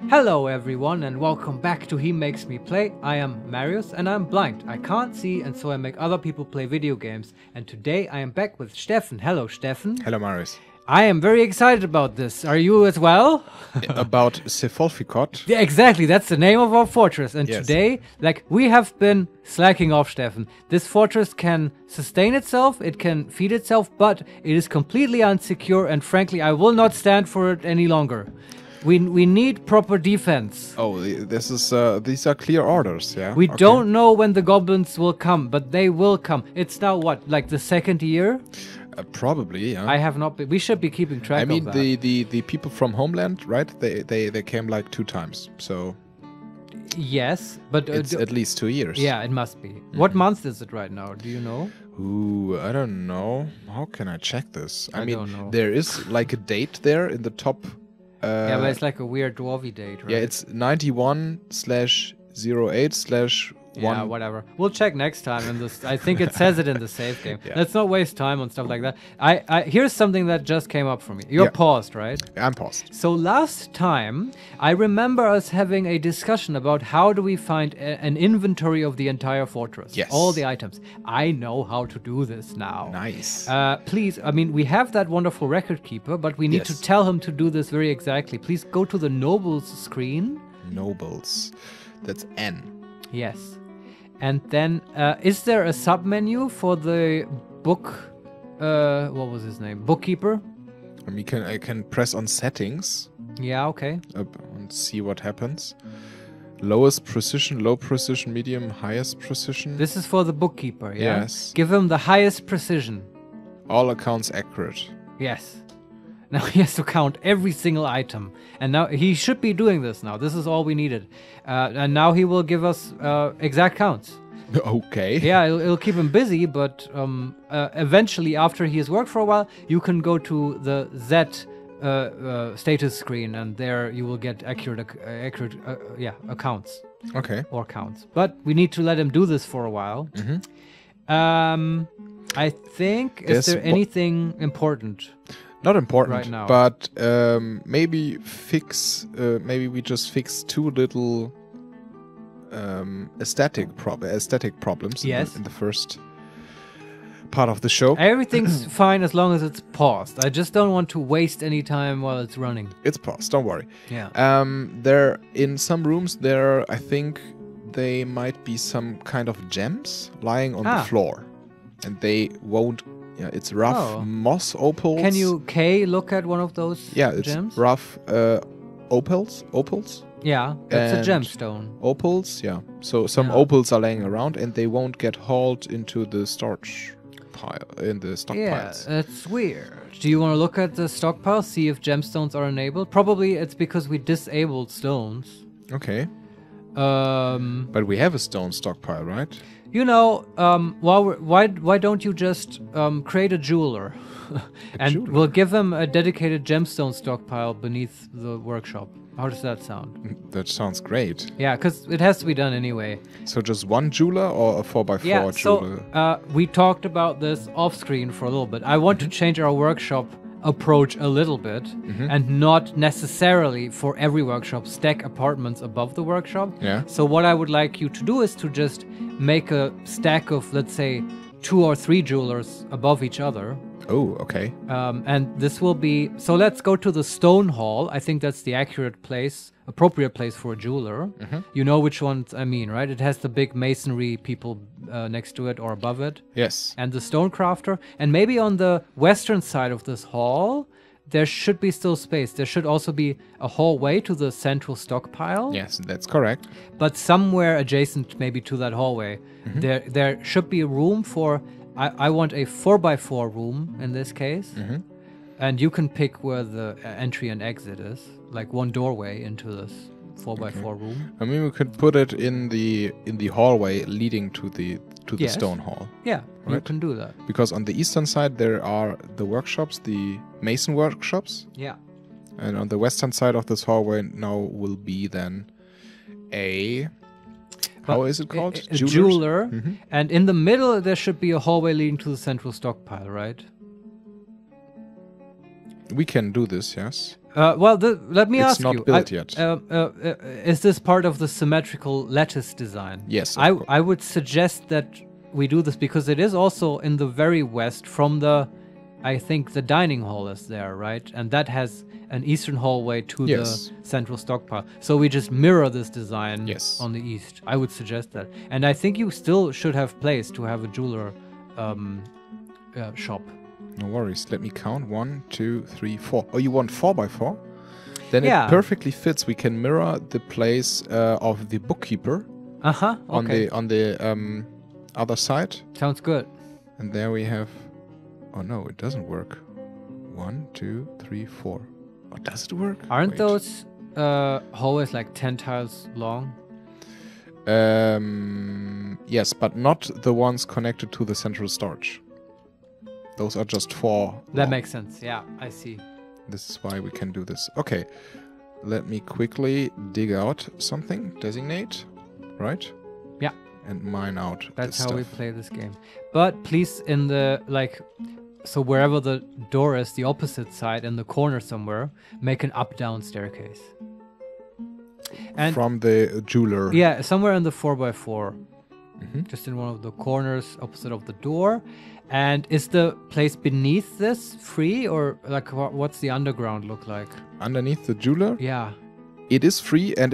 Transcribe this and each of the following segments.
Hello everyone and welcome back to HeMakesMePlay. I am Marius and I'm blind. I can't see and so I make other people play video games. And today I am back with Steffen. Hello Steffen. Hello Marius. I am very excited about this. Are you as well? About Sefolfikod. Yeah, exactly. That's the name of our fortress. And today, we have been slacking off, Steffen. This fortress can sustain itself, it can feed itself, but it is completely unsecure and frankly, I will not stand for it any longer. We need proper defense. Oh, this is these are clear orders, yeah? We don't know when the goblins will come, but they will come. It's now what, like the second year? Probably, yeah. I have not been. We should be keeping track of that. I mean, the people from Homeland, right? They came like 2 times, so... Yes, but... it's at least 2 years. Yeah, it must be. What month is it right now? Do you know? Ooh, I don't know. How can I check this? I don't know. There is like a date there in the top... yeah, but it's like a weird dwarvy date, right? Yeah, it's 91/08/1. Yeah, whatever. We'll check next time. In this, I think it says it in the save game. Yeah. Let's not waste time on stuff like that. Here's something that just came up for me. You're paused, right? I'm paused. So last time, I remember us having a discussion about how do we find an inventory of the entire fortress. Yes. All the items. I know how to do this now. Nice. Please, I mean, we have that wonderful record keeper, but we need to tell him to do this very exactly. Please go to the nobles screen. Nobles. That's N. Yes. And then, is there a sub-menu for the book, what was his name? Bookkeeper? I can press on settings. Yeah, okay. And see what happens. Lowest precision, low precision, medium, highest precision. This is for the bookkeeper, yeah? Yes. Give him the highest precision. All accounts accurate. Yes. Now he has to count every single item. And now he should be doing this now. This is all we needed. And now he will give us exact counts. Okay. Yeah, it'll keep him busy, but eventually, after he has worked for a while, you can go to the Z status screen, and there you will get accurate accounts. Okay. Or counts. But we need to let him do this for a while. I think, is there anything important? Not important right now, but maybe we just fix 2 little aesthetic problems in the first part of the show. Everything's fine as long as it's paused. I just don't want to waste any time while it's running. It's paused, don't worry. Yeah. There in some rooms I think they might be some kind of gems lying on the floor, and they won't. Yeah, it's rough moss opals. Can you look at one of those gems? It's rough opals. Yeah, that's a gemstone. Opals, yeah. So some opals are laying around and they won't get hauled into the storage pile, in the stockpiles. Yeah, that's weird. Do you want to look at the stockpile, see if gemstones are enabled? Probably it's because we disabled stones. Okay. But we have a stone stockpile, right? You know, why don't you just create a jeweler? We'll give him a dedicated gemstone stockpile beneath the workshop. How does that sound? That sounds great. Yeah, because it has to be done anyway. So just one jeweler or a 4x4 jeweler? So we talked about this off-screen for a little bit. I want to change our workshop approach a little bit and not necessarily for every workshop stack apartments above the workshop. Yeah. So what I would like you to do is to just make a stack of, let's say, 2 or 3 jewelers above each other. Oh, okay. And this will be... So let's go to the stone hall. I think that's the appropriate place for a jeweler. You know which ones I mean, right? It has the big masonry people next to it or above it. Yes. And the stone crafter. And maybe on the western side of this hall, there should be still space. There should also be a hallway to the central stockpile. Yes, that's correct. But somewhere adjacent maybe to that hallway, there should be room for... I want a 4x4 room in this case. And you can pick where the entry and exit is. Like one doorway into this 4x4 room. I mean, we could put it in the hallway leading to the stone hall. Yeah, right? You can do that. Because on the eastern side there are the workshops, the mason workshops. Yeah. And on the western side of this hallway now will be then how is it called? A jeweler. And in the middle there should be a hallway leading to the central stockpile, right? We can do this, yes. Well, let me ask you. It's not built yet. Is this part of the symmetrical lattice design? Yes. I would suggest that we do this because it is also in the very west from the, I think the dining hall is there, right? And that has an eastern hallway to the central stockpile. So we just mirror this design on the east. I would suggest that. And I think you still should have place to have a jeweler shop. No worries. Let me count. 1, 2, 3, 4. Oh, you want 4x4? Then it perfectly fits. We can mirror the place of the bookkeeper. Okay. On the other side. Sounds good. And there we have. Oh no, it doesn't work. 1, 2, 3, 4. Oh, does it work? Aren't those hallways like 10 tiles long? Yes, but not the ones connected to the central storage. Those are just 4. That makes sense. Yeah, I see. This is why we can do this. Okay, let me quickly dig out something. Designate, right? Yeah. And mine out. That's how we play this game. But please, in the so wherever the door is, the opposite side in the corner somewhere, make an up-down staircase. And from the jeweler. Yeah, somewhere in the 4x4. Just in one of the corners opposite of the door. And is the place beneath this free, or like what's the underground look like? Underneath the jeweler? Yeah. It is free, and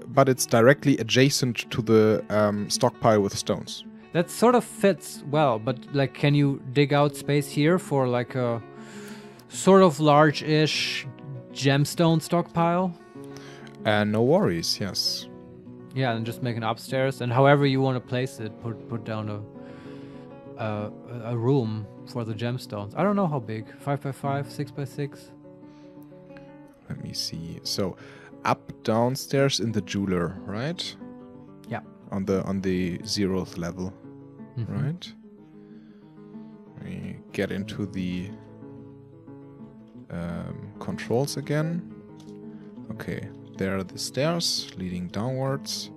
but it's directly adjacent to the stockpile with stones. That sort of fits well, but like, can you dig out space here for like a sort of large-ish gemstone stockpile? No worries. Yes. Yeah, and just make an upstairs, and however you want to place it, put down a room for the gemstones. I don't know how big. 5x5, 6x6. Let me see. So, up downstairs in the jeweler, right? Yeah. On the 0th level, right? We get into the controls again. Okay, there are the stairs leading downwards,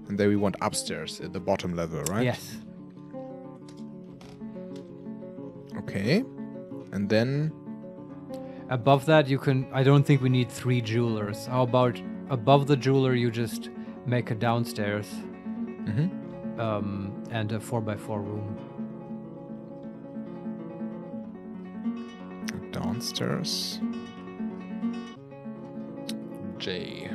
and then we want upstairs at the bottom level, right? Yes. Okay, and then above that you can. I don't think we need 3 jewelers. How about above the jeweler you just make a downstairs, and a 4x4 room. Downstairs. J.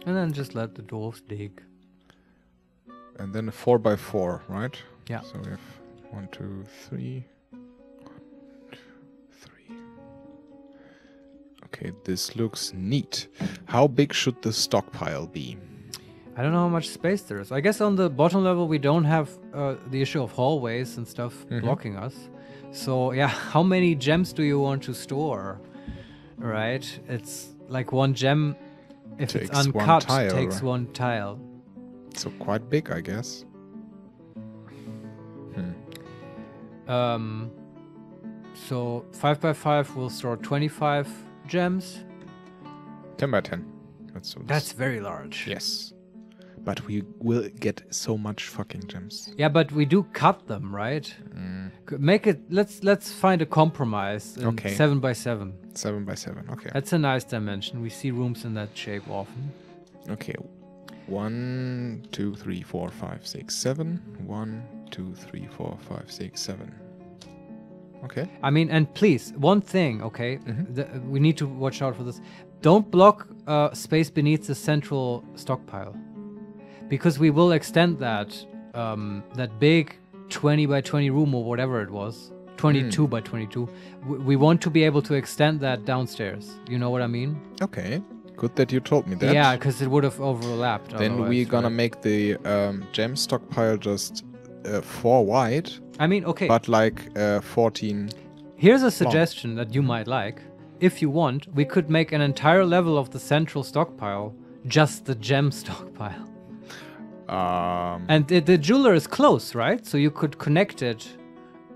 And then just let the dwarves dig. And then a 4x4, right? Yeah. So we have 1, 2, 3. 1, 2, 3. Okay, this looks neat. How big should the stockpile be? I don't know how much space there is. I guess on the bottom level we don't have the issue of hallways and stuff blocking us. So yeah, how many gems do you want to store? Right? It's like 1 gem, if it's uncut, takes 1 tile. So quite big, I guess. So 5x5 will store 25 gems. 10x10. That's very large. Yes. But we will get so much fucking gems. Yeah, but we do cut them, right? Make it. Let's find a compromise. Okay. 7x7. 7x7. Okay. That's a nice dimension. We see rooms in that shape often. Okay. 1, 2, 3, 4, 5, 6, 7. 1, 2, 3, 4, 5, 6, 7. Okay. I mean, and please, one thing, okay? We need to watch out for this. Don't block space beneath the central stockpile, because we will extend that that big 20x20 room or whatever it was, 22x22. We want to be able to extend that downstairs. You know what I mean? Okay. Good that you told me that. Yeah, because it would have overlapped. Then we're gonna make the gem stockpile just 4 wide. I mean, okay. But like 14. Here's a suggestion that you might like. If you want, we could make an entire level of the central stockpile just the gem stockpile. And the jeweler is close, right? So you could connect it,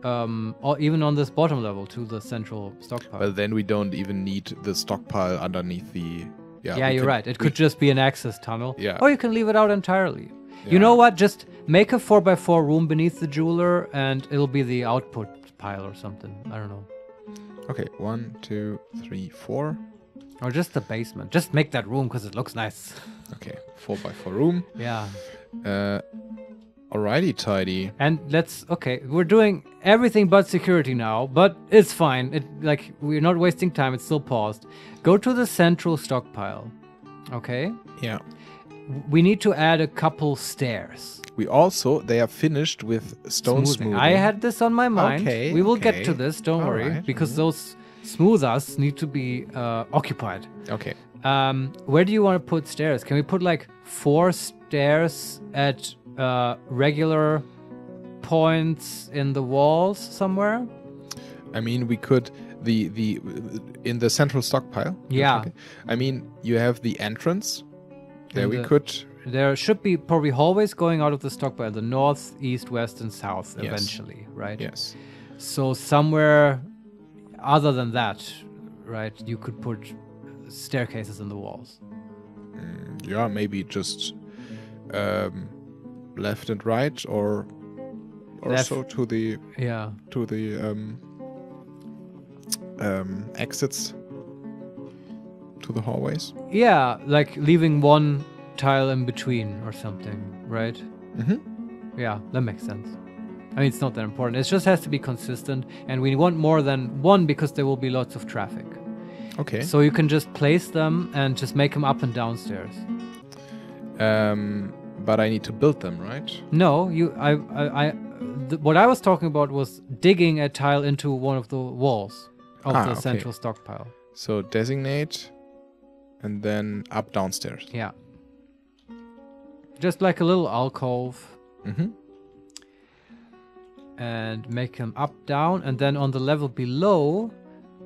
or even on this bottom level, to the central stockpile. But then we don't even need the stockpile underneath the... Yeah, you're right. It could just be an access tunnel. Yeah. Or you can leave it out entirely. Yeah. You know what? Just make a 4x4 room beneath the jeweler, and it'll be the output pile or something. I don't know. Okay, 1, 2, 3, 4. Or just the basement. Just make that room because it looks nice. Okay, 4x4 room. Yeah. Alrighty, tidy. And we're doing everything but security now, but it's fine. We're not wasting time. It's still paused. Go to the central stockpile. Okay? Yeah. We need to add a couple stairs. They are finished with stone smoothing. I had this on my mind. Okay, we will get to this, don't worry, right. because those smoothers need to be occupied. Okay. Where do you want to put stairs? Can we put like 4 stairs at regular points in the walls somewhere? I mean, we could in the central stockpile. Yeah. Okay. I mean, you have the entrance. There should be probably hallways going out of the stockpile, the north, east, west, and south eventually, right? Yes. So somewhere other than that, right, you could put staircases in the walls. Yeah, maybe just left and right, or also to the exits to the hallways. Yeah, like leaving one tile in between or something, right? Mm-hmm. Yeah, that makes sense. I mean, it's not that important. It just has to be consistent, and we want more than one because there will be lots of traffic. Okay. So you can just place them and just make them up and downstairs. But I need to build them, right? No, what I was talking about was digging a tile into one of the walls of the central stockpile. So designate, and then up downstairs. Yeah. Just like a little alcove. Mm-hmm. And make them up, down, and then on the level below,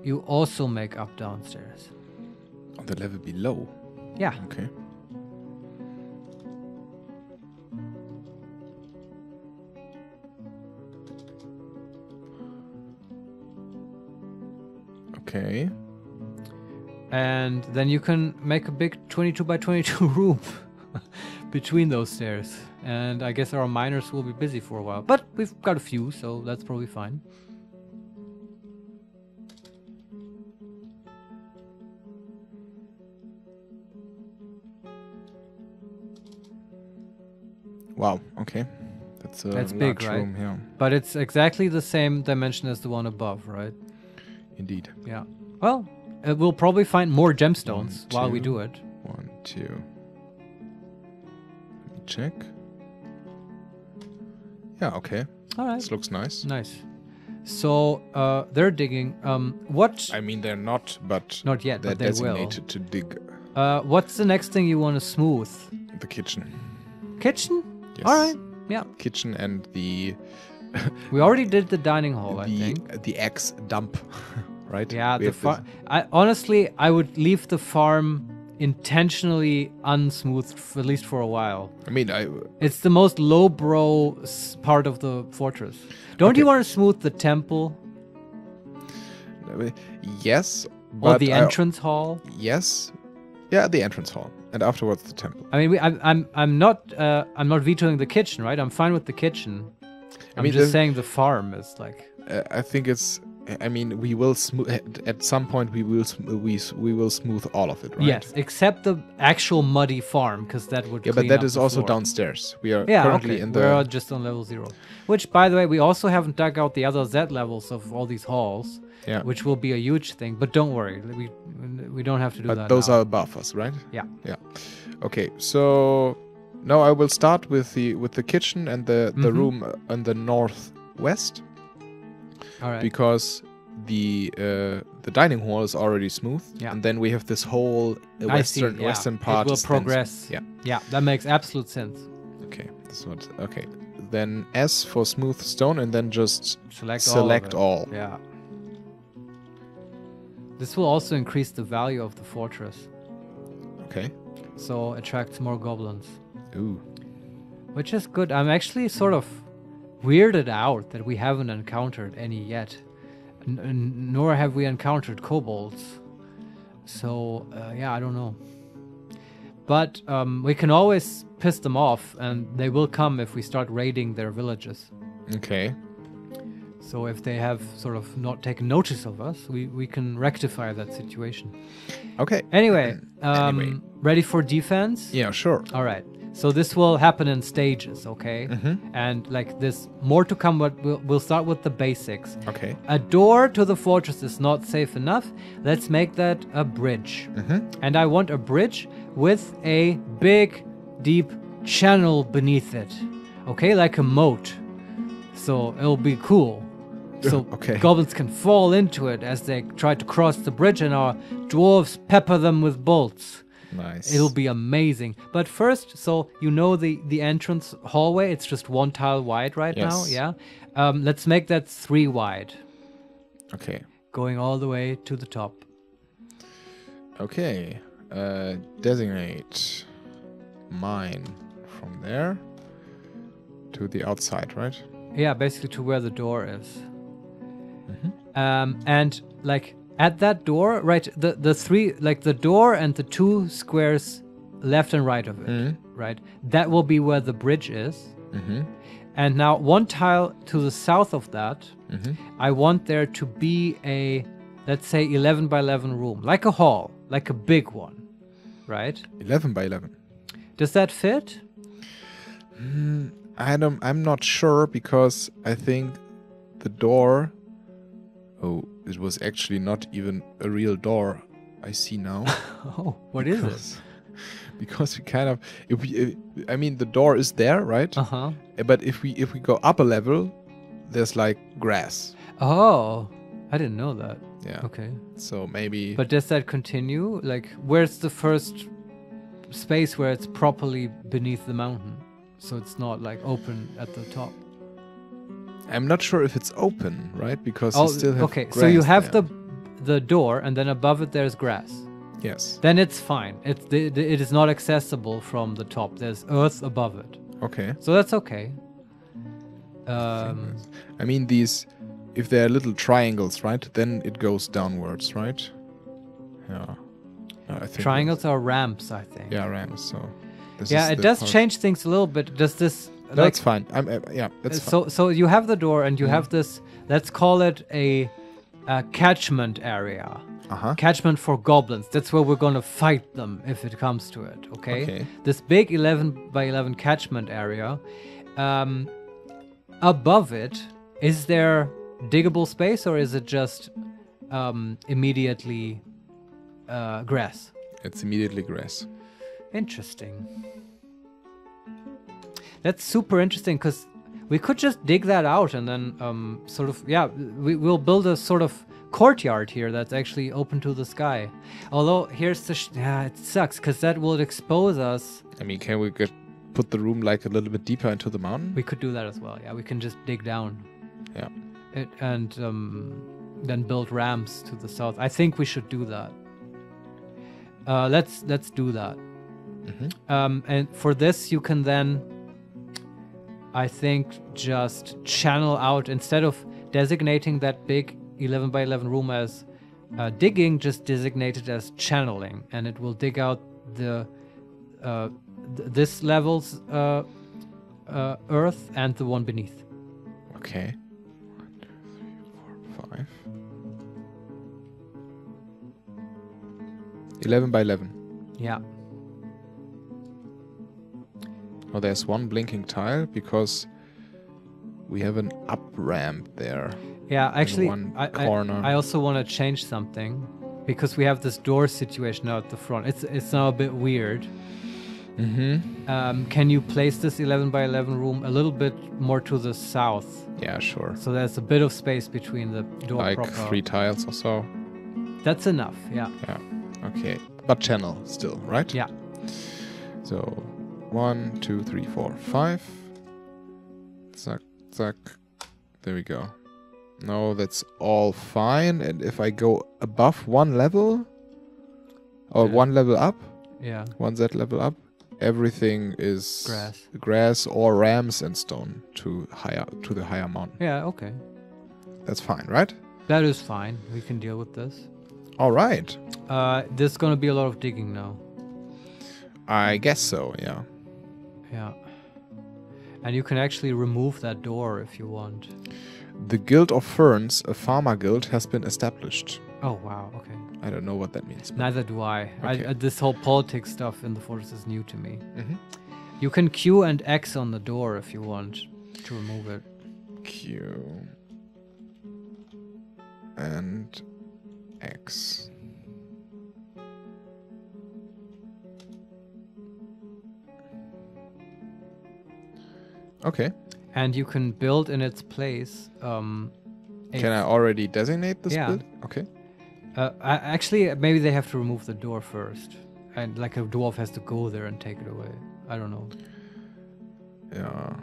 you also make up downstairs. On the level below? Yeah. Okay. Okay. And then you can make a big 22 by 22 room between those stairs. And I guess our miners will be busy for a while. But we've got a few, so that's probably fine. Wow, okay. That's big, right? room, yeah. But it's exactly the same dimension as the one above, right? Indeed. Yeah. Well, we'll probably find more gemstones while we do it. 1, 2. Let me check. Yeah, okay. All right. This looks nice. Nice. So they're digging. What? I mean, they're not, but not yet. They're but they designated will. to dig. What's the next thing you want to smooth? The kitchen. Kitchen? Yes. All right. Yeah. Kitchen and the. We already did the dining hall, I think. The eggs dump, right? Yeah. Honestly, I would leave the farm intentionally unsmoothed, at least for a while. I mean, it's the most lowbrow part of the fortress. Don't you want to smooth the temple? Yes. Or the entrance hall? Yes. Yeah, the entrance hall, and afterwards the temple. I mean, I'm not vetoing the kitchen, right? I'm fine with the kitchen. I'm just saying the farm is like. I think it's. I mean, we will smooth at some point. We will smooth all of it, right? Yes, except the actual muddy farm, because that would. Yeah, but that is also downstairs. We are currently in the. We're just on level 0, which, by the way, we also haven't dug out the other Z levels of all these halls. Yeah. Which will be a huge thing, but don't worry, we don't have to do that. But those are above us, right? Yeah. Yeah. Okay, so now I will start with the kitchen and the room on the northwest. All right. Because the dining hall is already smooth, and then we have this whole western part. It will progress. Yeah, that makes absolute sense. Okay, this is what. Okay, then S for smooth stone, and then just select all. Yeah. This will also increase the value of the fortress. Okay. So attracts more goblins. Ooh. Which is good. I'm actually sort of weirded out that we haven't encountered any yet. Nor have we encountered kobolds. So, yeah, I don't know. But we can always piss them off, and they will come if we start raiding their villages. Okay. So if they have sort of not taken notice of us, we can rectify that situation. Okay. Anyway, ready for defense? Yeah, sure. All right. So this will happen in stages, okay? And like this, more to come, but we'll start with the basics. Okay. A door to the fortress is not safe enough. Let's make that a bridge. And I want a bridge with a big, deep channel beneath it. Okay, like a moat. So it'll be cool. So goblins can fall into it as they try to cross the bridge, and our dwarves pepper them with bolts. Nice. It'll be amazing. But first, so you know the entrance hallway, it's just 1 tile wide right now, yeah? Let's make that 3 wide. Okay. Going all the way to the top. Okay. Designate mine from there to the outside, right? Yeah, basically to where the door is. And like at that door, right, the 3, like the door and the 2 squares left and right of it, right? That will be where the bridge is. And now 1 tile to the south of that, I want there to be a, let's say 11 by 11 room, like a hall, like a big one, right? 11 by 11. Does that fit? I'm not sure, because I think the door... Oh, it was actually not even a real door. I see now. Oh, what is it? Because we kind of... I mean, the door is there, right? But if we go up a level, there's like grass. Oh, I didn't know that. Yeah. Okay. So maybe... But does that continue? Like, where's the first space where it's properly beneath the mountain? So it's not like open at the top. I'm not sure if it's open, right? Because you still have grass. So you have the door, and then above it there's grass. Yes. Then it's fine. It is not accessible from the top. There's earth above it. Okay. So that's okay. I mean, these, if they're little triangles, right? Then it goes downwards, right? Yeah. I think triangles are ramps, I think. Yeah, ramps. So. Yeah, it does change things a little bit. Does this? That's fine. Yeah, that's fine. So you have the door, and you have this. Let's call it a catchment area. Catchment for goblins. That's where we're gonna fight them if it comes to it. Okay. This big 11 by 11 catchment area. Above it, is there diggable space, or is it just immediately grass? It's immediately grass. Interesting. That's super interesting, because we could just dig that out and then sort of, we'll build a sort of courtyard here that's actually open to the sky. Although here's the it sucks, because that will expose us. I mean, can we put the room like a little bit deeper into the mountain? We could do that as well. Yeah, we can just dig down. Yeah. And then build ramps to the south. I think we should do that. Let's do that. And for this, you can then, I think, just channel out, instead of designating that big 11 by 11 room as digging, just designate it as channeling, and it will dig out the this level's earth and the one beneath. Okay. 1, 2, 3, 4, 5. 11 by 11. Yeah. Oh, there's one blinking tile because we have an up ramp there. Yeah, actually, corner. I also want to change something, because we have this door situation now at the front. It's now a bit weird. Can you place this 11 by 11 room a little bit more to the south? Yeah, sure. So there's a bit of space between the door. Like 3 tiles or so. That's enough. Yeah. Yeah. Okay. But channel still, right? Yeah. So 1, 2, 3, 4, 5. Zack, zack. There we go. No, that's all fine. And if I go above 1 level, or 1 level up, 1 Z level up, everything is grass or ramps and stone to the higher mountain. Yeah, okay. That's fine, right? That is fine. We can deal with this. All right. There's gonna be a lot of digging now. I guess so, yeah. Yeah. And you can actually remove that door if you want. The Guild of Ferns, a farmer guild, has been established. Oh, wow. Okay. I don't know what that means. Neither do I. Okay. This whole politics stuff in the fortress is new to me. Mm-hmm. You can Q and X on the door if you want to remove it. Q and X. Okay. And you can build in its place. Can I already designate this build? Okay. Actually, maybe they have to remove the door first. And like a dwarf has to go there and take it away. I don't know. Yeah.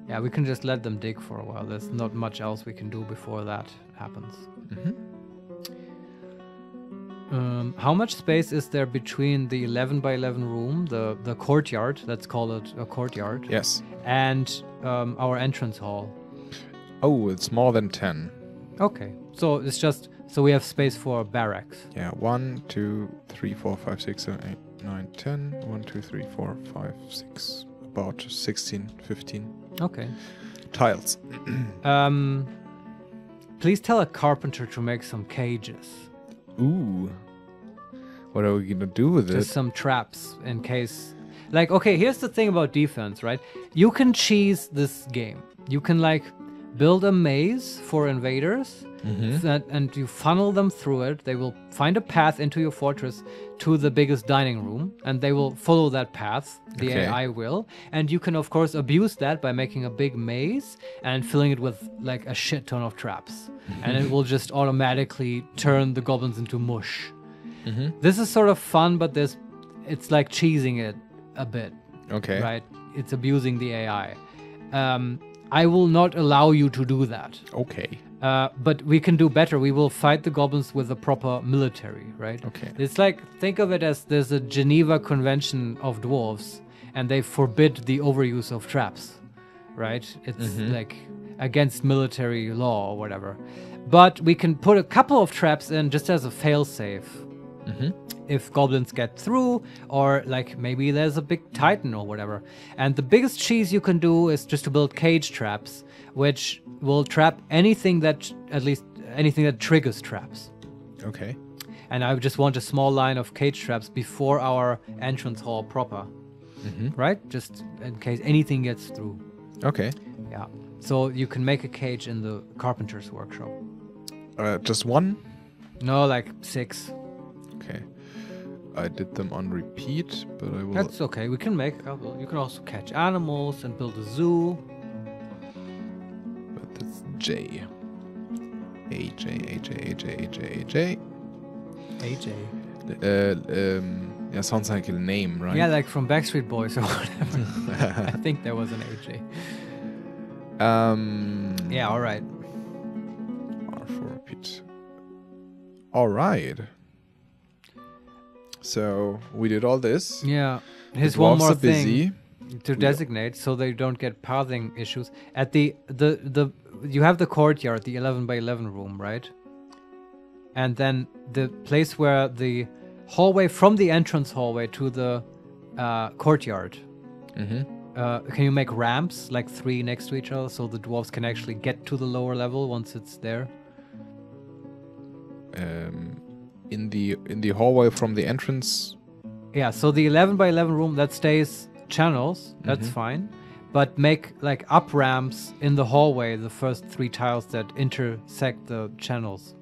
Yeah, we can just let them dig for a while. There's not much else we can do before that happens. Mm-hmm. How much space is there between the 11 by 11 room, the courtyard, let's call it a courtyard, Yes. and our entrance hall? Oh, it's more than 10. Okay, so it's just, so we have space for barracks. Yeah, 1, 2, 3, 4, 5, 6, 7, 8, 9, 10. 1, 2, 3, 4, 5, 6. About 16, 15. Okay. Tiles. Please tell a carpenter to make some cages. Ooh. What are we gonna do with Just it? some traps in case. Like, okay, here's the thing about defense, right? You can cheese this game. You can, like, build a maze for invaders, and you funnel them through it. They will find a path into your fortress to the biggest dining room, and they will follow that path. The Okay. AI will. And you can, of course, abuse that by making a big maze and filling it with, like, a shit ton of traps. And it will just automatically turn the goblins into mush. This is sort of fun, but it's like cheesing it a bit. Okay. Right? It's abusing the AI. I will not allow you to do that. Okay. But we can do better. We will fight the goblins with a proper military, right? Okay. It's like, think of it as there's a Geneva Convention of dwarves, and they forbid the overuse of traps, right? It's like against military law or whatever. But we can put a couple of traps in just as a failsafe. If goblins get through, or like maybe there's a big titan or whatever. And the biggest cheese you can do is just to build cage traps, which will trap anything that, at least anything that triggers traps. Okay. And I just want a small line of cage traps before our entrance hall proper, right? Just in case anything gets through. Okay. Yeah. So you can make a cage in the carpenter's workshop. Just one? No, like 6. Okay. I did them on repeat, but I will... That's okay. We can make a couple. You can also catch animals and build a zoo. But that's J. AJ, AJ, AJ, AJ, AJ. Yeah, sounds like a name, right? Yeah, like from Backstreet Boys or whatever. I think there was an AJ. Yeah, all right. R for repeat. All right. So we did all this. Yeah. Here's The one dwarves more are busy. thing to designate so they don't get pathing issues. At the you have the courtyard, the 11 by 11 room, right? And then the place where the hallway from the entrance hallway to the courtyard. Can you make ramps, like 3 next to each other, so the dwarves can actually get to the lower level once it's there? In the hallway from the entrance. Yeah, so the 11 by 11 room, that stays channels, that's fine. But make like up ramps in the hallway, the first 3 tiles that intersect the channels.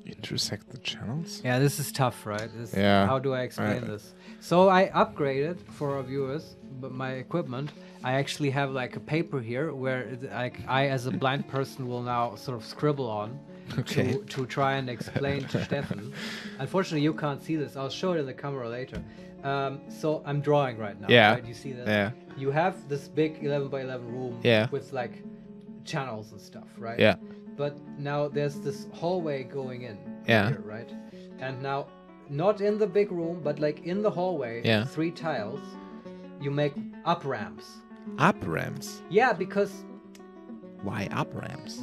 Intersect the channels? Yeah, this is tough, right? Yeah. How do I explain this? So I upgraded for our viewers, but my equipment. I actually have like a paper here where I as a blind person will now sort of scribble on to try and explain to Steffen. Unfortunately, you can't see this. I'll show it in the camera later. So I'm drawing right now. Yeah. Right? You see that? Yeah. You have this big 11 by 11 room with like channels and stuff, right? Yeah. But now there's this hallway going in Yeah. here, right? And now, not in the big room, but like in the hallway, 3 tiles, you make up ramps. Up ramps? Yeah, because Why up ramps?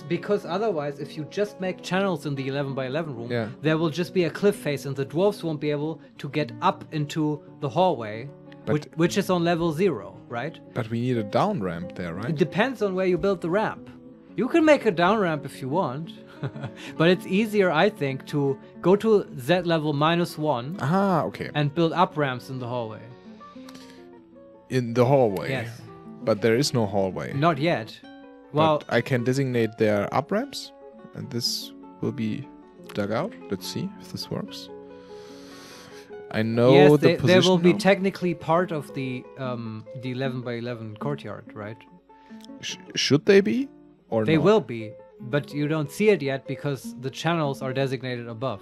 Because otherwise, if you just make channels in the 11 by 11 room, Yeah. there will just be a cliff face and the dwarves won't be able to get up into the hallway which is on level 0, right? But we need a down ramp there, right? It depends on where you build the ramp. You can make a down ramp if you want, but it's easier, I think, to go to Z level -1 okay. and build up ramps in the hallway. In the hallway? Yes. But there is no hallway. Not yet. Well, but I can designate their up ramps, and this will be dug out. Let's see if this works. I know yes, the they position will be now. technically part of the 11 by 11 courtyard, right? Should they be? Or they not? will be, but you don't see it yet because the channels are designated above.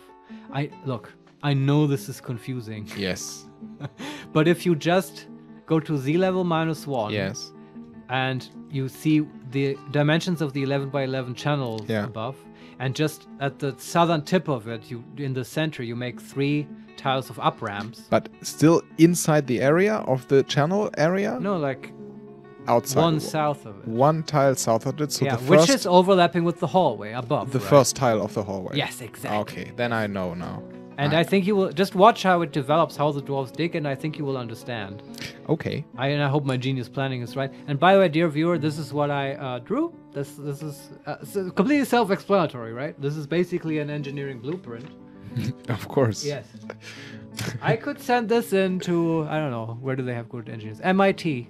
I know this is confusing. Yes. But if you just go to Z level -1, Yes. and you see the dimensions of the 11 by 11 channels above, and just at the southern tip of it, in the center, you make 3 tiles of up ramps. But still inside the area of the channel area? No, like outside. One south of it. One tile south of it. So yeah, the first, which is overlapping with the hallway above. The right? first tile of the hallway. Yes, exactly. Okay, then I know now. And I think you will just watch how it develops, how the dwarves dig, and I think you will understand. Okay. And I hope my genius planning is right. And by the way, dear viewer, this is what I drew. This is completely self-explanatory, right? This is basically an engineering blueprint. Of course. Yes. I could send this into, I don't know, where do they have good engineers? MIT.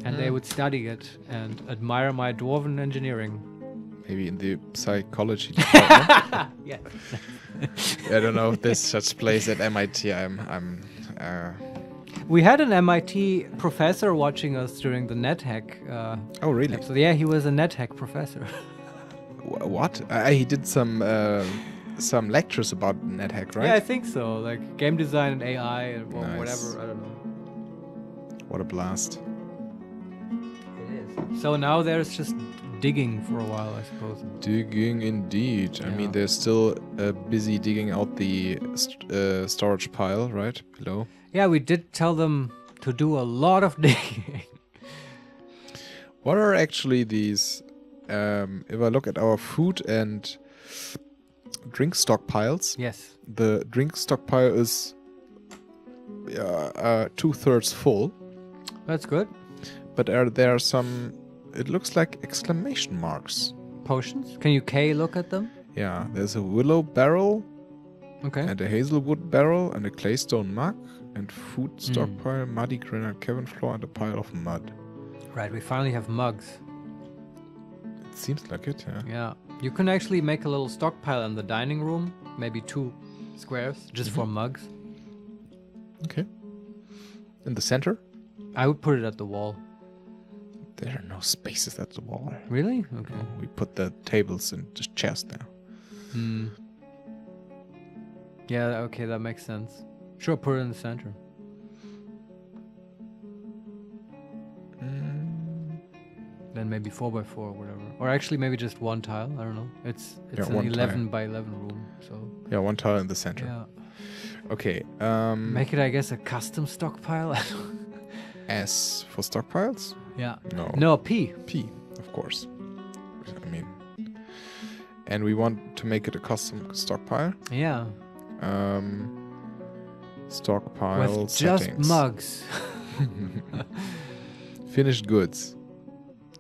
And they would study it and admire my dwarven engineering. Maybe in the psychology department. Yeah. I don't know if there's such place at MIT. We had an MIT professor watching us during the NetHack. Oh, really? So yeah, he was a NetHack professor. What? He did some lectures about NetHack, right? Yeah, I think so. Like game design and AI and Nice. whatever. I don't know. What a blast. It is. So now there's just digging for a while, I suppose. Digging indeed. I Yeah. mean, they're still busy digging out the storage pile, right? Below. Yeah, we did tell them to do a lot of digging. What are actually these? If I look at our food and drink stockpiles, Yes. the drink stockpile is 2/3 full. That's good. But there are some, it looks like exclamation marks. Potions? Can you look at them? Yeah, there's a willow barrel Okay. and a hazelwood barrel and a claystone mug and food stockpile, muddy granite cavern floor and a pile of mud. Right, we finally have mugs. It seems like it, yeah. Yeah. You can actually make a little stockpile in the dining room, maybe 2 squares, just for mugs. Okay. In the center? I would put it at the wall. There are no spaces at the wall. Really? Okay. We put the tables and just chairs there. Yeah, okay, that makes sense. Sure, put it in the center. Then maybe 4x4 or whatever. Or actually maybe just 1 tile, I don't know. It's an 11 by 11 room, so... Yeah, 1 tile in the center. Yeah. Okay. Make it, I guess, a custom stockpile? S for stockpiles? Yeah. No. No, P. P, of course. I mean... And we want to make it a custom stockpile? Yeah. Stockpile With settings. just mugs. Finished goods.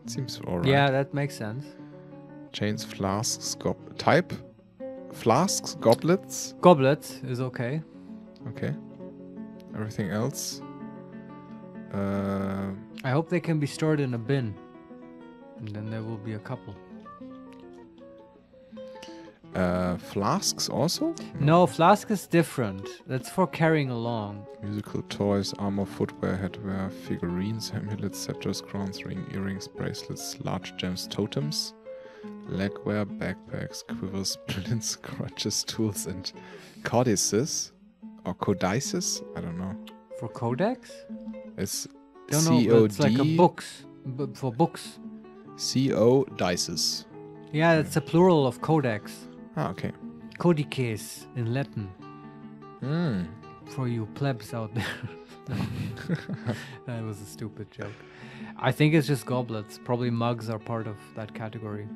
Seems alright. Yeah, that makes sense. Chains, flasks, type? Flasks, goblets? Goblets is okay. Okay. Everything else? I hope they can be stored in a bin. And then there will be a couple. Flasks also? No, flask is different. That's for carrying along. Musical toys, armor, footwear, headwear, figurines, amulets, scepters, crowns, earrings, bracelets, large gems, totems, legwear, backpacks, quivers, splints, crutches, tools, and codices. Or codices? I don't know. For codex? It's Don't know, but it's like a books. For books. C-O-dices. Yeah, it's a plural of codex. Ah, okay. Codices in Latin. Hmm. For you plebs out there. That was a stupid joke. I think it's just goblets. Probably mugs are part of that category.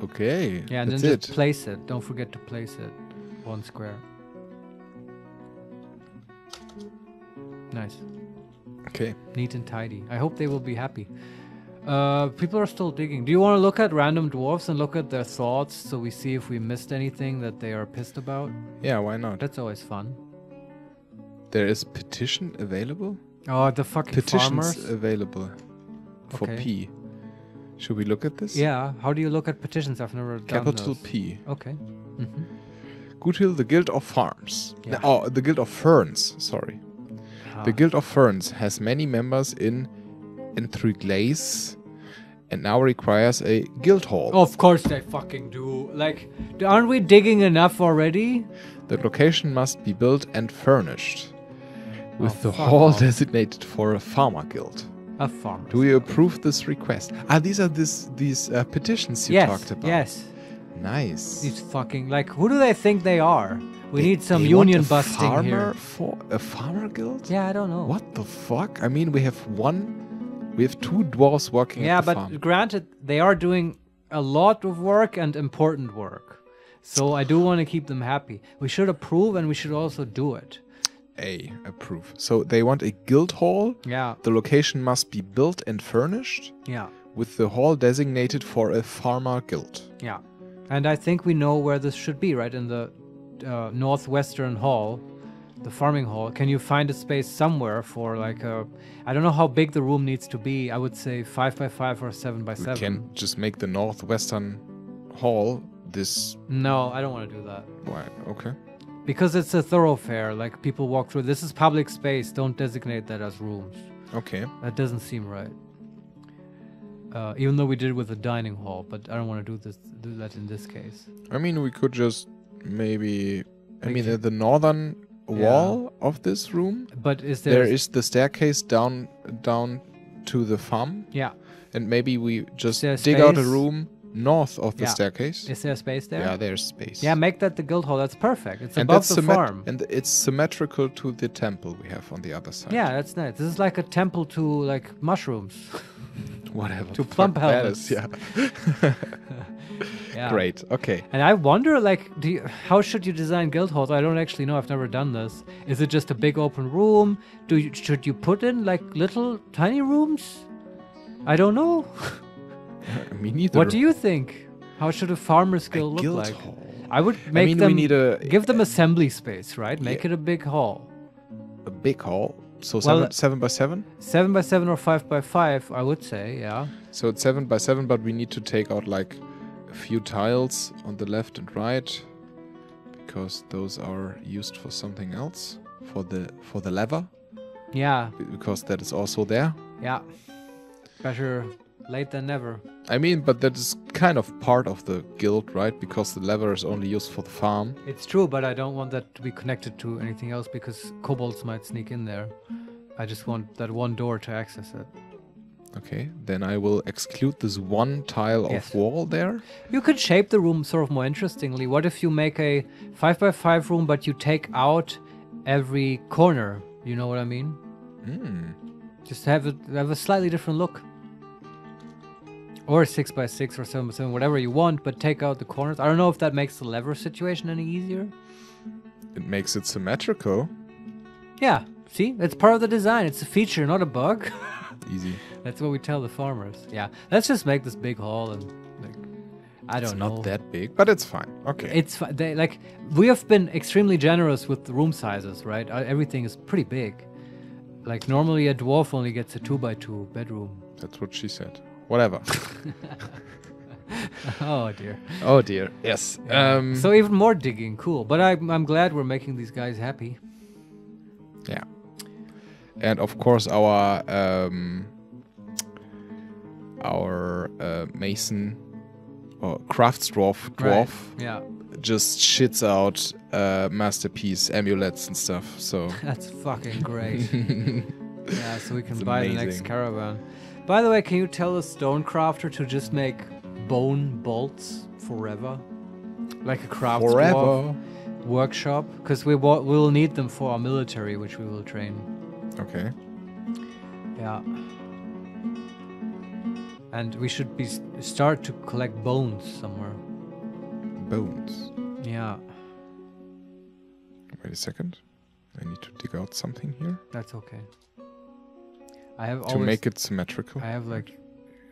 Okay. Yeah, and that's then it. just place it. Don't forget to place it. 1 square. Nice. Okay. Neat and tidy. I hope they will be happy. People are still digging. Do you want to look at random dwarfs and look at their thoughts so we see if we missed anything that they are pissed about? Yeah, why not? That's always fun. There is petition available? Oh, the fucking Petitions farmers. available for Okay. P. Should we look at this? Yeah, how do you look at petitions? I've never done Capital those. P. Okay. Mm-hmm. Goodhill, the Guild of Farms. Yeah. Oh, the Guild of Ferns, sorry. The Guild of Ferns has many members in Enthruglace and now requires a guild hall. Of course they fucking do. Like, aren't we digging enough already? The location must be built and furnished with the fuck hall off. designated for a farmer guild. A farmer. Do you approve this request? These are these petitions you talked about. Yes. Nice. These fucking, like, who do they think they are? We need some They union want a busting farmer here. For a farmer guild? Yeah, I don't know. What the fuck? I mean, we have two dwarves working Yeah, at the but farm. granted, they are doing a lot of work and important work. So I do want to keep them happy. We should approve and we should also do it. Approve. So they want a guild hall. Yeah. The location must be built and furnished Yeah. with the hall designated for a farmer guild. Yeah. And I think we know where this should be, right? In the northwestern hall, the farming hall. Can you find a space somewhere for like a... I don't know how big the room needs to be. I would say 5x5 or 7x7. We can just make the northwestern hall this... No, I don't want to do that. Why? Okay. Because it's a thoroughfare, like people walk through. This is public space. Don't designate that as rooms. Okay. That doesn't seem right. Even though we did it with the dining hall, but I don't want to do that in this case. I mean, we could just maybe... I Make mean, it- at the northern wall of this room, But is there is the staircase down to the farm. Yeah. And maybe we just there dig out a space? room north of the Yeah. staircase. Is there space there? Yeah, there's space. Yeah, make that the guild hall. That's perfect. It's and above that's the farm. and it's symmetrical to the temple we have on the other side. Yeah, that's nice. This is like a temple to like mushrooms. Whatever. To the plump fuck that helmets. is, yeah. Yeah. Great. Okay. And I wonder, like, how should you design guild halls? I don't actually know. I've never done this. Is it just a big open room? Should you put in like little tiny rooms? I don't know. Me neither. What do you think? How should a farmer's guild look guild like? hall. I would make mean, them we need give them assembly space, right? Make it a big hall. a big hall. So Well, 7x7? 7x7 or 5x5, I would say, yeah. So it's 7x7, but we need to take out like a few tiles on the left and right because those are used for something else, for the lever, Yeah, because that is also there. yeah. Better late than never. I mean, but that is kind of part of the guild, right? Because the lever is only used for the farm. It's true, but I don't want that to be connected to anything else because kobolds might sneak in there. I just want that one door to access it. Okay, then I will exclude this one tile Yes. of wall there. You could shape the room sort of more interestingly. What if you make a 5x5 room, but you take out every corner? You know what I mean? Just have a slightly different look. Or 6x6 or 7x7, whatever you want, but take out the corners. I don't know if that makes the lever situation any easier. It makes it symmetrical. Yeah, see? It's part of the design. It's a feature, not a bug. Easy. That's what we tell the farmers. Yeah, let's just make this big hall and, like, I don't It's know. not that big, but it's fine. Okay. It's like we have been extremely generous with the room sizes, right? Everything is pretty big. Like normally a dwarf only gets a 2x2 bedroom. That's what she said. Whatever. Oh dear. Oh dear. Yes. So even more digging, cool. But I'm glad we're making these guys happy. Yeah. And of course our mason or crafts dwarf Right. Yeah, just shits out masterpiece amulets and stuff. So that's fucking great. Yeah, so we can buy the next amazing. caravan. By the way, can you tell the stonecrafter to just make bone bolts forever? Like a craft forever. workshop? Because we'll need them for our military, which we will train. Okay. Yeah. And we should start to collect bones somewhere. Bones. Yeah, Wait a second. I need to dig out something here. that's okay. I have to make it symmetrical. I have like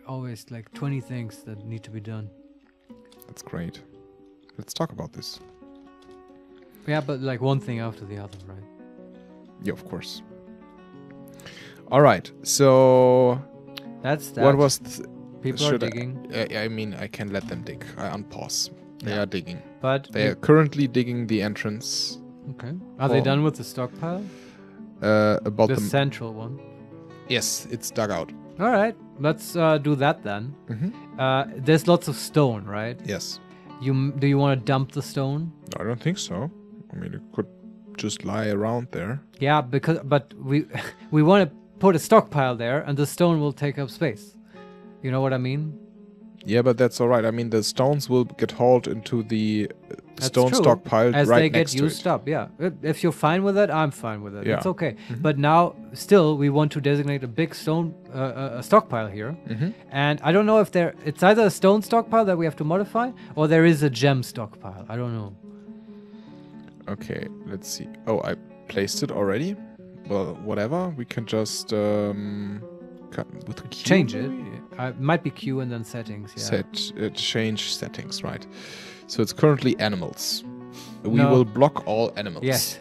always like 20 things that need to be done. That's great. Let's talk about this. Yeah, but like one thing after the other, right? Yeah, of course. All right. So that's that. what was people are digging? I mean, I can let them dig. I unpause. They are digging. But they are currently digging the entrance. Okay. Are they done with the stockpile? About the central one. Yes, it's dug out. All right, let's do that then. There's lots of stone, right? Yes. Do you want to dump the stone? No, I don't think so. I mean, it could just lie around there. Yeah, but we want to put a stockpile there, and the stone will take up space. You know what I mean? Yeah, but that's all right. I mean, the stones will get hauled into the stone stockpile as right they next get used up. Yeah, if you're fine with it, I'm fine with it. Yeah. It's okay. But now, still, we want to designate a big stone a stockpile here, and I don't know if it's either a stone stockpile that we have to modify, or there is a gem stockpile. I don't know. Okay, let's see. Oh, I placed it already. Well, whatever. We can just cut with Q, change it. Maybe? It might be Q and then settings. Yeah. Change settings, right? So it's currently animals. We will block all animals. Yes.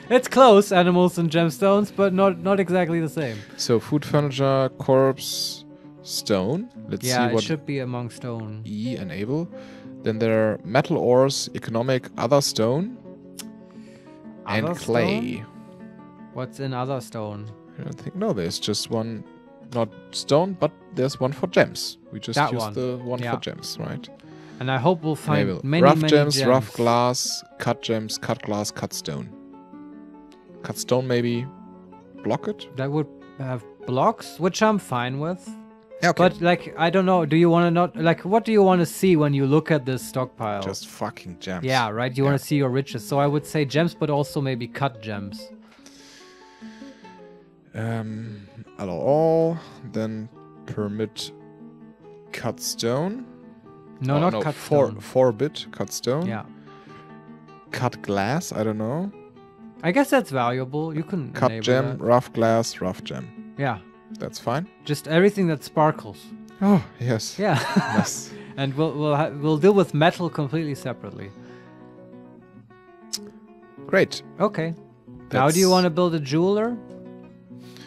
It's close, animals and gemstones, but not exactly the same. So food, furniture, corpse, stone. Let's see what it should be among stone. E, enable. Then there are metal ores, economic, other stone, and clay. Stone? What's in other stone? I don't think. No, there's just one, not stone, but there's one for gems. We just used the one for gems, right? And I hope we'll find many rough gems, rough glass, cut gems, cut glass, cut stone. Cut stone, maybe. Block it? That would have blocks, which I'm fine with. Yeah, okay. But, like, I don't know. Do you want to not... Like, what do you want to see when you look at this stockpile? Just fucking gems. Yeah, right? You want to see your riches. So I would say gems, but also maybe cut gems. Allow all. Then permit cut stone. No, not cut stone. 4-bit cut stone. Yeah. Cut glass, I don't know. I guess that's valuable. You can cut gem, rough glass, rough gem. Yeah. That's fine. Just everything that sparkles. Oh, yes. Yeah. Yes. And we'll deal with metal completely separately. Great. Okay. Now do you want to build a jeweler?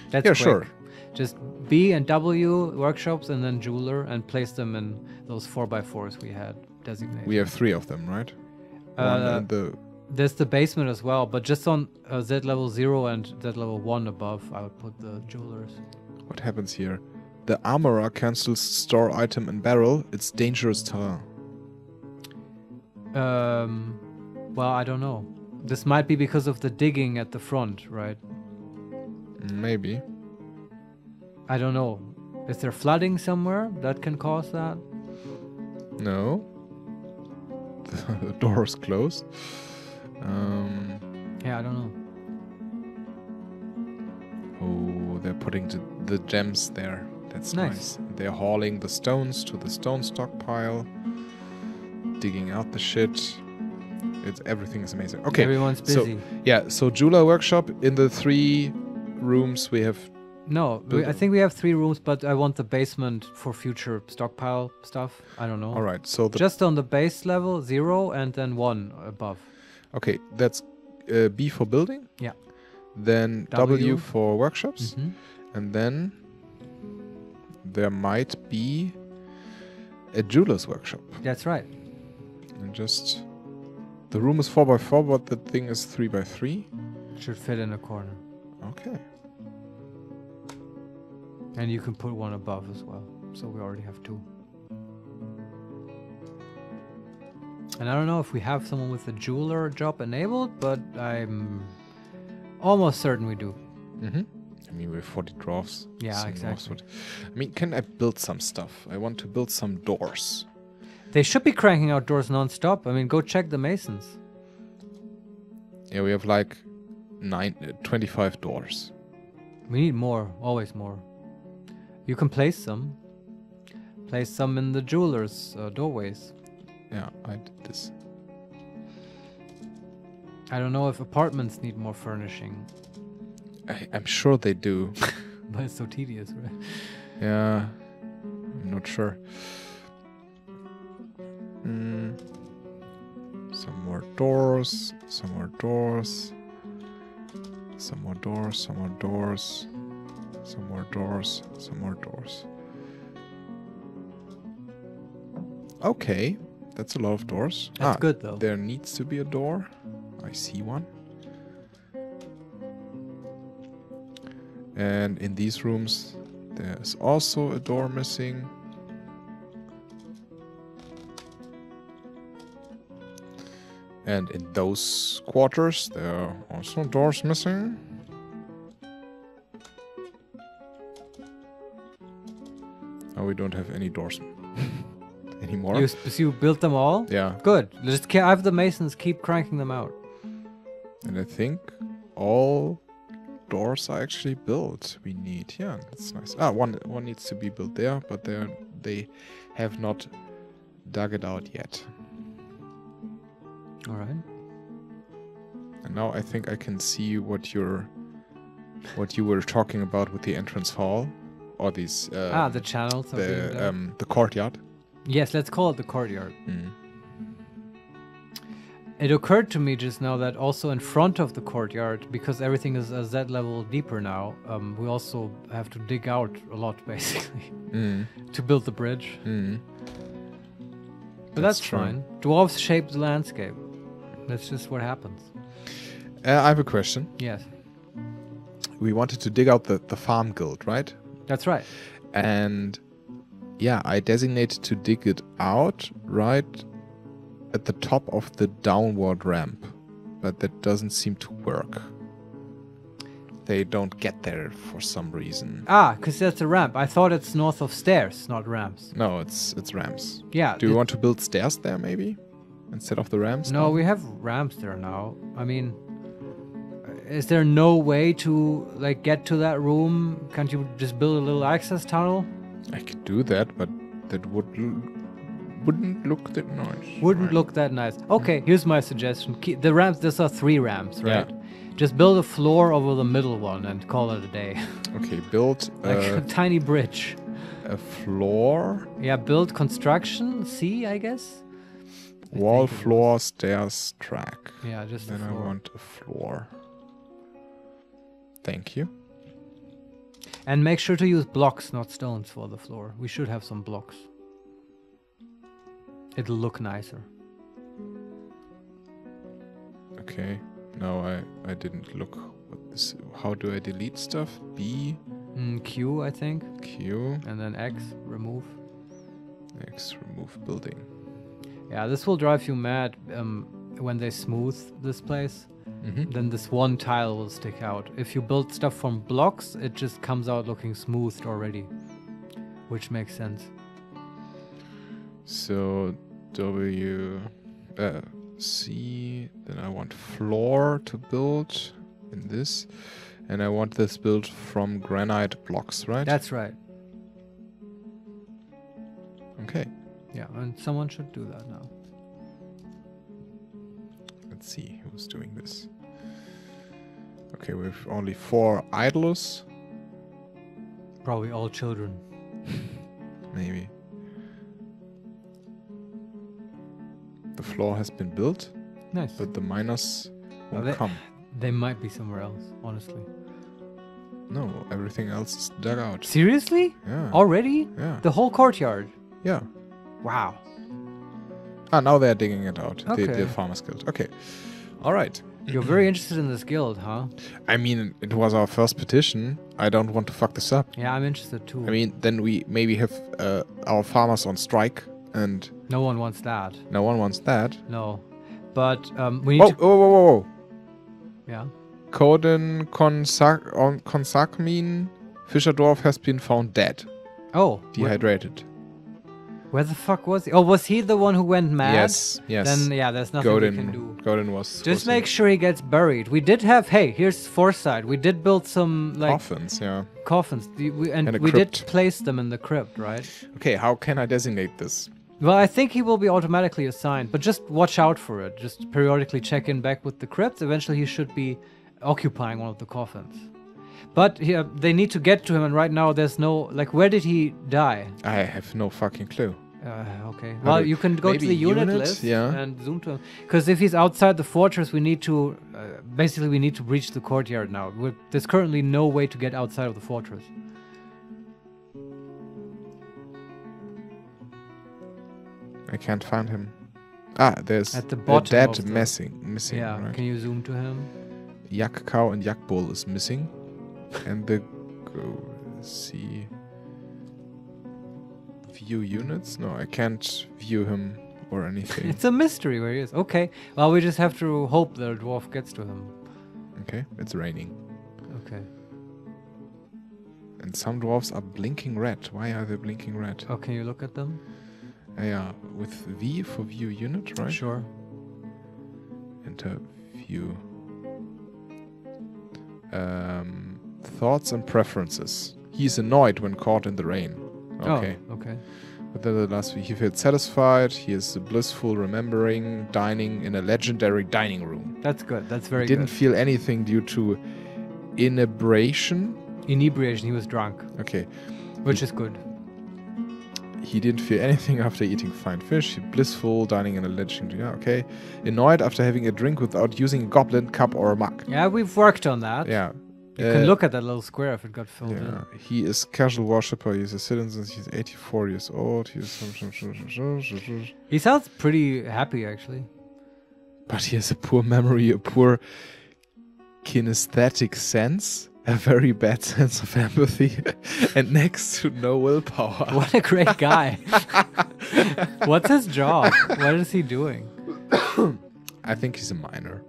That's quick. Sure. Just B and W workshops and then jeweler and place them in those 4x4s we had designated. We have 3 of them, right? There's the basement as well, but just on Z level 0 and Z level 1 above, I would put the jewelers. What happens here? The armorer cancels store item and barrel. It's dangerous terrain. Well, I don't know. This might be because of the digging at the front, right? Maybe. I don't know. Is there flooding somewhere that can cause that? No. The door is closed. Yeah, I don't know. Oh, they're putting the gems there. That's nice. They're hauling the stones to the stone stockpile. Digging out the shit. Everything is amazing. Okay. Everyone's busy. So jeweler workshop in the 3 rooms we have. No, I think we have 3 rooms, but I want the basement for future stockpile stuff. I don't know. All right, so just on the base level 0 and then 1 above. Okay, that's B for building. Yeah. Then W for workshops, and then there might be a jeweler's workshop. That's right. And just the room is 4x4, but the thing is 3x3. Should fit in a corner. Okay. And you can put 1 above as well. So we already have 2. And I don't know if we have someone with a jeweler job enabled, but I'm almost certain we do. I mean, we have 40 dwarfs. Yeah, exactly. I mean, can I build some stuff? I want to build some doors. They should be cranking out doors non-stop. I mean, go check the masons. Yeah, we have like 25 doors. We need more. Always more. You can place some. Place some in the jewelers' doorways. Yeah, I did this. I don't know if apartments need more furnishing. I'm sure they do. but it's so tedious, right? Yeah, I'm not sure. Some more doors, some more doors, some more doors, some more doors, some more doors, some more doors. Okay, that's a lot of doors. That's good though. There needs to be a door. I see one. And in these rooms, there's also a door missing. And in those quarters, there are also doors missing. Oh, we don't have any doors anymore. You built them all? Yeah. Good. Just have the masons keep cranking them out. And I think all doors are actually built. We need, yeah, that's nice. One needs to be built there, but they have not dug it out yet. All right. And now I think I can see what you were talking about with the entrance hall, or these. The channels. The courtyard. Yes, let's call it the courtyard. Mm. It occurred to me just now that also in front of the courtyard, because everything is a Z level deeper now, we also have to dig out a lot, basically, to build the bridge. Mm. But that's fine. Dwarves shape the landscape. That's just what happens. I have a question. Yes. We wanted to dig out the farm guild, right? That's right. And yeah, I designated to dig it out right at the top of the downward ramp, but that doesn't seem to work. They don't get there for some reason. Because that's a ramp. I thought it's north of stairs, not ramps. No, it's ramps. Yeah. Do you want to build stairs there, maybe? Instead of the ramps? No, we have ramps there now. I mean, is there no way to, like, get to that room? Can't you just build a little access tunnel? I could do that, but that wouldn't look that nice. Wouldn't look that nice. Okay, here's my suggestion. The ramps, these are 3 ramps, right? Yeah. Just build a floor over the middle one and call it a day. Okay, build like a tiny bridge. A floor? Yeah, build construction, C, I guess? Wall, floor, stairs, track. Yeah, just then a floor. I want a floor. Thank you. And make sure to use blocks, not stones, for the floor. We should have some blocks. It'll look nicer. Okay. No, I didn't look. How do I delete stuff? B? Q, I think. Q. And then X, remove. X, remove building. Yeah, this will drive you mad when they smooth this place. Mm-hmm. Then this one tile will stick out. If you build stuff from blocks, it just comes out looking smoothed already. Which makes sense. So, W... C, then I want floor to build in this, and I want this built from granite blocks, right? That's right. Okay. Yeah, and someone should do that now. Let's see who's doing this. Okay, we have only 4 idlers. Probably all children. Maybe. The floor has been built. Nice. But the miners won't come. They might be somewhere else, honestly. No, everything else is dug out. Seriously? Yeah. Already? Yeah. The whole courtyard? Yeah. Wow. Now they're digging it out. Okay. The Farmers Guild. Okay. All right. You're very interested in this guild, huh? I mean, it was our first petition. I don't want to fuck this up. Yeah, I'm interested too. I mean, then we maybe have our farmers on strike, and no one wants that. No one wants that. No, but we need to. Whoa! Yeah. Coden Konsakmin Fischerdorf has been found dead. Oh. Dehydrated. Where the fuck was he? Oh, was he the one who went mad? Yes. Then, yeah, there's nothing we can do. Godin was... Just make sure he gets buried. We did have... Hey, here's foresight. We did build some, like... Coffins, yeah. Coffins. And we did place them in the crypt, right? Okay, how can I designate this? Well, I think he will be automatically assigned, but just watch out for it. Just periodically check in back with the crypts. Eventually he should be occupying one of the coffins. But they need to get to him, and right now there's no... Like, where did he die? I have no fucking clue. Okay. Well, you can go to the unit list and zoom to him. Because if he's outside the fortress, we need to... basically, we need to breach the courtyard now. There's currently no way to get outside of the fortress. I can't find him. Ah, there's at the bottom dead missing. Yeah, right? Can you zoom to him? Yak cow and yak bull is missing. And the... see... View units? No, I can't view him or anything. It's a mystery where he is. Okay. Well, we just have to hope the dwarf gets to him. Okay, it's raining. Okay. And some dwarves are blinking red. Why are they blinking red? Oh, can you look at them? Yeah, with V for view unit, right? Sure. Enter view. Thoughts and preferences. He's annoyed when caught in the rain. Okay. Oh, okay. But then the last week he felt satisfied. He is blissful, remembering dining in a legendary dining room. That's good. That's very good. He didn't feel anything due to inebriation. Inebriation. He was drunk. Okay. Which is good. He didn't feel anything after eating fine fish. Blissful, dining in a legendary... Yeah, okay. Annoyed after having a drink without using a goblet, cup, or a mug. Yeah, we've worked on that. Yeah. You can look at that little square if it got filled in. He is casual worshipper. He's a citizen. He's 84 years old. He sounds pretty happy, actually. But he has a poor memory, a poor kinesthetic sense, a very bad sense of empathy, and next to no willpower. What a great guy. What's his job? What is he doing? I think he's a miner.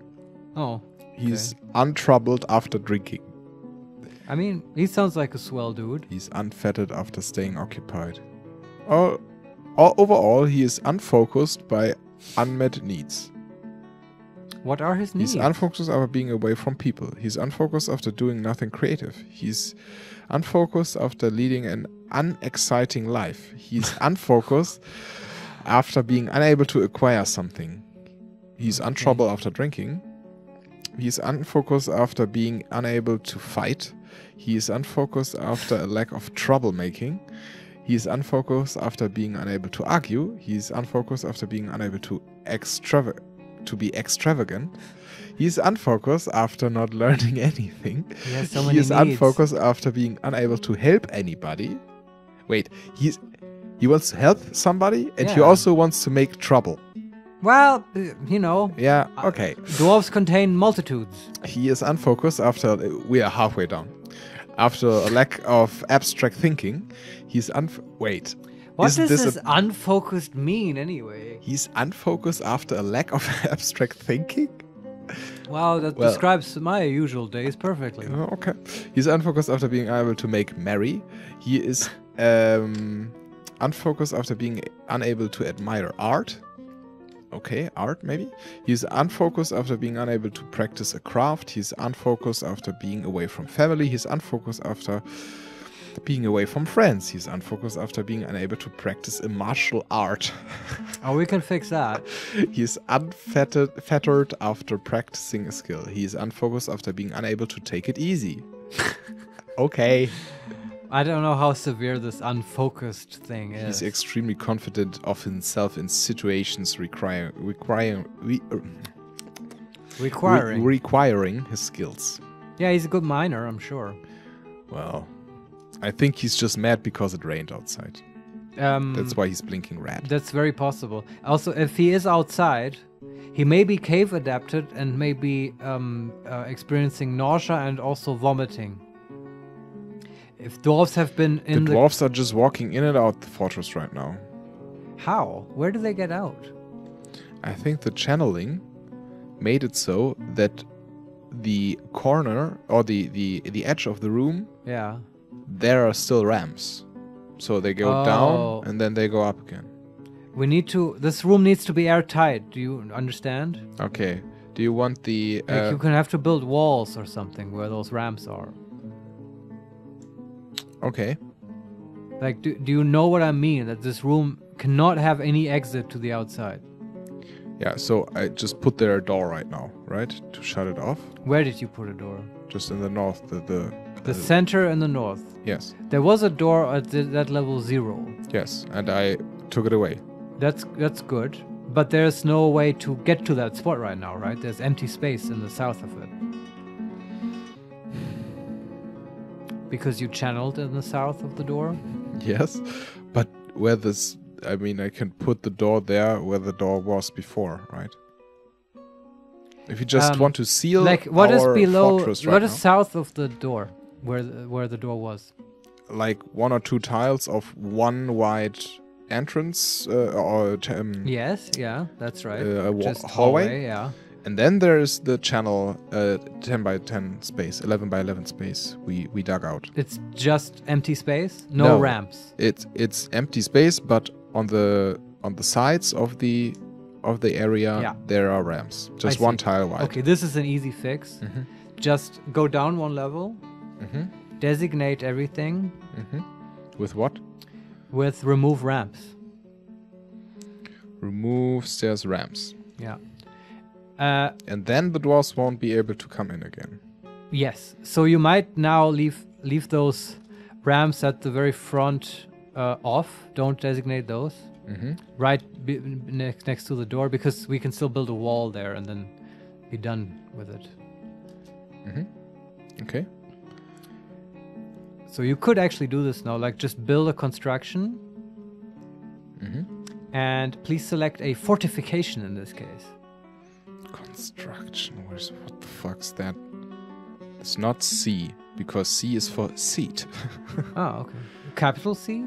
Oh. He's untroubled after drinking. I mean, he sounds like a swell dude. He's unfettered after staying occupied. Overall, he is unfocused by unmet needs. What are his needs? He's unfocused after being away from people. He's unfocused after doing nothing creative. He's unfocused after leading an unexciting life. He's unfocused after being unable to acquire something. He's untroubled after drinking. He's unfocused after being unable to fight. He is unfocused after a lack of troublemaking. He is unfocused after being unable to argue. He is unfocused after being unable to be extravagant. He is unfocused after not learning anything. He is unfocused after being unable to help anybody. Wait, he wants to help somebody and he also wants to make trouble. Well, you know. Yeah, okay. Dwarves contain multitudes. He is unfocused after... We are halfway down. After a lack of abstract thinking, he's Wait. What does this unfocused mean, anyway? He's unfocused after a lack of abstract thinking? Wow, that describes my usual days perfectly. Okay. He's unfocused after being able to make merry. He is unfocused after being unable to admire art. Okay, art maybe. He's unfocused after being unable to practice a craft. He's unfocused after being away from family. He's unfocused after being away from friends. He's unfocused after being unable to practice a martial art. Oh, we can fix that. He's unfettered after practicing a skill. He's unfocused after being unable to take it easy. Okay. I don't know how severe this unfocused thing is. He's extremely confident of himself in situations requiring his skills. Yeah, he's a good miner, I'm sure. Well, I think he's just mad because it rained outside. That's why he's blinking red. That's very possible. Also, if he is outside, he may be cave adapted and may be experiencing nausea and also vomiting. If dwarves have been in the dwarves are just walking in and out the fortress right now. How? Where do they get out? I think the channeling made it so that the corner or the edge of the room, there are still ramps. So they go down and then they go up again. This room needs to be airtight. Do you understand? Okay. Do you want the... you can have to build walls or something where those ramps are. Okay. Like, do you know what I mean? That this room cannot have any exit to the outside. Yeah, so I just put there a door right now, right? To shut it off. Where did you put a door? Just in the north, the The center and the north. Yes. There was a door at that level 0. Yes, and I took it away. That's good. But there's no way to get to that spot right now, right? There's empty space in the south of it. Because you channeled in the south of the door? Yes, but where this... I mean, I can put the door there where the door was before, right? If you just want to seal like what our is below, fortress right what is now, south of the door, where the door was? like 1 or 2 tiles of one wide entrance Yes, yeah, that's right. just hallway, yeah. And then there's the channel 10 by 10 space, 11 by 11 space we dug out. It's just empty space, no ramps. It's empty space, but on the sides of the area there are ramps, just one tile wide. Okay, this is an easy fix. Just go down 1 level, designate everything. With what? With remove ramps. Remove stairs ramps. Yeah. And then the dwarves won't be able to come in again. Yes. So you might now leave those ramps at the very front off. Don't designate those. Right next to the door, because we can still build a wall there and then be done with it. Okay. So you could actually do this now, like just build a construction. And please select a fortification in this case. Construction. What the fuck's that? It's not C, because C is for seat. Oh, okay. Capital C?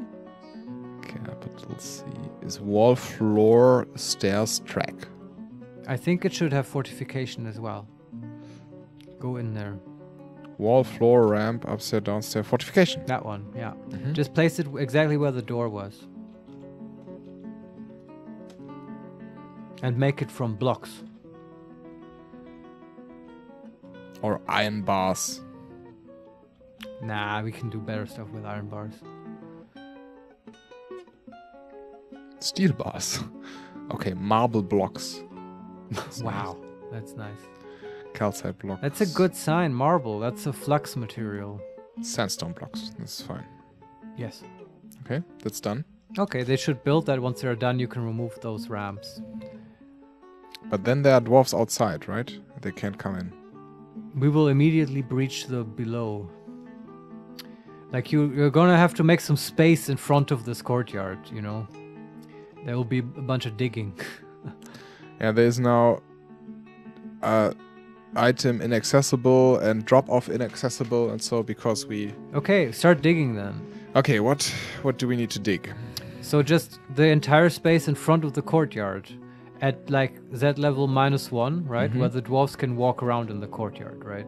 Capital C is wall, floor, stairs, track. I think it should have fortification as well. Go in there. Wall, floor, ramp, upstairs, downstairs, fortification. That one, yeah. Just place it exactly where the door was. And make it from blocks. Or iron bars. Nah, we can do better stuff with iron bars. Steel bars. Okay, marble blocks. Wow, that's nice. Calcite blocks. That's a good sign. Marble, that's a flux material. Sandstone blocks. That's fine. Yes. Okay, that's done. Okay, they should build that. Once they're done, you can remove those ramps. But then there are dwarves outside, right? They can't come in. We will immediately breach the below. Like you're gonna have to make some space in front of this courtyard, you know. There will be a bunch of digging. Yeah, there is now item inaccessible and drop-off inaccessible, and so because we... Okay, start digging then. Okay, what do we need to dig? So just the entire space in front of the courtyard at like Z level -1, right? Where the dwarves can walk around in the courtyard, right?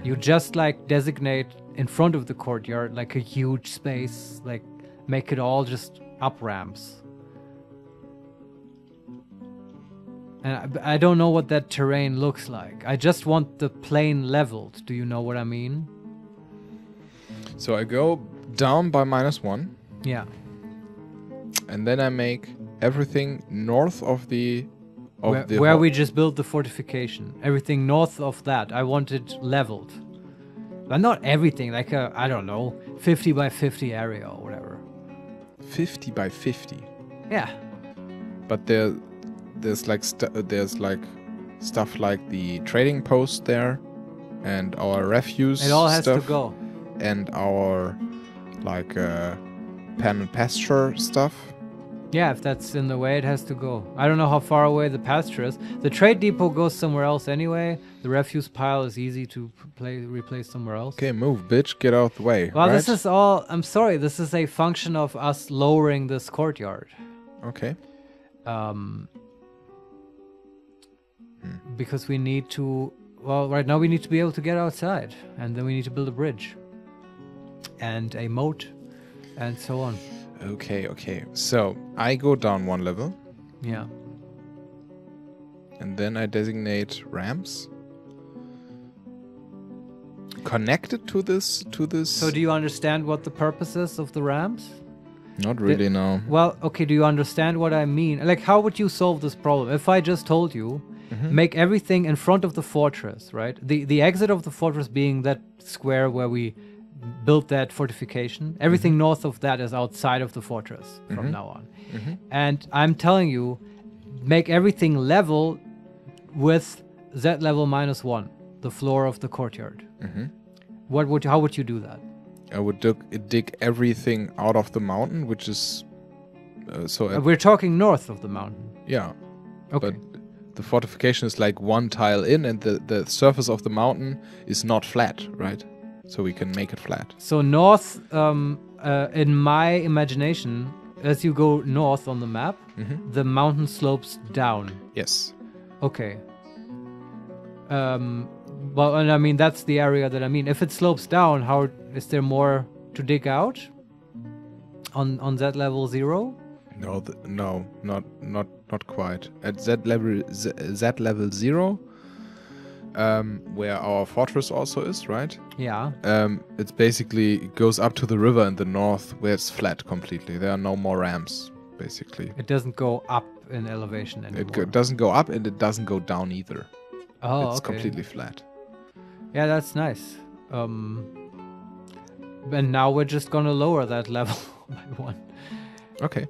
You just like designate in front of the courtyard like a huge space, like make it all just up ramps. And I don't know what that terrain looks like. I just want the plane leveled. Do you know what I mean? So I go down by -1. Yeah. And then I make everything north of the... where we just built the fortification. Everything north of that. I want it leveled. But not everything. Like a, I don't know, 50 by 50 area or whatever. 50 by 50? Yeah. But there's like stuff like the trading post there, and our refuse. It all has stuff, to go. And our like pen and pasture stuff. Yeah, if that's in the way, it has to go. I don't know how far away the pasture is. The trade depot goes somewhere else anyway. The refuse pile is easy to replace somewhere else. Okay, move, bitch. Get out the way. Well, right? This is all... I'm sorry. This is a function of us lowering this courtyard. Okay. Because we need to... Well, right now we need to be able to get outside. And then we need to build a bridge. And a moat. And so on. Okay. So, I go down 1 level. Yeah. And then I designate ramps. Connected to this... So do you understand what the purpose is of the ramps? Not really, no. Well, okay, do you understand what I mean? Like, how would you solve this problem? If I just told you, make everything in front of the fortress, right? The exit of the fortress being that square where we build that fortification. Everything north of that is outside of the fortress from now on. And I'm telling you, make everything level with Z level -1, the floor of the courtyard. How would you do that? I would dig everything out of the mountain, which is we're talking north of the mountain. Yeah. Okay. But the fortification is like one tile in, and the surface of the mountain is not flat, right? So we can make it flat. So north, in my imagination, as you go north on the map, the mountain slopes down. Yes. Okay. Well, and I mean, that's the area that I mean. If it slopes down, how is there more to dig out on that level 0? No, not quite. At Z level 0, where our fortress also is, right? Yeah. It's basically, it goes up to the river in the north, where it's flat completely. There are no more ramps, basically. It doesn't go up in elevation anymore. It doesn't go up, and it doesn't go down either. Oh, it's okay. completely flat. Yeah, that's nice. And now we're just gonna lower that level by 1. Okay.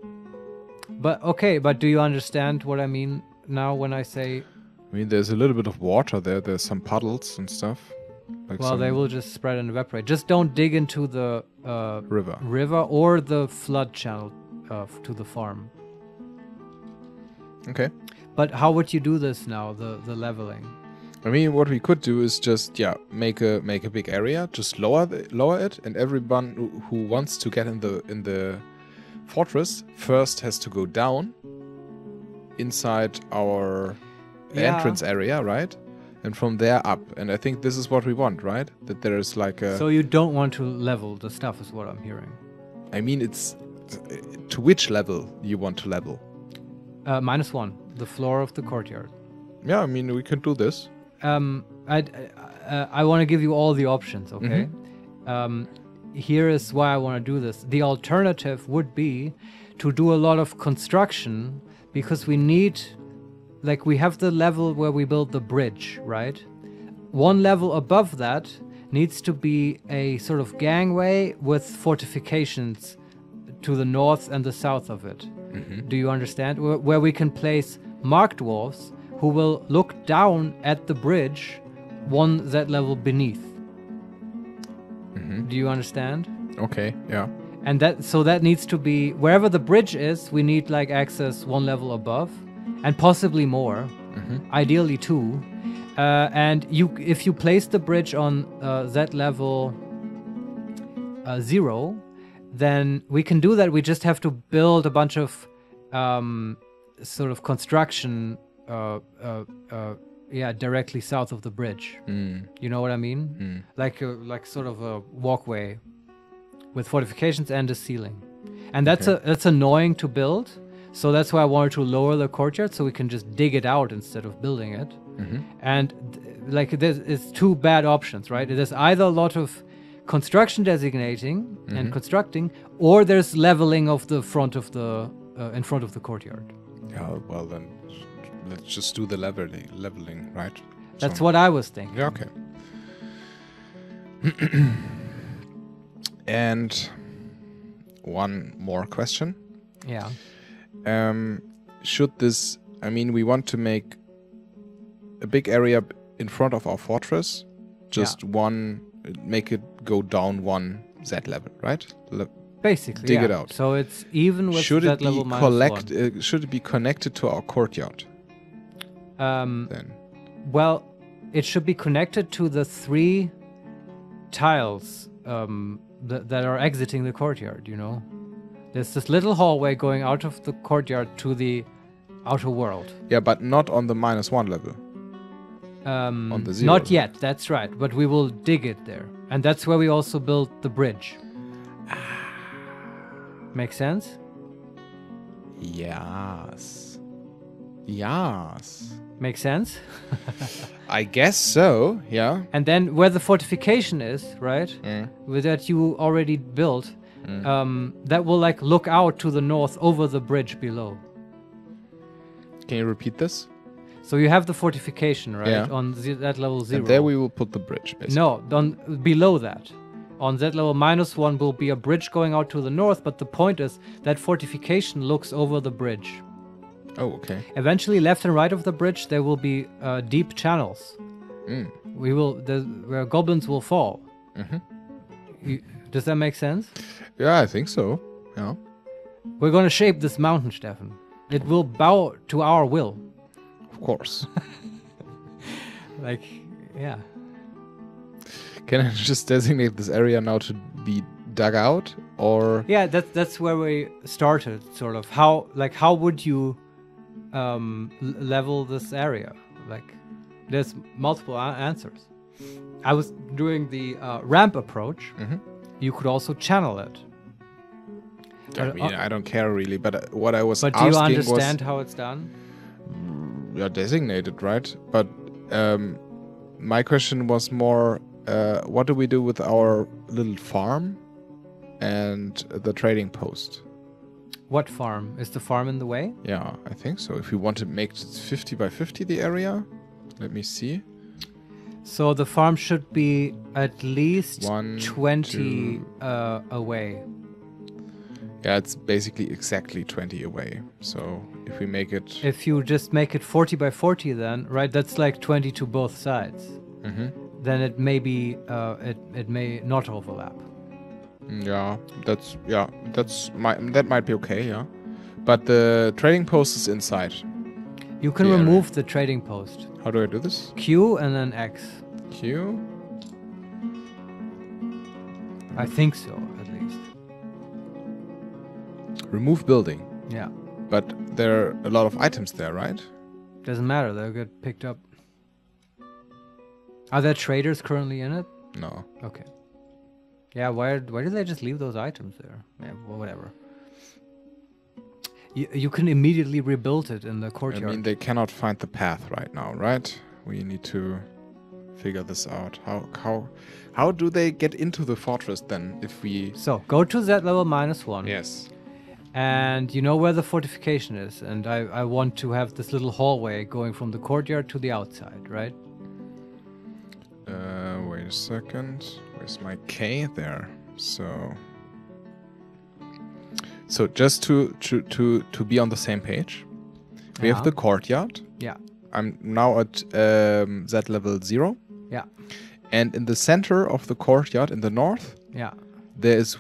But do you understand what I mean now when I say? I mean, there's a little bit of water there. There's some puddles and stuff. Like well, they will just spread and evaporate. Just don't dig into the river or the flood channel to the farm. Okay. But how would you do this now? The leveling. I mean, what we could do is just make a big area, just lower it, and everyone who wants to get in the fortress first has to go down inside our entrance area, right? And from there up. And I think this is what we want, right? That there is like a... So you don't want to level the stuff is what I'm hearing. I mean, it's... To which level you want to level? -1, the floor of the courtyard. Yeah, I mean, we can do this. I want to give you all the options, okay? Here is why I want to do this. The alternative would be to do a lot of construction because we need, like, we have the level where we build the bridge, right? One level above that needs to be a sort of gangway with fortifications to the north and the south of it. Do you understand? Where we can place mark dwarves who will look down at the bridge one Z level beneath. Do you understand? Okay, yeah. And that needs to be wherever the bridge is, we need like access 1 level above and possibly more, ideally 2. And if you place the bridge on Z level 0, then we can do that. We just have to build a bunch of sort of construction directly south of the bridge. You know what I mean? Like sort of a walkway with fortifications and a ceiling. And that's annoying to build. So that's why I wanted to lower the courtyard so we can just dig it out instead of building it. And it's 2 bad options, right? There's either a lot of construction designating and constructing, or there's leveling of the front of the in front of the courtyard. Yeah, well then, let's just do the leveling, right? That's what I was thinking. Yeah, okay. And one more question. Yeah. Should this... I mean, we want to make a big area in front of our fortress. Just make it go down 1 Z level, right? Basically, dig it out. So it's even with that level -1. Should it be connected to our courtyard? Then. Well, it should be connected to the 3 tiles that are exiting the courtyard, you know? There's this little hallway going out of the courtyard to the outer world. Yeah, but not on the -1 level. On the 0 Not level. yet, that's right. But we will dig it there. And that's where we also built the bridge. Make sense? Yes. Make sense? I guess so, yeah. And then where the fortification is, right? With that you already built, that will like look out to the north over the bridge below. Can you repeat this? So you have the fortification, right? Yeah. On that level 0. And there we will put the bridge, basically. No, below that. On Z level -1 will be a bridge going out to the north, but the point is that fortification looks over the bridge. Oh, okay. Eventually, left and right of the bridge, there will be deep channels. Where goblins will fall. Does that make sense? Yeah, I think so. Yeah. We're going to shape this mountain, Steffen. It will bow to our will. Of course. Like, yeah. Can I just designate this area now to be dug out, or? Yeah, that's where we started. Sort of how would you level this area? Like, there's multiple answers. I was doing the ramp approach. You could also channel it. I mean, I don't care really, but what I was asking was... But do you understand how it's done? Yeah, designated, right? But my question was more, what do we do with our little farm and the trading post? What farm? Is the farm in the way? Yeah, I think so. If we want to make it 50 by 50, the area, let me see. So the farm should be at least 20 2. Away. Yeah, it's basically exactly 20 away. So if we make it... If you just make it 40 by 40 then, right, that's like 20 to both sides. Then it may be, it may not overlap. Yeah, that might be okay, yeah. But the trading post is inside. You can remove the trading post. How do I do this? Q and then X. Q? I think so, at least. Remove building. Yeah. But there are a lot of items there, right? Doesn't matter, they'll get picked up. Are there traders currently in it? No. Okay. Yeah, why did they just leave those items there? Yeah, well, whatever. You can immediately rebuild it in the courtyard. I mean, they cannot find the path right now, right? We need to figure this out. How do they get into the fortress then if we... So, go to Z level -1. Yes. And you know where the fortification is. And I want to have this little hallway going from the courtyard to the outside, right? Wait a second. Where's my K? There. So just to be on the same page, we have the courtyard. Yeah. I'm now at Z level 0. Yeah. And in the center of the courtyard in the north, yeah, there's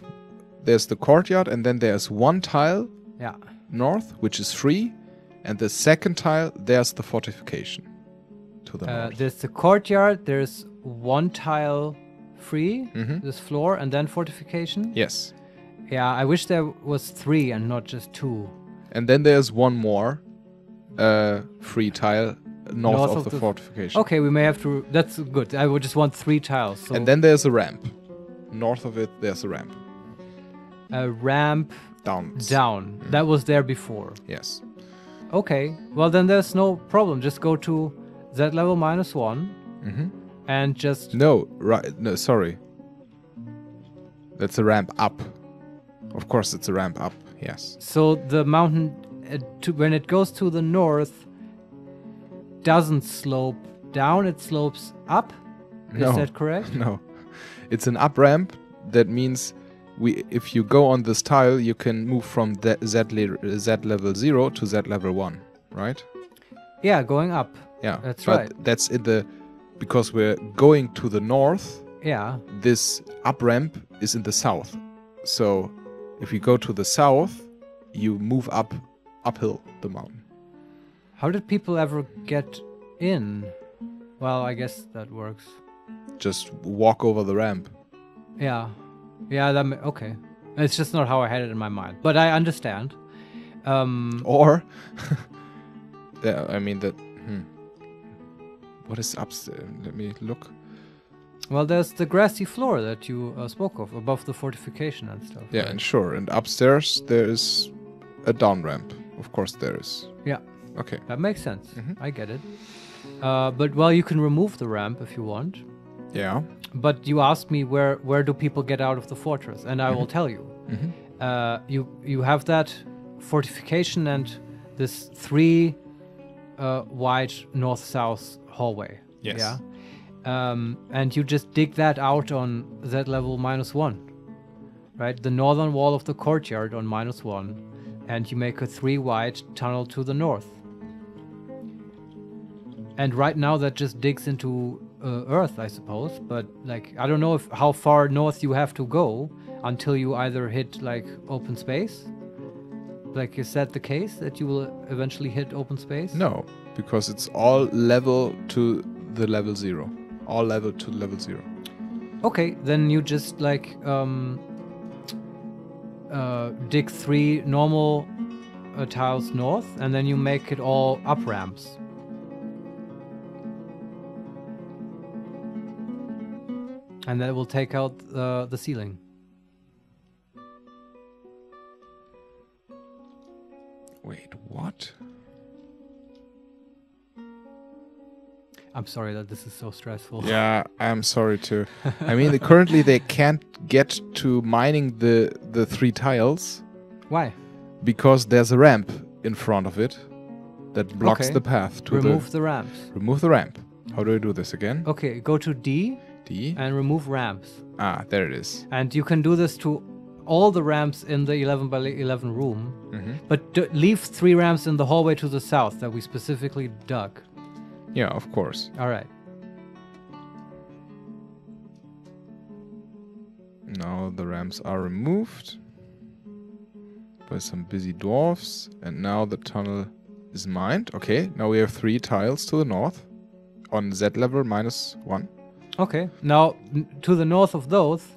the courtyard, and then there's one tile, yeah, north, which is free, and the second tile, there's the fortification to the north. There's the courtyard, there's one tile free, this floor, and then fortification. Yes. Yeah, I wish there was 3 and not just 2. And then there's one more free tile north of the fortification. Okay, we may have to... That's good. I would just want 3 tiles. So. And then there's a ramp. North of it, there's a ramp. A ramp... Down. That was there before. Yes. Okay. Well, then there's no problem. Just go to Z level -1 and just... No, right. No, sorry. That's a ramp up. Of course, it's a ramp up. Yes. So the mountain, when it goes to the north, doesn't slope down, it slopes up? No. Is that correct? No. It's an up ramp. That means if you go on this tile, you can move from Z level 0 to Z level 1, right? Yeah, going up. Yeah. That's but right. That's because we're going to the north. Yeah. This up ramp is in the south. So if you go to the south, you move uphill the mountain. How did people ever get in? Well, I guess that works. Just walk over the ramp. Yeah. Yeah, okay. It's just not how I had it in my mind. But I understand. Or... I mean, that... What is upstairs? Let me look. Well, there's the grassy floor that you spoke of, above the fortification and stuff. Yeah, right? And sure. And upstairs, there is a down ramp. Of course there is. Yeah. Okay. That makes sense. I get it. But, well, you can remove the ramp if you want. Yeah. But you asked me where do people get out of the fortress, and I will tell you. You have that fortification and this 3 wide north-south hallway. Yes. Yeah. And you just dig that out on Z level -1, right? The northern wall of the courtyard on -1, and you make a 3 wide tunnel to the north. And right now that just digs into Earth, I suppose. But like, I don't know how far north you have to go until you either hit like open space. Like, is that the case, that you will eventually hit open space? No, because it's all level to the level 0. All level to level 0. Okay, then you just like dig 3 normal tiles north, and then you make it all up ramps. And that will take out the ceiling. Wait, what? I'm sorry that this is so stressful. Yeah, I'm sorry too. I mean, currently they can't get to mining the 3 tiles. Why? Because there's a ramp in front of it that blocks Okay. the path to Remove the ramps. Remove the ramp. How do I do this again? Okay, go to D D. and remove ramps. Ah, there it is. And you can do this to all the ramps in the 11 by 11 room. But leave 3 ramps in the hallway to the south that we specifically dug. Yeah, of course. All right. Now the ramps are removed by some busy dwarfs, and now the tunnel is mined. Okay, now we have 3 tiles to the north on Z level -1. Okay. Now, to the north of those,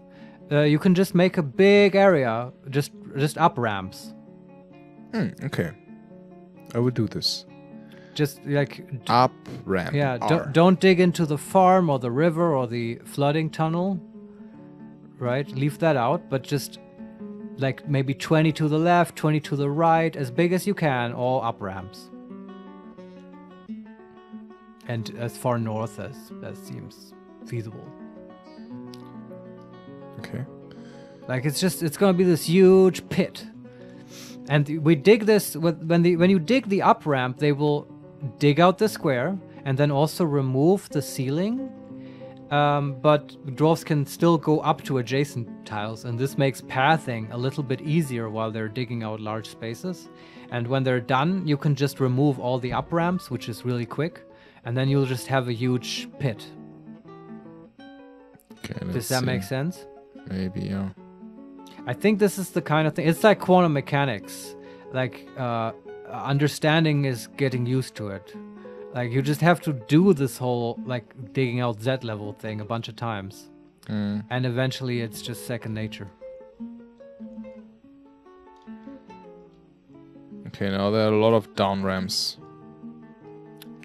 you can just make a big area, just up ramps. Okay, I will do this. Just like Up ramp. yeah, R. don't dig into the farm or the river or the flooding tunnel. Right? Leave that out, but just like maybe 20 to the left, 20 to the right, as big as you can, all up ramps. And as far north as seems feasible. Okay. Like it's gonna be this huge pit. And we dig this when you dig the up ramp, they will dig out the square and then also remove the ceiling. But dwarves can still go up to adjacent tiles, and this makes pathing a little bit easier while they're digging out large spaces. And when they're done, you can just remove all the up ramps, which is really quick, and then you'll just have a huge pit. Okay. Does that make sense? Maybe, yeah. I think this is the kind of thing. It's like quantum mechanics. Like understanding is getting used to it. Like you just have to do this whole like digging out Z level thing a bunch of times, and eventually it's just second nature. Okay, now there are a lot of down ramps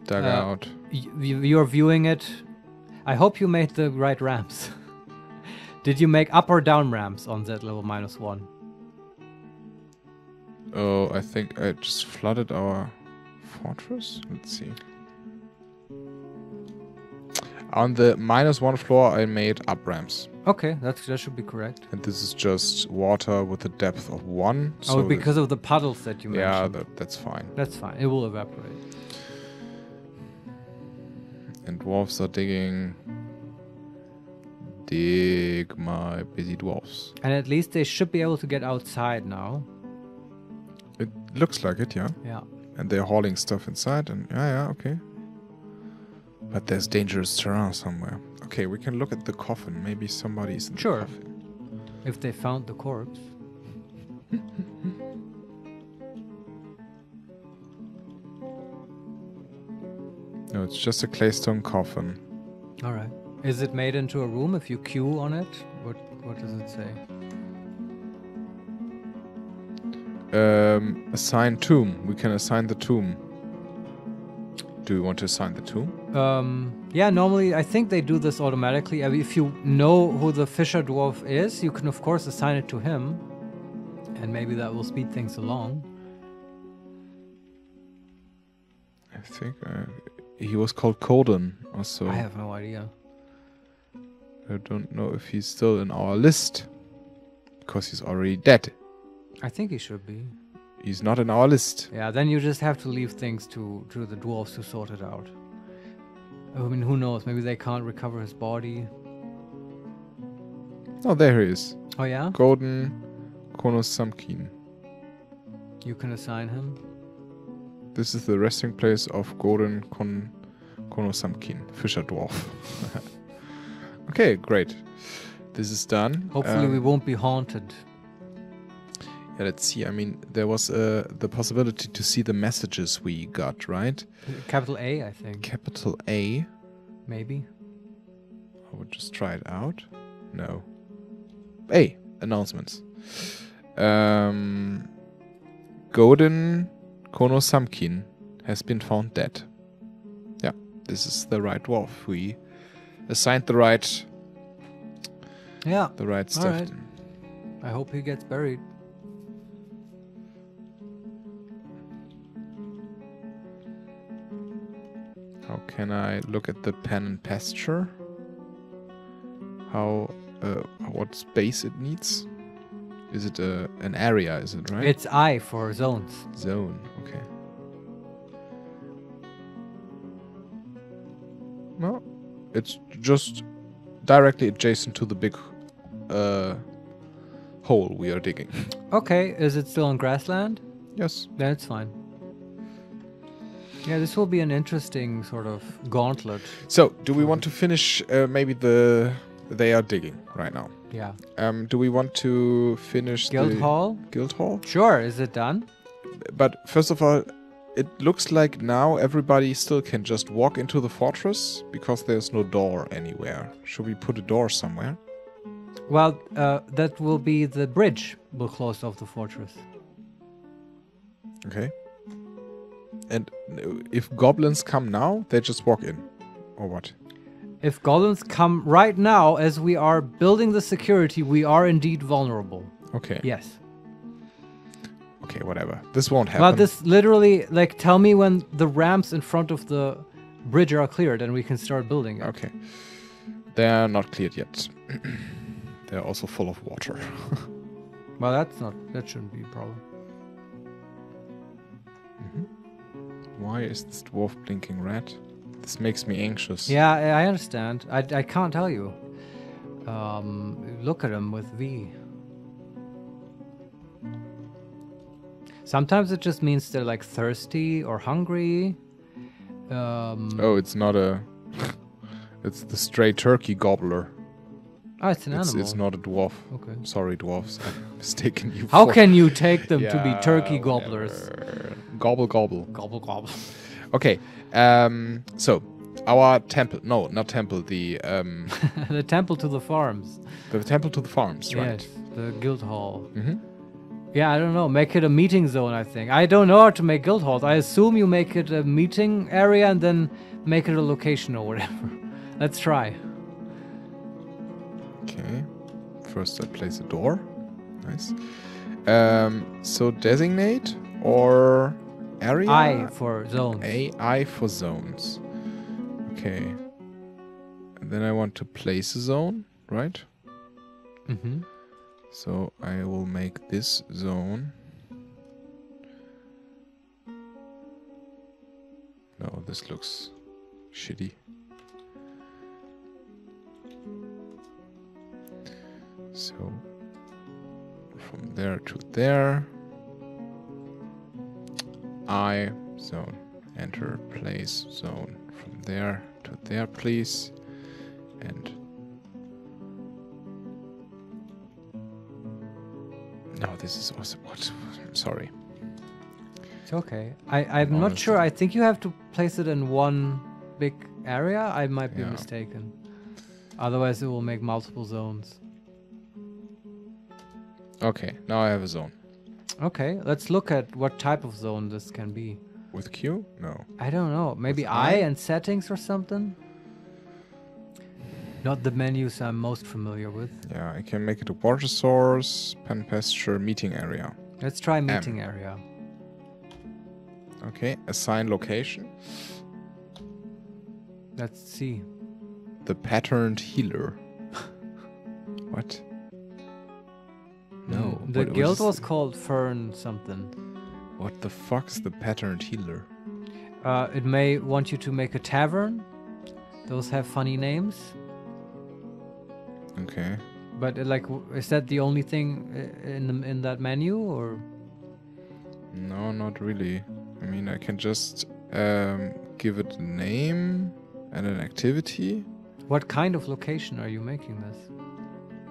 dug out. You're viewing it. I hope you made the right ramps. Did you make up or down ramps on Z level -1? Oh, I think I just flooded our fortress. Let's see. On the -1 floor, I made up ramps. Okay, that should be correct. And this is just water with a depth of 1. Oh, because of the puddles that you mentioned. Yeah, that's fine. That's fine. It will evaporate. And dwarves are digging. Dig, my busy dwarves. And at least they should be able to get outside now. It looks like it, yeah. Yeah. And they're hauling stuff inside, and yeah, okay. But there's dangerous terrain somewhere. Okay, we can look at the coffin. Maybe somebody's in the coffin. If they found the corpse. No, it's just a claystone coffin. All right. Is it made into a room if you queue on it? What does it say? Assign tomb. We can assign the tomb. Do you want to assign the tomb? Yeah, normally I think they do this automatically. I mean, if you know who the Fisher Dwarf is, you can of course assign it to him. And maybe that will speed things along. I think he was called Colden also. I have no idea. I don't know if he's still in our list. Because he's already dead. I think he should be. He's not in our list. Yeah, then you just have to leave things to the dwarves to sort it out. I mean, who knows? Maybe they can't recover his body. Oh, there he is. Oh, yeah? Golden Konosamkin. You can assign him. This is the resting place of Golden Konosamkin, Fisher Dwarf. Okay, great. This is done. Hopefully we won't be haunted. Yeah, let's see. I mean, there was the possibility to see the messages we got, right? Capital A, I think. Capital A. Maybe. I would just try it out. No. A. Announcements. Golden Konosamkin has been found dead. Yeah, this is the right dwarf. We assigned the right stuff. Right. I hope he gets buried. How can I look at the pen and pasture? How what space it needs? Is it an area? Is it right? It's I for zones. Zone. Okay. No, it's just directly adjacent to the big hole we are digging. Okay, is it still on grassland? Yes. Then it's fine. Yeah, this will be an interesting sort of gauntlet. So, do we want to finish maybe they are digging right now? Yeah. Do we want to finish Guild Hall? Guild Hall? Sure, is it done? But first of all, it looks like now everybody still can just walk into the fortress because there's no door anywhere. Should we put a door somewhere? Well, that will be the bridge will close off the fortress. Okay. And if goblins come now, they just walk in. Or what? If goblins come right now, as we are building the security, we are indeed vulnerable. Okay. Yes. Okay, whatever. This won't happen. Well, this literally, like, tell me when the ramps in front of the bridge are cleared and we can start building it. Okay. They're not cleared yet. They're also full of water. Well, that shouldn't be a problem. Why is this dwarf blinking red? This makes me anxious. Yeah, I understand. I can't tell you. Look at him with V. Sometimes it just means they're like thirsty or hungry. Oh, it's not a... It's the stray turkey gobbler. Oh, it's an animal. It's not a dwarf. Okay. Sorry, dwarves. I've mistaken you How for... can you take them to be turkey gobblers? Whatever. Gobble, gobble. Gobble, gobble. Okay. So, our temple... No, not temple. The... The temple to the farms. The temple to the farms, right? Yes, the guild hall. Mm-hmm. Yeah, I don't know. Make it a meeting zone, I think. I don't know how to make guild halls. I assume you make it a meeting area and then make it a location or whatever. Let's try. Okay. First I place a door. Nice. So designate or area? I for zones. I for zones. Okay. And then I want to place a zone, right? Mm-hmm. So I will make this zone. No, this looks shitty. So from there to there. I zone. Enter place zone. From there to there, please. And no, this is also what. I'm sorry. It's okay. I'm not sure. I think you have to place it in one big area. I might be mistaken. Otherwise, it will make multiple zones. Okay, now I have a zone. Okay, let's look at what type of zone this can be. With Q? No. I don't know. Maybe With I I and settings or something? Not the menus I'm most familiar with. Yeah, I can make it a water source, pen pasture, meeting area. Let's try meeting area. Okay, assign location. Let's see. The patterned healer. What? No. The guild was called Fern something. What the fuck's the patterned healer? It may want you to make a tavern. Those have funny names. Okay. But like, is that the only thing in that menu, or? No, not really. I mean, I can just give it a name and an activity. What kind of location are you making this?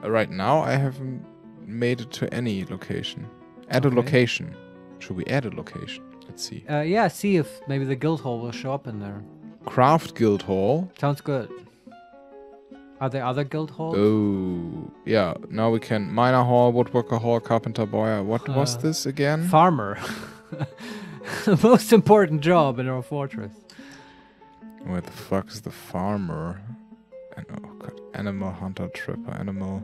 Right now, I haven't made it to any location. Add a location. Should we add a location? Let's see. Yeah, see if maybe the guild hall will show up in there. Craft guild hall. Sounds good. Are there other guild halls? Oh, yeah. Now we can miner hall, woodworker hall, carpenter boy. What was this again? Farmer. The most important job in our fortress. Where the fuck is the farmer? And, oh god, animal hunter, trapper, animal.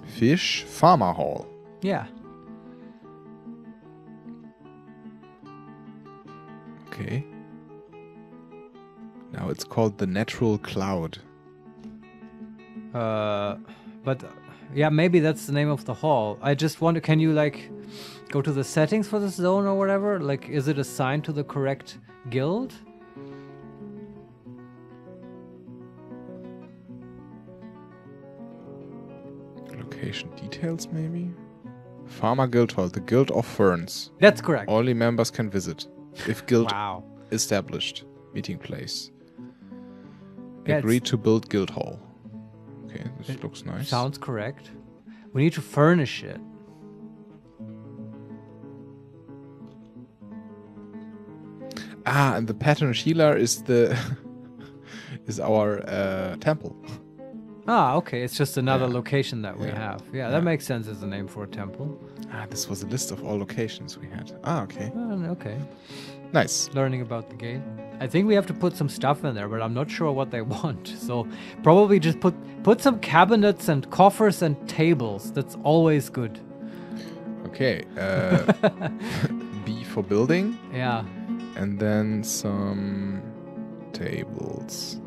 Fish, farmer hall. Yeah. Okay. Now it's called the natural cloud. But yeah, maybe that's the name of the hall. I just wonder, can you like go to the settings for this zone or whatever? Like, is it assigned to the correct guild? Location details, maybe? Farmer Guild Hall, the Guild of Ferns. That's correct. Only members can visit. If guild Wow. established. Meeting place. Yeah, Agreed to build Guild Hall. Okay, this looks nice. Sounds correct. We need to furnish it. Ah, and the pattern healer is the is our temple. Ah, okay. It's just another location that we have. Yeah, that makes sense as a name for a temple. Ah, this was a list of all locations we had. Ah, okay. Okay. Nice. Learning about the game. I think we have to put some stuff in there, but I'm not sure what they want. So probably just put some cabinets and coffers and tables. That's always good. Okay. B for building. Yeah. And then some tables.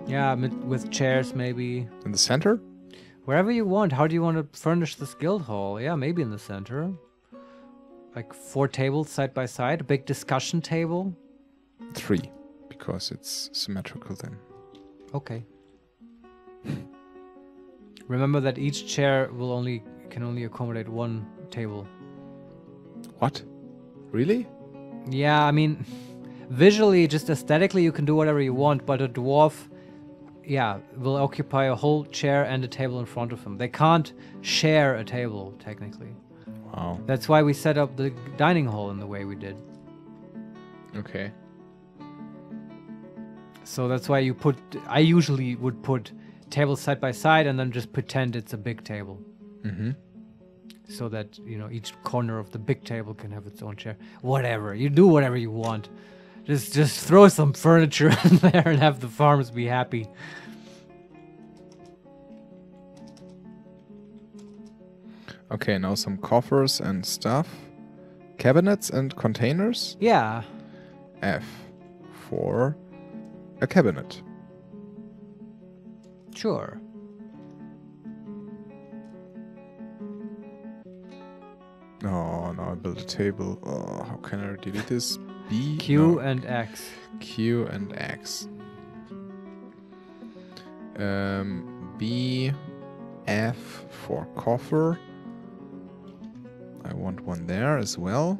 Yeah, with chairs maybe. In the center? Wherever you want. How do you want to furnish this guild hall? Yeah, maybe in the center. Like 4 tables side by side. A big discussion table. 3, because it's symmetrical then. Okay. Remember that each chair can only accommodate 1 table. What? Really? Yeah, I mean, visually, just aesthetically, you can do whatever you want, but a dwarf, will occupy a whole chair and a table in front of him. They can't share a table, technically. Wow. That's why we set up the dining hall in the way we did. Okay. So that's why I usually would put tables side by side and then just pretend it's a big table. Mm-hmm. So that, each corner of the big table can have its own chair. Whatever. You do whatever you want. Just throw some furniture in there and have the farmers be happy. Okay, now some coffers and stuff. Cabinets and containers? Yeah. F for a cabinet. Sure. Oh, now I built a table. Oh, how can I delete this? B? Q and X. Q and X. B, F for coffer. I want one there as well.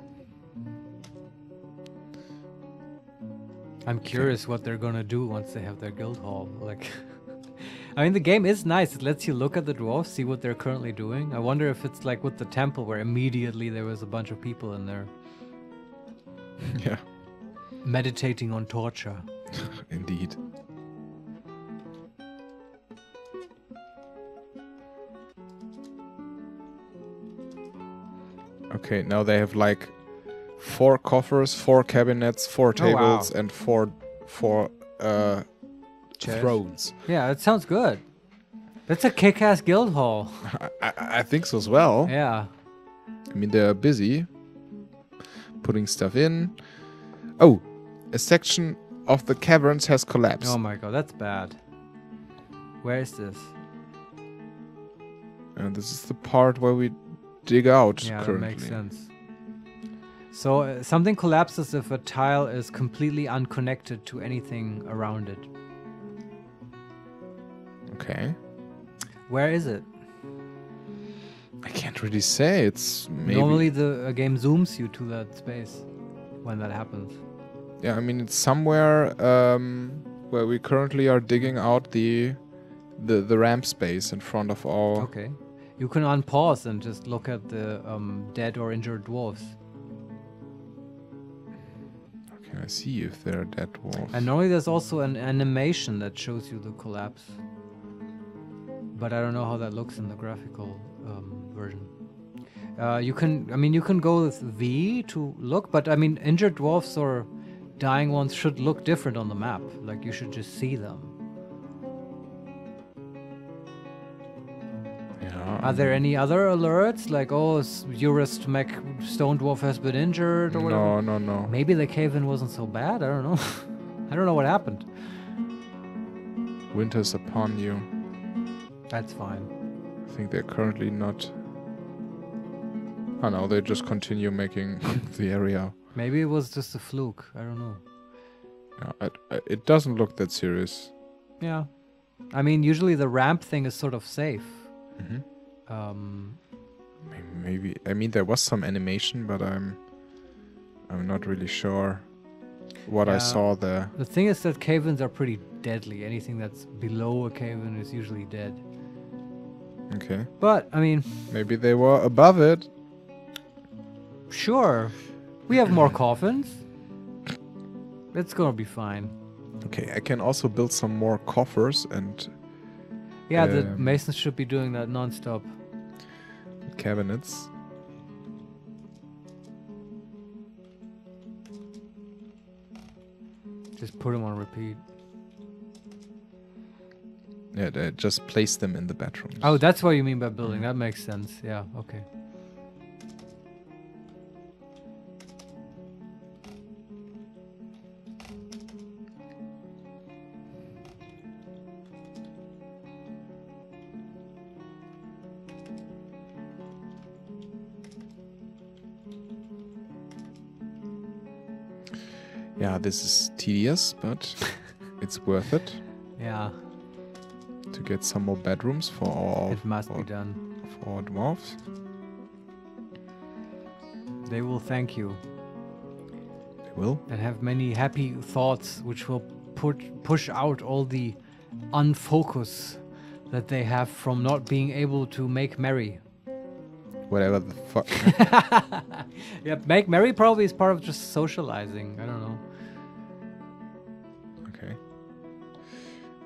I'm curious what they're gonna do once they have their guild hall. Like, I mean, the game is nice. It lets you look at the dwarves, see what they're currently doing. I wonder if it's like with the temple, where immediately there was a bunch of people in there. Yeah. Meditating on torture. Indeed. Okay, now they have like 4 coffers, 4 cabinets, 4 tables, and 4 thrones. Yeah, it sounds good. That's a kick-ass guild hall. I think so as well. Yeah. I mean, they're busy putting stuff in. Oh, a section of the caverns has collapsed. Oh my god, that's bad. Where is this? And this is the part where we dig out currently. That makes sense. So something collapses if a tile is completely unconnected to anything around it. Okay. Where is it? I can't really say. It's maybe... Normally the game zooms you to that space when that happens. Yeah, I mean, it's somewhere where we currently are digging out the ramp space in front of our... Okay. You can unpause and just look at the dead or injured dwarves. Okay, I see if they're dead dwarves. And normally there's also an animation that shows you the collapse. But I don't know how that looks in the graphical version. You can go with V to look, but I mean, injured dwarfs or dying ones should look different on the map. Like, you should just see them. Yeah. Are there any other alerts? Like, oh, Eurist Mech Stone Dwarf has been injured or whatever? No. Maybe the cave-in wasn't so bad? I don't know. I don't know what happened. Winter's upon you. That's fine. I think they're currently not... Oh no, they just continue making the area. Maybe it was just a fluke. I don't know. Yeah, it doesn't look that serious. Yeah. I mean, usually the ramp thing is sort of safe. Mm-hmm. Maybe. I mean, there was some animation, but I'm not really sure what I saw there. The thing is that cave-ins are pretty deadly. Anything that's below a cave-in is usually dead. Okay. But, I mean... Maybe they were above it. Sure. We have more coffins. It's gonna be fine. Okay, I can also build some more coffers and... Yeah, the masons should be doing that non-stop. Cabinets. Just put them on repeat. Yeah, they just place them in the bedrooms. Oh, that's what you mean by building. That makes sense. Yeah, okay. Yeah, this is tedious, but it's worth it. Yeah. To get some more bedrooms for all. It must be done. For dwarves. They will thank you. They will. And have many happy thoughts, which will push out all the unfocus that they have from not being able to make merry. Whatever the fuck. Yeah, make merry probably is part of just socializing. I don't know.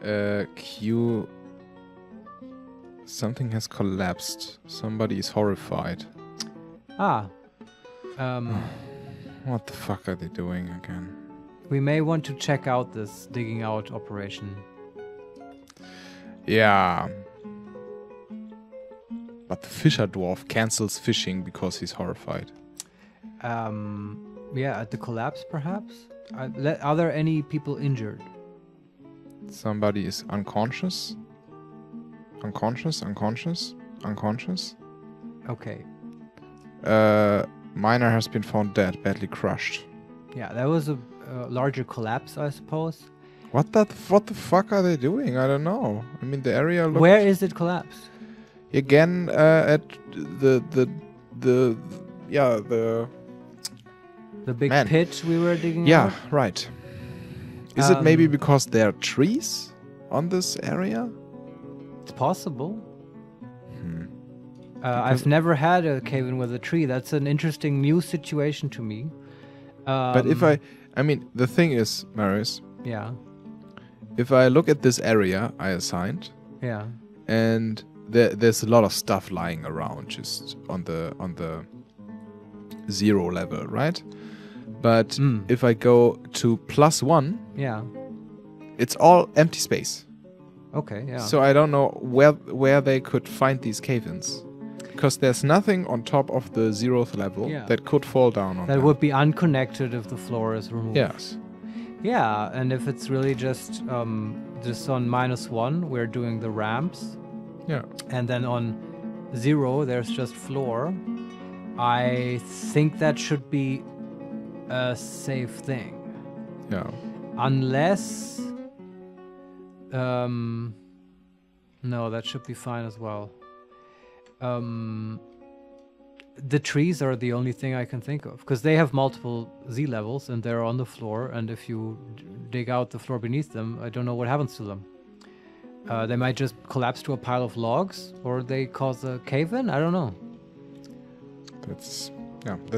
Okay. Q. Something has collapsed. Somebody is horrified. Ah. What the fuck are they doing again? We may want to check out this digging out operation. Yeah. But the fisher dwarf cancels fishing because he's horrified. Yeah, at the collapse, perhaps? Are there any people injured? Somebody is unconscious. Unconscious. Okay. Miner has been found dead, badly crushed. Yeah, that was a larger collapse, I suppose. What the fuck are they doing? I don't know. I mean, the area looks... Where is it collapsed? Again, at the big pit we were digging out? Yeah, right. Is it maybe because there are trees on this area? It's possible. I've never had a cave-in with a tree. That's an interesting new situation to me. But if I mean, the thing is, Marius. Yeah. If I look at this area I assigned. Yeah. And there's a lot of stuff lying around just on the 0 level, right? But if I go to +1, yeah, it's all empty space. Okay, yeah. So I don't know where they could find these cave-ins. Because there's nothing on top of the 0th level that could fall down on that. Would be unconnected if the floor is removed. Yes. Yeah, and if it's really just on -1, we're doing the ramps. Yeah. And then on 0, there's just floor. I think that should be a safe thing. Yeah. Unless... no, that should be fine as well. The trees are the only thing I can think of, because they have multiple Z levels and they're on the floor, and if you dig out the floor beneath them, I don't know what happens to them. They might just collapse to a pile of logs, or they cause a cave-in? I don't know. That's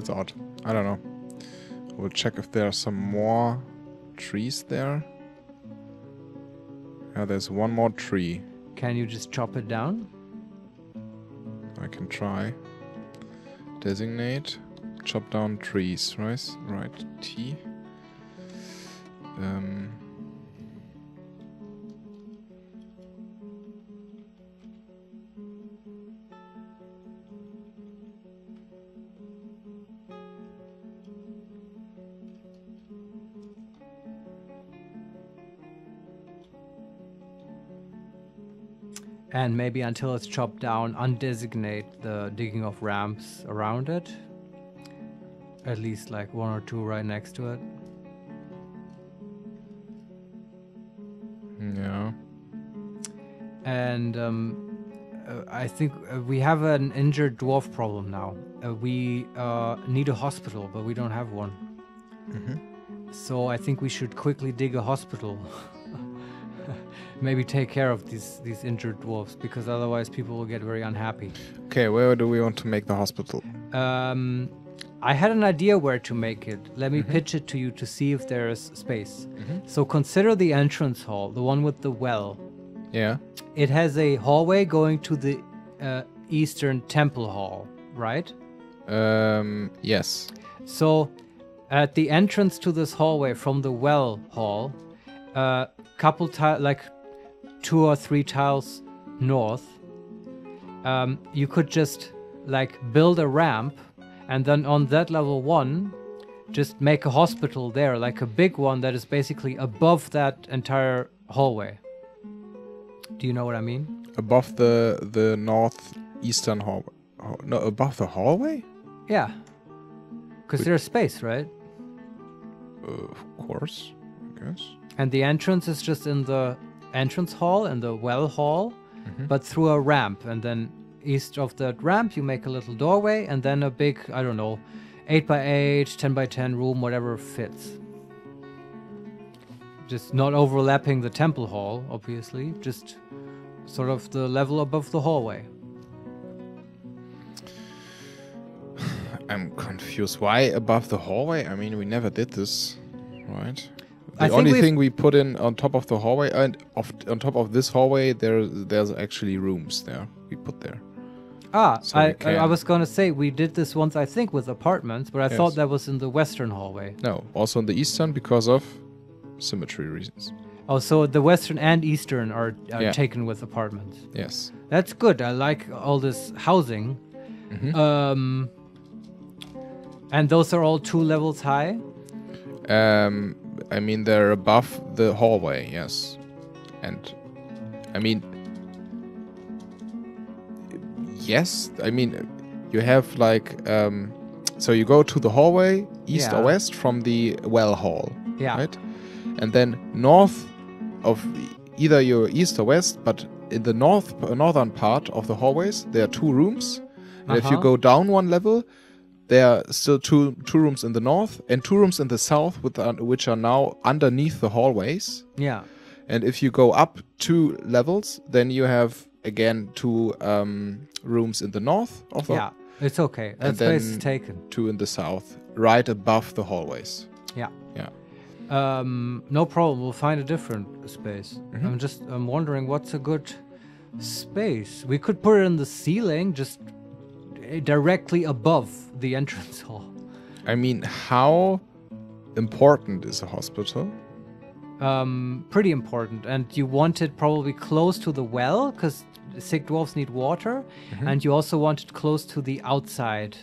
odd. I don't know. We'll check if there are some more trees there. Yeah, there's one more tree. Can you just chop it down? I can try. Designate. Chop down trees, right? Right. T. And maybe until it's chopped down, undesignate the digging of ramps around it. At least like 1 or 2 right next to it. Yeah. And I think we have an injured dwarf problem now. We need a hospital, but we don't have one. So I think we should quickly dig a hospital. Maybe take care of these injured dwarfs, because otherwise people will get very unhappy. Okay, where do we want to make the hospital? I had an idea where to make it. Let me pitch it to you to see if there's space. So consider the entrance hall, the one with the well. Yeah. It has a hallway going to the Eastern Temple Hall, right? Yes. So at the entrance to this hallway from the well hall, couple like 2 or 3 tiles north, you could just like build a ramp, and then on that level 1 just make a hospital there, like a big one that is basically above that entire hallway. Do you know what I mean? Above the northeastern hallway. No, above the hallway? Yeah. Because there's space, right? Of course, I guess. And the entrance is just in the entrance hall and the well hall, but through a ramp. And then east of that ramp, you make a little doorway, and then a big, I don't know, 8x8, 10x10 room, whatever fits. Just not overlapping the temple hall, obviously, just sort of the level above the hallway. I'm confused. Why above the hallway? I mean, we never did this, right? I The think only thing we put in on top of the hallway, and on top of this hallway, there's actually rooms there. We put there. So I was going to say, we did this once, I think, with apartments, but I thought that was in the western hallway. No, also in the eastern, because of symmetry reasons. Oh, so the western and eastern are taken with apartments. Yes. That's good. I like all this housing. And those are all 2 levels high? I mean, they're above the hallway, yes. And, I mean... Yes, I mean, you have like... so you go to the hallway, east or west, from the well hall. Yeah. Right? And then north of either your east or west, but in the northern part of the hallways, there are 2 rooms. And if you go down 1 level... There are still two rooms in the north and 2 rooms in the south, which are now underneath the hallways. Yeah. And if you go up 2 levels, then you have again 2 rooms in the north of the. Yeah, it's okay. That space is taken. 2 in the south, right above the hallways. Yeah. Yeah. No problem. We'll find a different space. I'm wondering what's a good space. We could put it in the ceiling, just directly above the entrance hall. I mean, how important is a hospital? Pretty important. And you want it probably close to the well, because sick dwarves need water. And you also want it close to the outside,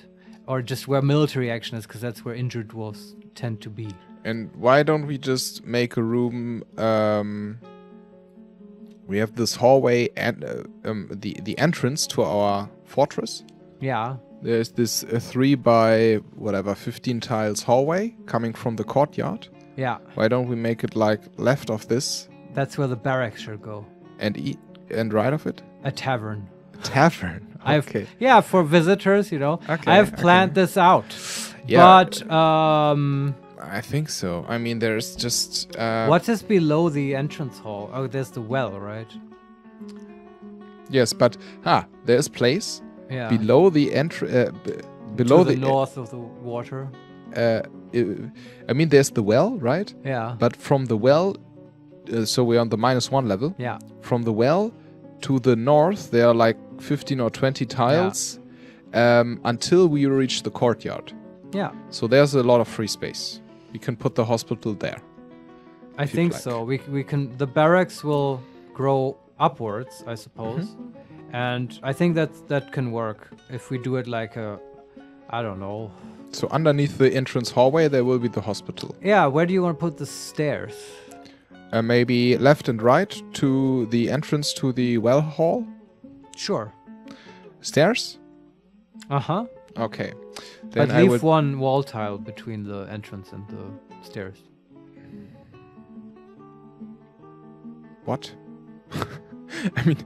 or just where military action is, because that's where injured dwarves tend to be. And why don't we just make a room... we have this hallway and the entrance to our fortress. Yeah. There's this 3 by whatever 15 tiles hallway coming from the courtyard. Yeah. Why don't we make it like left of this? That's where the barracks should go. And right of it? A tavern. Tavern. Okay. Yeah, for visitors, you know. Okay, I have planned this out. Yeah. But I think so. I mean, there's just what is below the entrance hall? Oh, there's the well, right? Yes, but there's place below the below to the north of the water. I mean, there's the well, right? Yeah. But from the well, so we're on the -1 level. Yeah. From the well to the north, there are like 15 or 20 tiles until we reach the courtyard. Yeah. So there's a lot of free space. We can put the hospital there. I think so. We can. The barracks will grow upwards, I suppose, and I think that can work if we do it like I don't know. So underneath the entrance hallway, there will be the hospital. Yeah. Where do you want to put the stairs? Maybe left and right to the entrance to the well hall. Sure. Stairs. Okay. Then But leave one wall tile between the entrance and the stairs. What? I mean,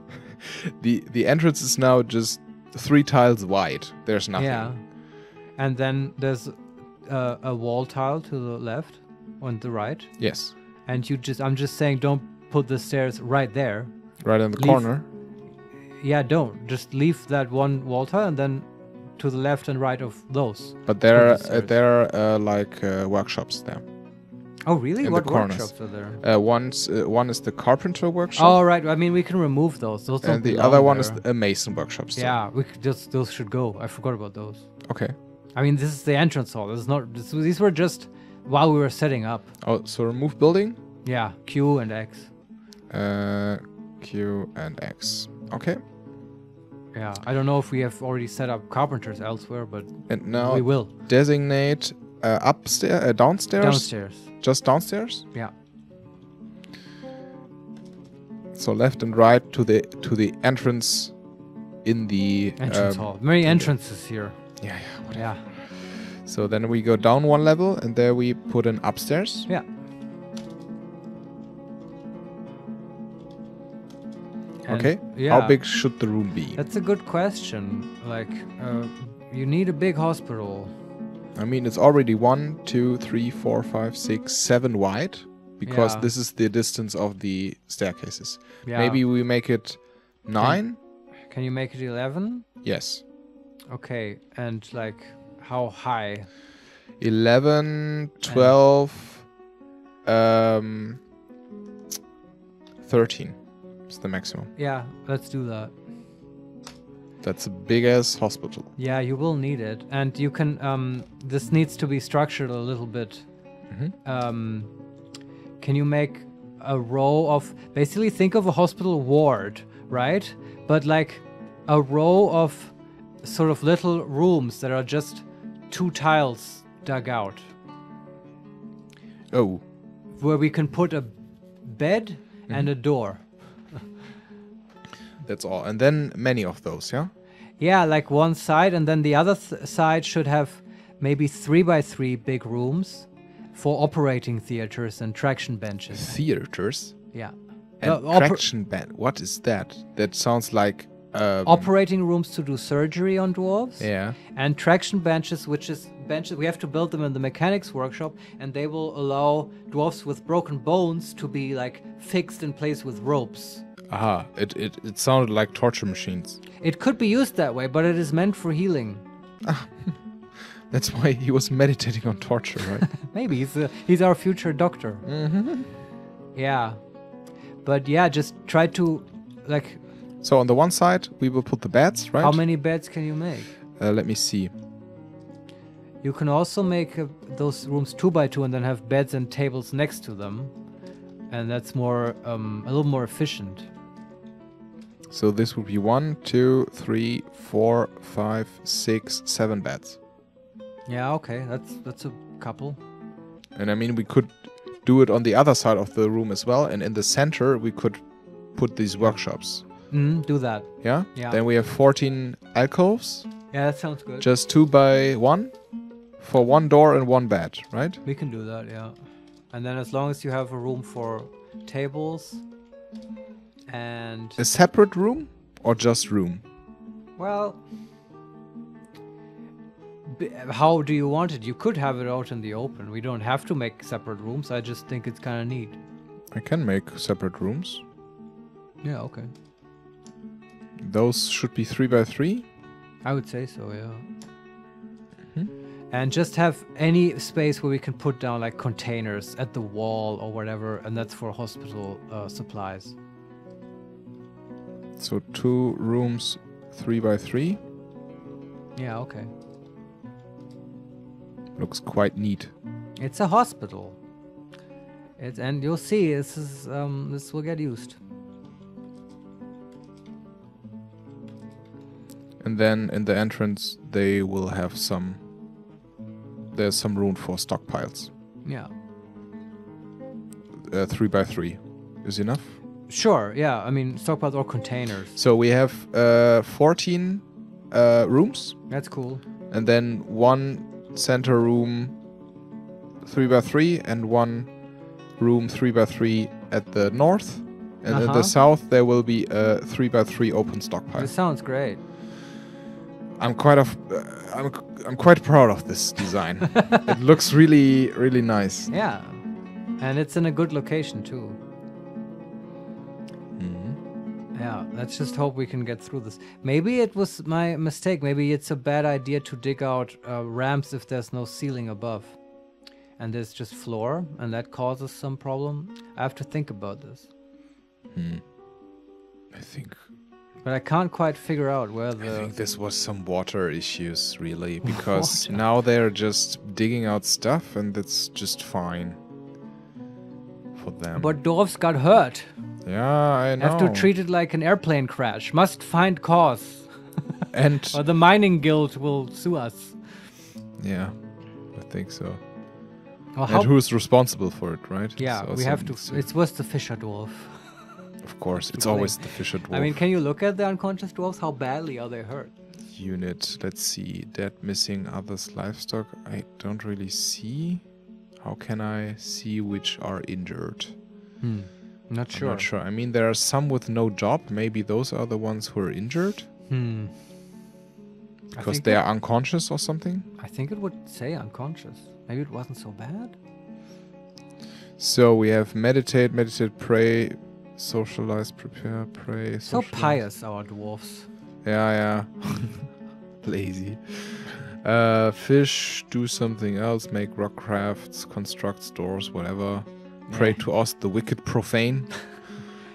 the entrance is now just 3 tiles wide. There's nothing. Yeah. And then there's a wall tile to the left on the right. Yes. And I'm just saying, don't put the stairs right there. Right in the corner. Yeah, don't. Just leave that one wall tile and then to the left and right of those. But there are like workshops there. Oh, really? In what the corners. workshops are there? One is the carpenter workshop. Oh, right. I mean, we can remove those. Those don't and the belong other one there. is a mason workshop. So. Yeah, those should go. I forgot about those. Okay. I mean, this is the entrance hall. These were just while we were setting up. Oh, so remove building? Yeah, Q and X. Q and X. Okay. Yeah, I don't know if we have already set up carpenters elsewhere, but and now we will. Designate upstairs, downstairs? Downstairs. Just downstairs? Yeah. So left and right to the entrance in the entrance hall. Many entrances here. Yeah. Yeah. So then we go down 1 level and there we put an upstairs. Yeah. Okay. Yeah. How big should the room be? That's a good question. Like, you need a big hospital. I mean, it's already 1, 2, 3, 4, 5, 6, 7 wide because this is the distance of the staircases. Yeah. Maybe we make it 9. Can you make it 11? Yes. Okay. And like, how high? 11, 12, 13 is the maximum. Yeah, let's do that. That's a big ass hospital. Yeah, you will need it. And you can, this needs to be structured a little bit. Can you make a row of, basically think of a hospital ward, right? But like a row of sort of little rooms that are just 2 tiles dug out. Oh. Where we can put a bed and a door. That's all. And then many of those, yeah? Yeah, like one side, and then the other side should have maybe 3 by 3 big rooms for operating theaters and traction benches. Theaters? Yeah. And traction bench. What is that? That sounds like... operating rooms to do surgery on dwarves. Yeah. And traction benches, which is benches, we have to build them in the mechanics workshop, and they will allow dwarves with broken bones to be like fixed in place with ropes. Aha, it sounded like torture machines. It could be used that way, but it is meant for healing. That's why he was meditating on torture, right? Maybe he's our future doctor. Yeah, but yeah, just try to like. So on the one side we will put the beds, right? How many beds can you make? Let me see. You can also make those rooms 2 by 2 and then have beds and tables next to them, and that's more a little more efficient. So this would be 1, 2, 3, 4, 5, 6, 7 beds. Yeah, okay, that's a couple. And I mean, we could do it on the other side of the room as well, and in the center we could put these workshops. Do that. Yeah? Yeah. Then we have 14 alcoves. Yeah, that sounds good. Just 2 by 1 for 1 door and 1 bed, right? We can do that, yeah. And then as long as you have a room for tables and... A separate room or just room? Well, how do you want it? You could have it out in the open. We don't have to make separate rooms. I just think it's kind of neat. I can make separate rooms. Yeah, okay. Those should be 3 by 3? I would say so, yeah. And just have any space where we can put down like containers at the wall or whatever, and that's for hospital supplies. So 2 rooms, 3 by 3. Yeah, okay. Looks quite neat. It's a hospital. And you'll see this will get used. And then in the entrance they will have there's some room for stockpiles. Yeah. 3 by 3 is enough? Sure, yeah. I mean, stockpiles or containers. So we have 14 rooms. That's cool. And then 1 center room 3 by 3 and 1 room 3 by 3 at the north. And in the south there will be a 3 by 3 open stockpile. This sounds great. I'm quite proud of this design. It looks really, really nice. Yeah. And it's in a good location too. Yeah, let's just hope we can get through this. Maybe it was my mistake. Maybe it's a bad idea to dig out ramps if there's no ceiling above. And there's just floor, and that causes some problem. I have to think about this. I think... But I can't quite figure out where the... I think this was some water issues, really. Because now they're just digging out stuff, and it's just fine for them. But dwarves got hurt. Yeah, I know. Have to treat it like an airplane crash. Must find cause. And or the mining guild will sue us. Yeah, I think so. Well, and who's responsible for it, right? Yeah, so we have to. It was the fisher dwarf. Of course, it's always the fisher dwarf. I mean, can you look at the unconscious dwarves? How badly are they hurt? Unit, let's see. Dead, missing, others, livestock. I don't really see. How can I see which are injured? Not sure. I'm not sure. I mean, there are some with no job. Maybe those are the ones who are injured. Because they are unconscious or something? I think it would say unconscious. Maybe it wasn't so bad. So we have meditate, pray, socialize, prepare, pray, socialize. So pious, our dwarfs. Yeah. Lazy. Fish, do something else, make rock crafts, construct stores, whatever. Pray to us, the wicked profane.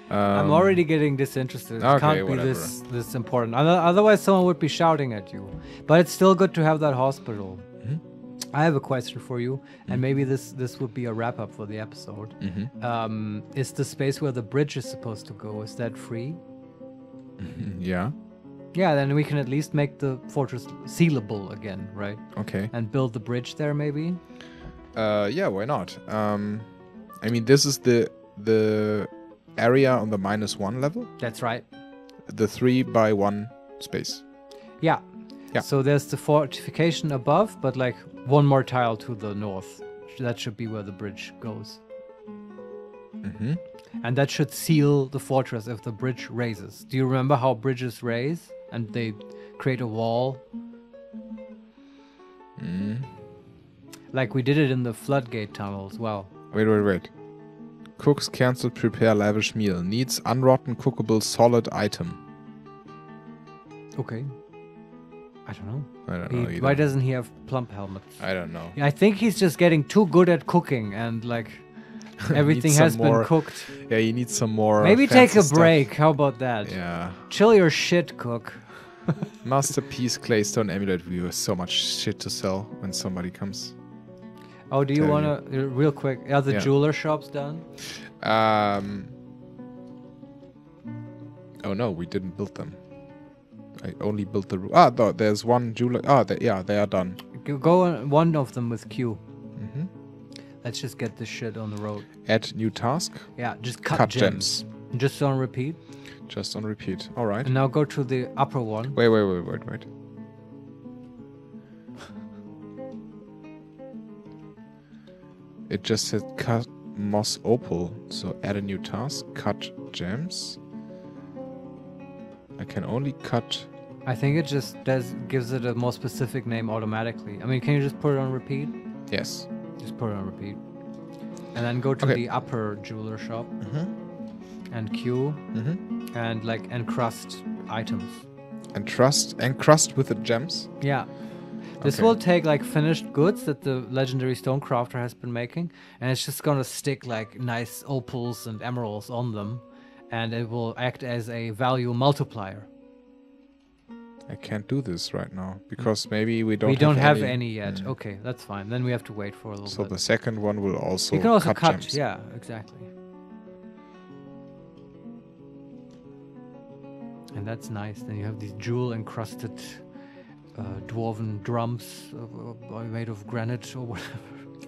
I'm already getting disinterested. It can't be this important. Otherwise, someone would be shouting at you. But it's still good to have that hospital. I have a question for you, and maybe this would be a wrap-up for the episode. Is the space where the bridge is supposed to go, is that free? Yeah. Yeah, then we can at least make the fortress sealable again, right? Okay. And build the bridge there, maybe? Yeah, why not? I mean, this is the area on the -1 level. That's right. The 3 by 1 space. Yeah. So there's the fortification above, but like one more tile to the north. That should be where the bridge goes. And that should seal the fortress if the bridge raises. Do you remember how bridges raise and they create a wall? Like we did it in the floodgate tunnel as well. Wait. Cooks cancelled, prepare lavish meal. Needs unrotten cookable solid item. Okay. I don't know. Either. Why doesn't he have plump helmets? I don't know. I think he's just getting too good at cooking and like everything has been cooked. Yeah, you need some more. Maybe take a break. How about that? Yeah. Chill your shit, cook. Masterpiece Claystone Amulet. We have so much shit to sell when somebody comes. Oh, do you want to, real quick, are the jeweler shops done? Oh no, we didn't build them. I only built the... there's one jeweler... they are done. Go on one of them with Q. Let's just get this shit on the road. Add new task? Yeah, just cut gems. Just on repeat? Just on repeat. Alright. And now go to the upper one. Wait. It just said cut moss opal. So add a new task. Cut gems. I can only cut... I think it just gives it a more specific name automatically. I mean, can you just put it on repeat? Yes. Just put it on repeat. And then go to the upper jeweler shop. And queue. And like encrust items. Encrust with the gems? Yeah. This will take like finished goods that the legendary stonecrafter has been making, and it's just gonna stick like nice opals and emeralds on them, and it will act as a value multiplier. I can't do this right now because maybe we don't have any yet. Okay, that's fine. Then we have to wait for a little bit. So the second one will also you can also cut gems. Yeah, exactly. And that's nice. Then you have these jewel-encrusted dwarven drums made of granite or whatever.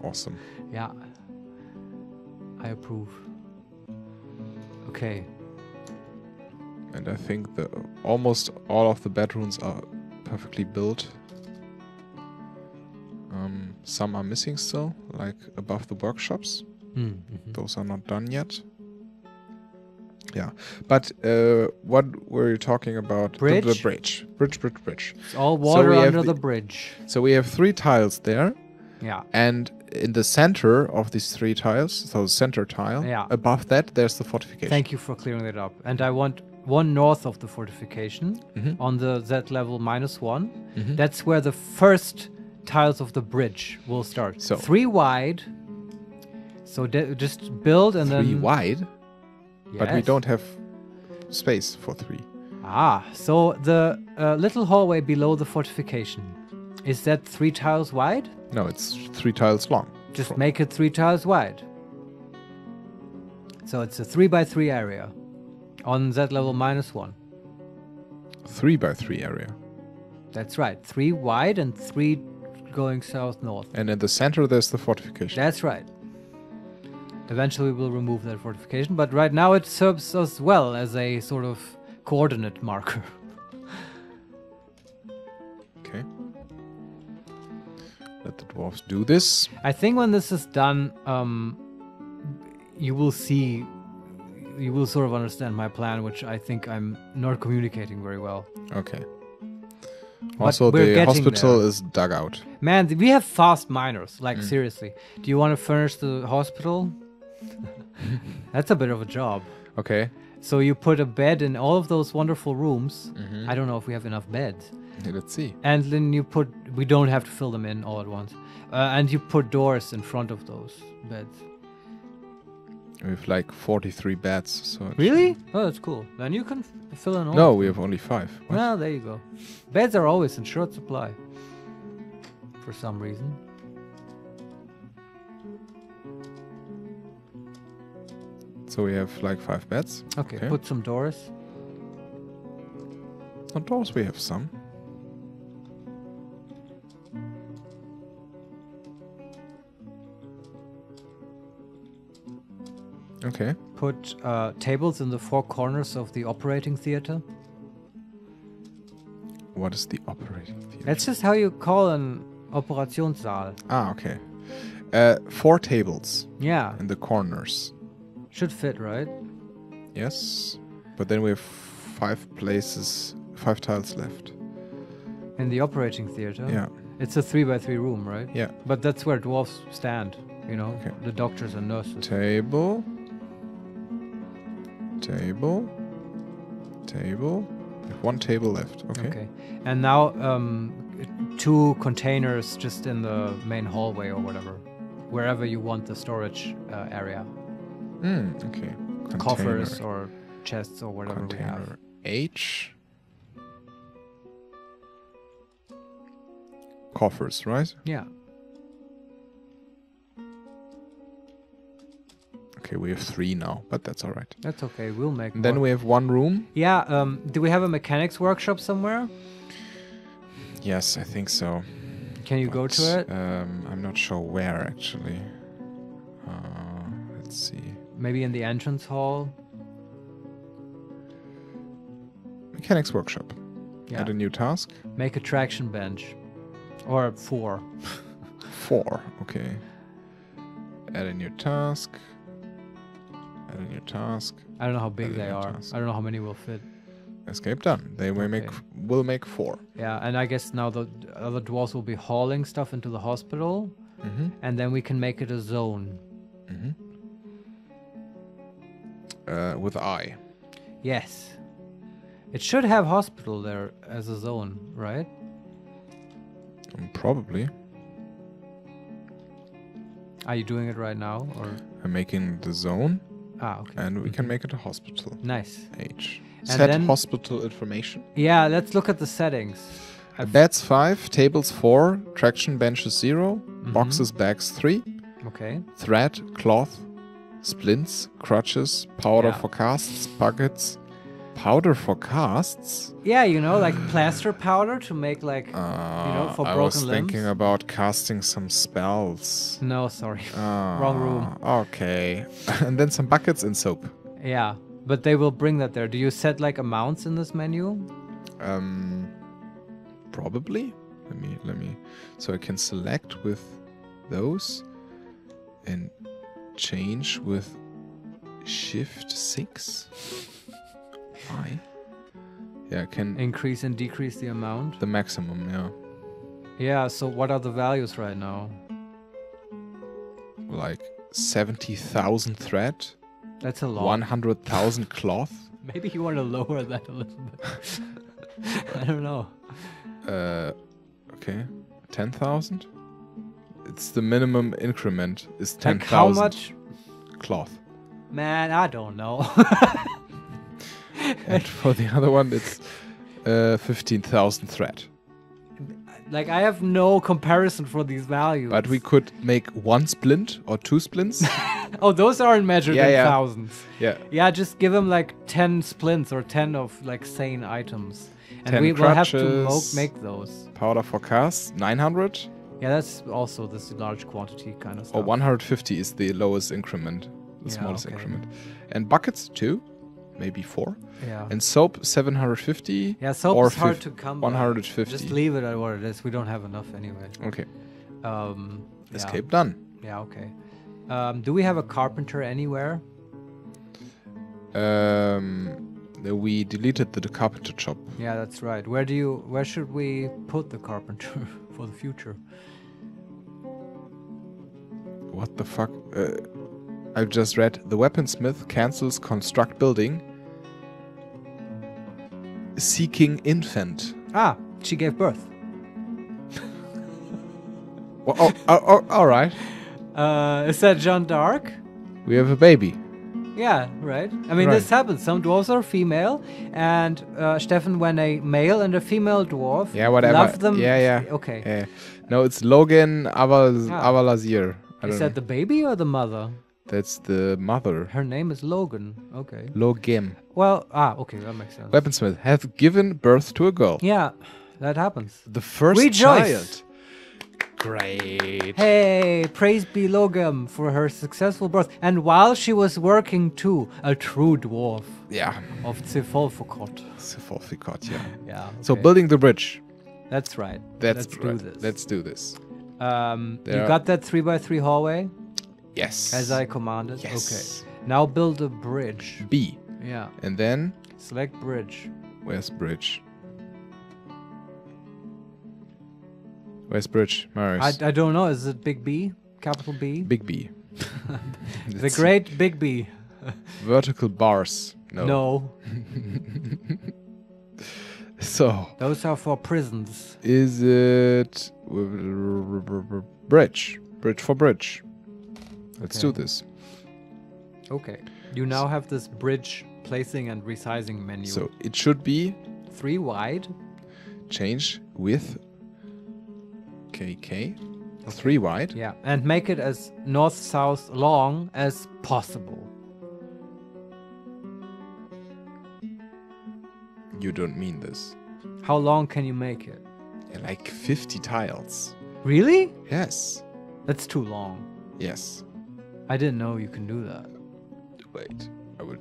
Awesome. Yeah. I approve. Okay. And I think almost all of the bedrooms are perfectly built. Some are missing still, like above the workshops. Those are not done yet. Yeah, but what were you talking about? Bridge? The bridge. Bridge. It's all water under the bridge. So we have 3 tiles there. Yeah. And in the center of these 3 tiles, so the center tile, above that, there's the fortification. Thank you for clearing that up. And I want one north of the fortification on the Z level -1. That's where the first tiles of the bridge will start. So 3 wide. So just build and 3 then... 3 wide? Yes. But we don't have space for 3. So the little hallway below the fortification, is that 3 tiles wide? No, it's 3 tiles long. Just make it 3 tiles wide. So it's a 3x3 area on Z level -1. 3x3 area. That's right. 3 wide and 3 going south-north. And in the center, there's the fortification. That's right. Eventually we'll remove that fortification, but right now it serves us well as a sort of coordinate marker. Okay. Let the dwarves do this. I think when this is done, you will sort of understand my plan, which I think I'm not communicating very well. Okay. Also, the hospital is dug out. Man, we have fast miners. Like, seriously. Do you want to furnish the hospital? That's a bit of a job. Okay. So you put a bed in all of those wonderful rooms. I don't know if we have enough beds. Let's see. And then we don't have to fill them in all at once. And you put doors in front of those beds. We have like 43 beds. So really? Oh, that's cool. Then you can fill in all. No, we have only 5. What? Well, there you go. Beds are always in short supply. For some reason. So we have like 5 beds. Okay, put some doors. On doors we have some. Okay. Put tables in the 4 corners of the operating theater. What is the operating theater? That's just how you call an Operationssaal. Okay. 4 tables. Yeah. In the corners. Should fit, right? Yes. But then we have 5 tiles left. In the operating theater? Yeah. It's a 3x3 room, right? Yeah. But that's where dwarves stand, you know? Okay. The doctors and nurses. Table. We have 1 table left. Okay. And now 2 containers just in the main hallway or whatever. Wherever you want the storage area. Okay. Container. Coffers or chests or whatever Container we have. H. Coffers, right? Yeah. Okay, we have 3 now, but that's all right. That's okay. We'll make and then we have 1 room. Yeah. Do we have a mechanics workshop somewhere? Yes, I think so. Can you go to it? I'm not sure where, actually. Let's see. Maybe in the entrance hall? Mechanics workshop. Yeah. Add a new task. Make a traction bench. Or 4. 4, okay. Add a new task. Add a new task. I don't know how big they are. I don't know how many will fit. Escape done. They will make 4. Yeah, and I guess now the other dwarves will be hauling stuff into the hospital, and then we can make it a zone. With I. Yes. It should have hospital there as a zone, right? Probably. Are you doing it right now, or? I'm making the zone. Ah, okay. And we can make it a hospital. Nice. H. And Set then, hospital information. Yeah, let's look at the settings. Beds 5, tables 4, traction benches 0, boxes, bags 3. Okay. Thread, cloth, splints, crutches, powder for casts, buckets. Powder for casts? Yeah, you know, like plaster powder to make like, you know, for broken limbs. I was thinking about casting some spells. No, sorry. Wrong room. Okay. And then some buckets and soap. Yeah, but they will bring that there. Do you set like amounts in this menu? Probably. Let me. So I can select with those and change with Shift 6. Why? Yeah, I can increase and decrease the amount. The maximum, yeah. Yeah. So what are the values right now? Like 70,000 thread. That's a lot. 100,000 cloth. Maybe you want to lower that a little bit. I don't know. Okay. 10,000. It's the minimum increment is 10,000. Like how much? Cloth. Man, I don't know. And for the other one, it's 15,000 thread. Like, I have no comparison for these values. But we could make 1 splint or 2 splints. Oh, those aren't measured in thousands. Yeah. Yeah, just give them like 10 splints or 10 of like sane items. And we will crutches, have to make those. Powder for casts, 900. Yeah, that's also this large quantity kind of stuff. Or 150 is the lowest increment, the smallest increment. And buckets, 2, maybe 4. Yeah. And soap, 750. Yeah, soap is hard to come by. 150. Just leave it at what it is. We don't have enough anyway. Okay. Escape yeah. done. Yeah, okay. Do we have a carpenter anywhere? We deleted the carpenter shop. Yeah, that's right. Where should we put the carpenter for the future? What the fuck? I've just read the weaponsmith cancels construct building. Seeking infant. Ah, she gave birth. Well, all right. Is that Jeanne d'Arc? We have a baby. Yeah, right. I mean, this happens. Some dwarves are female, and Steffen, when a male and a female dwarf love them. Yeah. Okay. Yeah. No, it's Logan Avalazir. Is that the baby or the mother? That's the mother. Her name is Logan. Okay. Logan. Well, okay, that makes sense. Weaponsmith has given birth to a girl. Yeah, that happens. The first child. Great. Hey, praise be Logan for her successful birth. And while she was working too, a true dwarf. Yeah. Of Sefolfikod. Sefolfikod, yeah. Yeah. Okay. So building the bridge. That's right. Let's do this. Let's do this. You got that 3x3 hallway? Yes. As I commanded? Yes. Okay. Now build a bridge. B. Yeah. And then? Select bridge. Where's bridge? Where's bridge, Marius? I don't know. Is it big B? Capital B? Big B. The great Big B. Vertical bars. No. So. Those are for prisons. Is it bridge? Bridge for bridge. Let's do this. Okay. You now have this bridge placing and resizing menu. So it should be 3 wide. Change width. KK. 3 wide. Yeah, and make it as north-south long as possible. You don't mean this. How long can you make it? Like 50 tiles. Really? Yes. That's too long. Yes. I didn't know you can do that. Wait, I would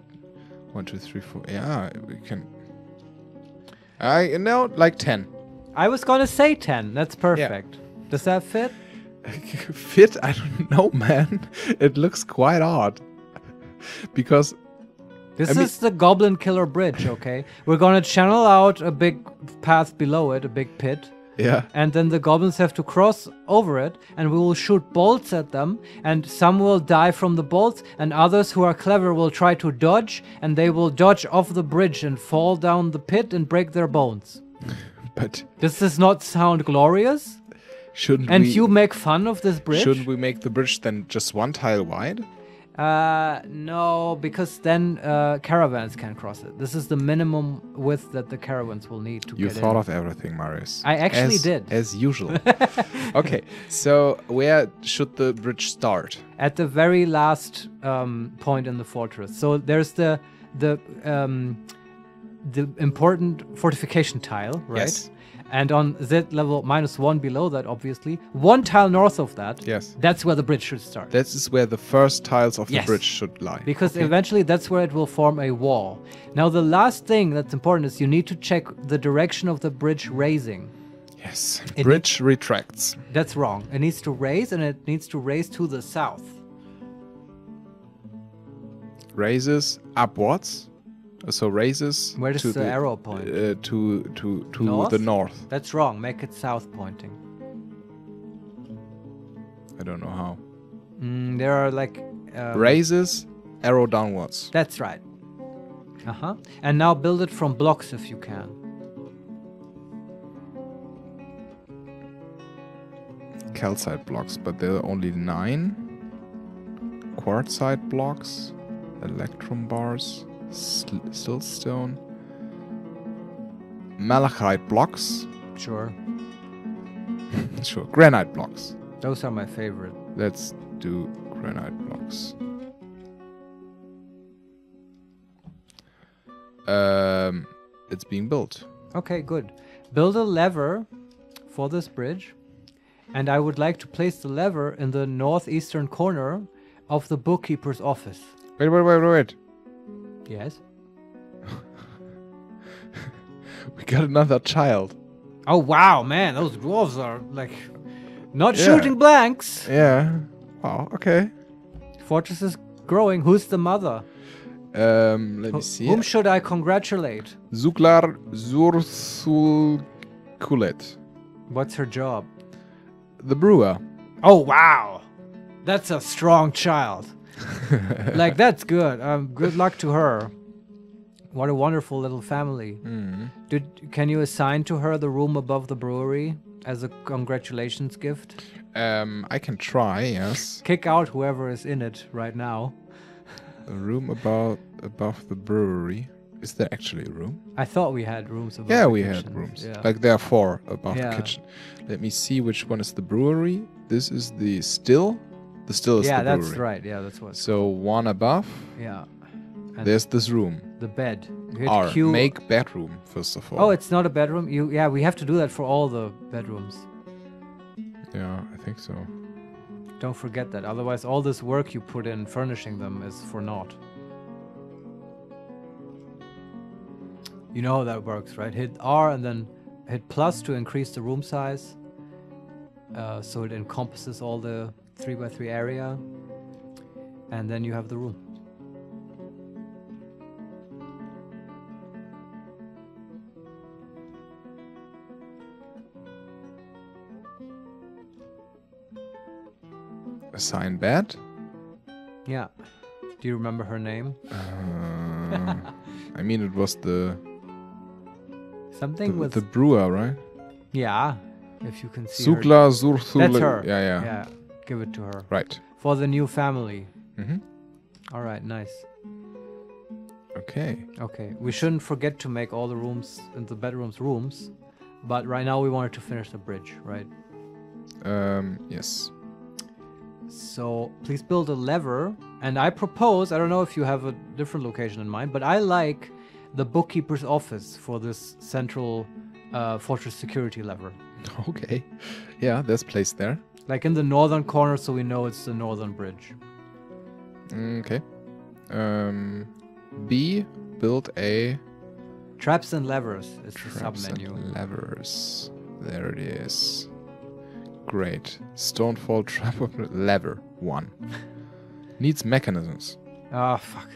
1, 2, 3, 4. Yeah, we can. I know, like 10. I was gonna say 10. That's perfect. Yeah. Does that fit? Fit? I don't know, man. It looks quite odd. Because... This is the Goblin Killer Bridge, okay? We're gonna channel out a big path below it, a big pit. Yeah. And then the goblins have to cross over it, and we will shoot bolts at them, and some will die from the bolts, and others who are clever will try to dodge, and they will dodge off the bridge and fall down the pit and break their bones. But... Does this not sound glorious? Shouldn't and we... you make fun of this bridge? Shouldn't we make the bridge then just one tile wide? No, because then caravans can cross it. This is the minimum width that the caravans will need to get in. You thought of everything, Marius. I actually did. As usual. Okay, so where should the bridge start? At the very last point in the fortress. So there's the important fortification tile, right? Yes. And on Z level -1 below that, obviously, one tile north of that, yes, that's where the bridge should start. That is where the first tiles of the bridge should lie. Because eventually that's where it will form a wall. Now the last thing that's important is you need to check the direction of the bridge raising. Yes, bridge retracts. That's wrong. It needs to raise, and it needs to raise to the south. Raises upwards. So raises. Where does the arrow point? To north? the north. That's wrong. Make it south pointing. I don't know how. There are like raises, arrow downwards. That's right. And now build it from blocks if you can. Calcite blocks, but there are only 9. Quartzite blocks, electrum bars. Siltstone, malachite blocks. Sure. Sure. Granite blocks. Those are my favorite. Let's do granite blocks. It's being built. Okay, good. Build a lever for this bridge, and I would like to place the lever in the northeastern corner of the bookkeeper's office. Wait. Yes? We got another child. Oh, wow, man. Those dwarves are, like, not shooting blanks. Yeah. Wow, okay. Fortress is growing. Who's the mother? Let me see. Whom should I congratulate? Zuglar Zursulkulet. What's her job? The brewer. Oh, wow. That's a strong child. Like, that's good. Good luck to her. What a wonderful little family. Can you assign to her the room above the brewery as a congratulations gift? I can try, yes. Kick out whoever is in it right now. A room above the brewery. Is there actually a room? I thought we had rooms above the kitchen. had rooms. Yeah. Like there are 4 above the kitchen. Let me see which one is the brewery. This is the still. The still is the brewery. Yeah, that's right. Yeah, that's what. So one above. Yeah. And there's this room. The bed. R. Make bedroom first of all. Oh, it's not a bedroom. We have to do that for all the bedrooms. Yeah, I think so. Don't forget that. Otherwise, all this work you put in furnishing them is for naught. You know how that works, right? Hit R and then hit plus to increase the room size. So it encompasses all the 3x3 area. And then you have the room. Assign bed? Yeah. Do you remember her name? I mean, it was the... Something with... The brewer, right? Yeah. If you can see Sukla Zurthula. That's her. Yeah. Give it to her. Right. For the new family. Mm-hmm. All right, nice. Okay. We shouldn't forget to make all the rooms in the bedrooms rooms, but right now we wanted to finish the bridge, right? Yes. So please build a lever, and I propose, I don't know if you have a different location in mind, but I like the bookkeeper's office for this central fortress security lever. Okay. Yeah, there's place there. Like in the northern corner, so we know it's the northern bridge. Okay. B, build a... Traps and levers is the Traps sub-menu. and levers. There it is. Great. Stonefall trap lever 1. Needs mechanisms. Ah, fuck.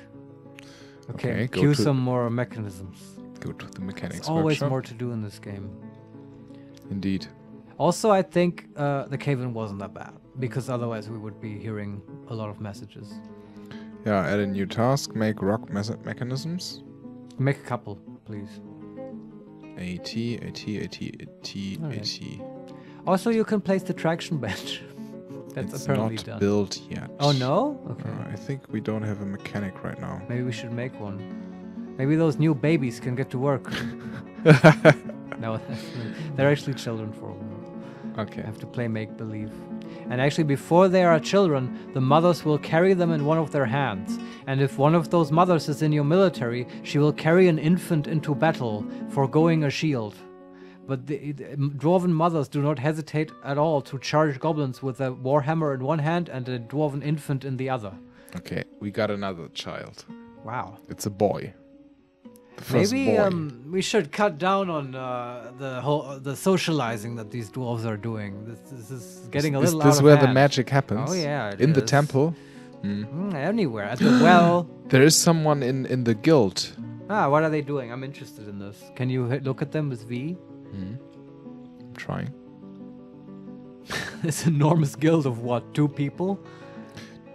Okay, go cue to- some more mechanisms. Go to the mechanics There's always workshop. more to do in this game. Indeed. Also, I think the cave-in wasn't that bad, because otherwise we would be hearing a lot of messages. Yeah, add a new task. Make rock mechanisms. Make a couple, please. AT. Alright. Also, you can place the traction bench. That's It's apparently not done. built yet. Oh, no? Okay. I think we don't have a mechanic right now. Maybe we should make one. Maybe those new babies can get to work. No, they're actually children for a while. Okay. Have to play make-believe. And actually, before they are children, the mothers will carry them in one of their hands. And if one of those mothers is in your military, she will carry an infant into battle, foregoing a shield. But the dwarven mothers do not hesitate at all to charge goblins with a warhammer in one hand and a dwarven infant in the other. Okay, we got another child. Wow. It's a boy. The first Maybe boy. we should cut down on the socializing that these dwarves are doing. This is getting a little out of hand. Is this where the magic happens? Oh yeah, it in the is. temple. Anywhere at the well. There is someone in the guild. What are they doing? I'm interested in this. Can you look at them with V? I'm trying. This enormous guild of what? 2 people?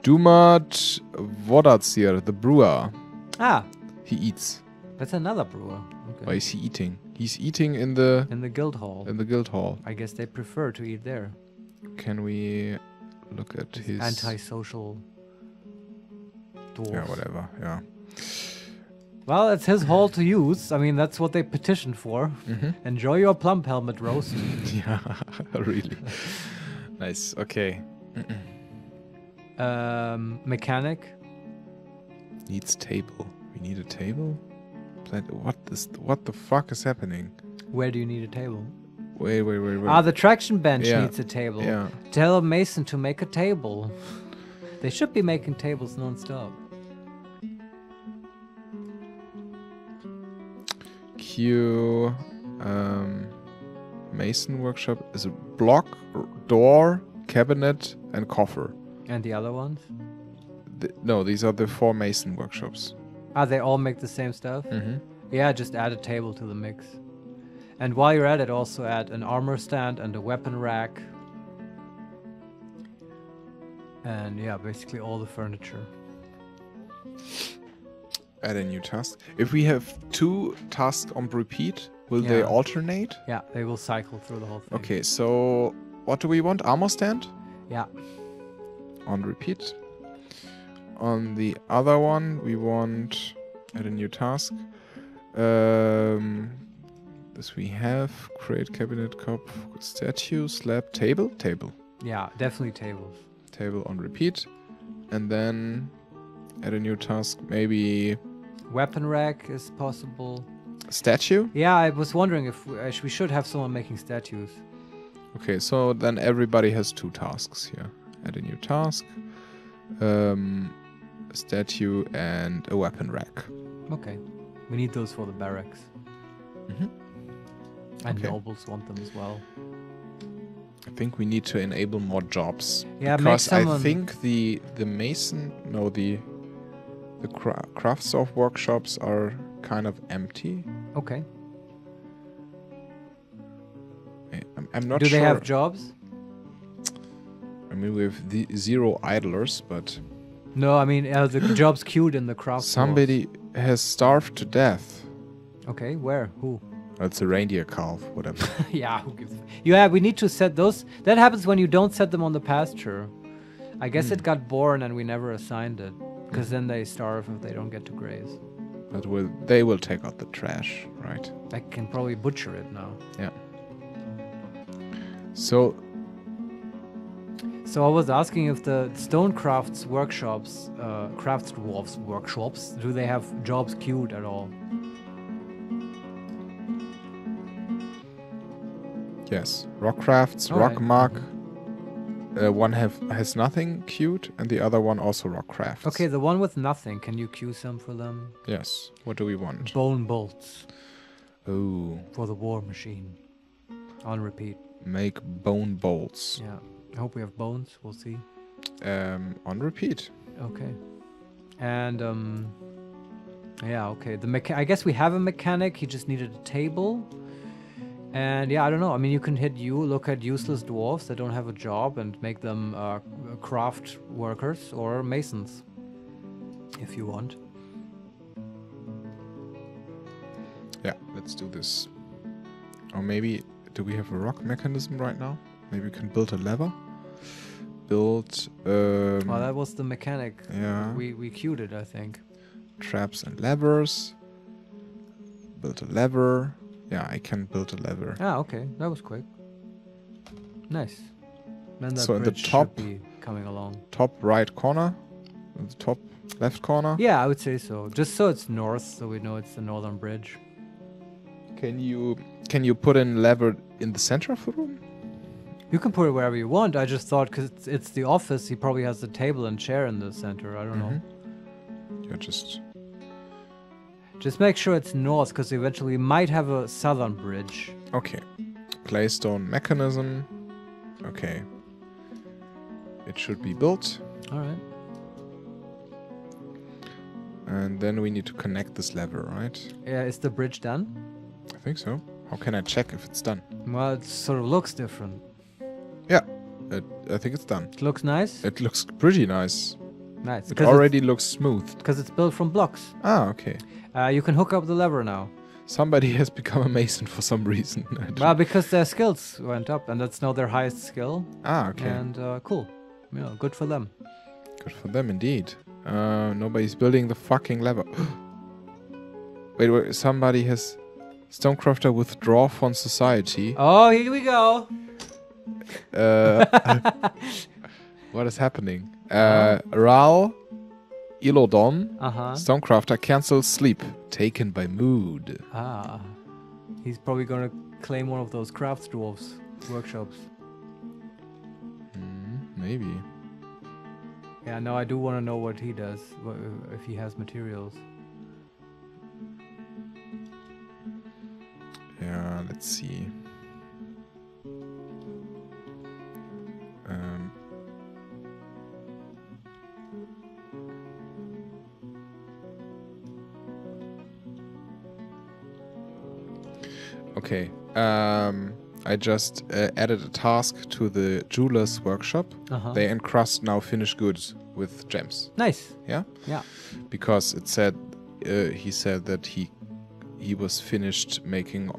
Dumat Vodatsir, the brewer. Ah, He eats. that's another brewer. Okay. Why is he eating? He's eating in the guild hall. guild hall. I guess they prefer to eat there. Can we look at his Antisocial dwarf. Yeah, whatever. Yeah. Well, it's his hall to use. I mean, that's what they petitioned for. Enjoy your plump helmet roast. Yeah, really. Nice. Okay. Mechanic. Needs table. We need a table? What the fuck is happening? Where do you need a table? Wait. The traction bench Yeah. needs a table. Yeah. Tell a mason to make a table. They should be making tables non-stop. Q Mason workshop is a block, door, cabinet, and coffer. And the other ones? No, these are the 4 Mason workshops. They all make the same stuff? Mm-hmm. Yeah, just add a table to the mix. And while you're at it, also add an armor stand and a weapon rack. And yeah, basically all the furniture. Add a new task. If we have 2 tasks on repeat, will they Yeah. alternate? Yeah, they will cycle through the whole thing. Okay, so what do we want? Armor stand? Yeah. On repeat. On the other one, we want add a new task. This we have. Create cabinet, cup, statue, slab, table. Yeah, definitely tables. Table on repeat. And then add a new task. Maybe Weapon rack is possible. statue? Yeah, I was wondering if we should have someone making statues. Okay, so then everybody has 2 tasks here. Add a new task. A statue and a weapon rack. Okay. We need those for the barracks. And Okay. nobles want them as well. I think we need to enable more jobs. Yeah, make because I someone... think the mason, no, the crafts of workshops are kind of empty. Okay. I'm not Do sure. they have jobs? I mean, we have the 0 idlers, but No, I mean, the jobs queued in the craft. somebody has starved to death. floors. Okay, where? Who? It's a reindeer calf, whatever. Yeah, who gives... Yeah, we need to set those... That happens when you don't set them on the pasture. I guess it got born and we never assigned it. Because then they starve if they don't get to graze. But they will take out the trash, right? I can probably butcher it now. Yeah. So So I was asking if the Stonecrafts workshops, Crafts Dwarfs workshops, do they have jobs queued at all? yes, rock crafts, All rock right. mark. One has nothing queued, and the other one also rock crafts. Okay, the one with nothing, can you queue some for them? Yes. What do we want? Bone bolts Oh. for the war machine. On repeat. Make bone bolts. Yeah. I hope we have bones. We'll see. On repeat. Okay. And yeah, okay. I guess we have a mechanic. He just needed a table. And yeah, I don't know. I mean, you can look at useless dwarves that don't have a job and make them craft workers or masons, if you want. Yeah, let's do this. Or maybe, do we have a rock mechanism right now? Maybe we can build a lever. Build. Well, that was the mechanic. Yeah. We queued it, I think. Traps and levers. Build a lever. Yeah, I can build a lever. Ah, okay. That was quick. Nice. Then that So in the bridge top- should be coming along. Top right corner. The top left corner. Yeah, I would say so. Just so it's north, so we know it's the northern bridge. Can you put in lever in the center of the room? You can put it wherever you want. I just thought because it's the office, he probably has the table and chair in the center. I don't know. Yeah, just. Just make sure it's north, because eventually we might have a southern bridge. Okay. Playstone mechanism. Okay. It should be built. All right. And then we need to connect this lever, right? Yeah, is the bridge done? I think so. How can I check if it's done? Well, it sort of looks different. Yeah. I think it's done. It looks nice. It looks pretty nice. Nice. It already looks smooth. Because it's built from blocks. Ah, okay. You can hook up the lever now. Somebody has become a mason for some reason. Well, because their skills went up, and that's now their highest skill. Ah, okay. And cool. Yeah, good for them. Good for them indeed. Nobody's building the fucking lever. Wait, somebody has Stonecrafter withdraw from society. Oh, here we go. What is happening? Ral, Ilodon, Stonecrafter cancels sleep, taken by mood. Ah. He's probably gonna claim one of those crafts dwarves workshops. Maybe. Yeah, no, I do want to know what he does, if he has materials. Yeah, let's see. Okay. I just added a task to the jeweler's workshop. They encrust now finished goods with gems. Nice. Yeah? Yeah. Because it said he said that he was finished making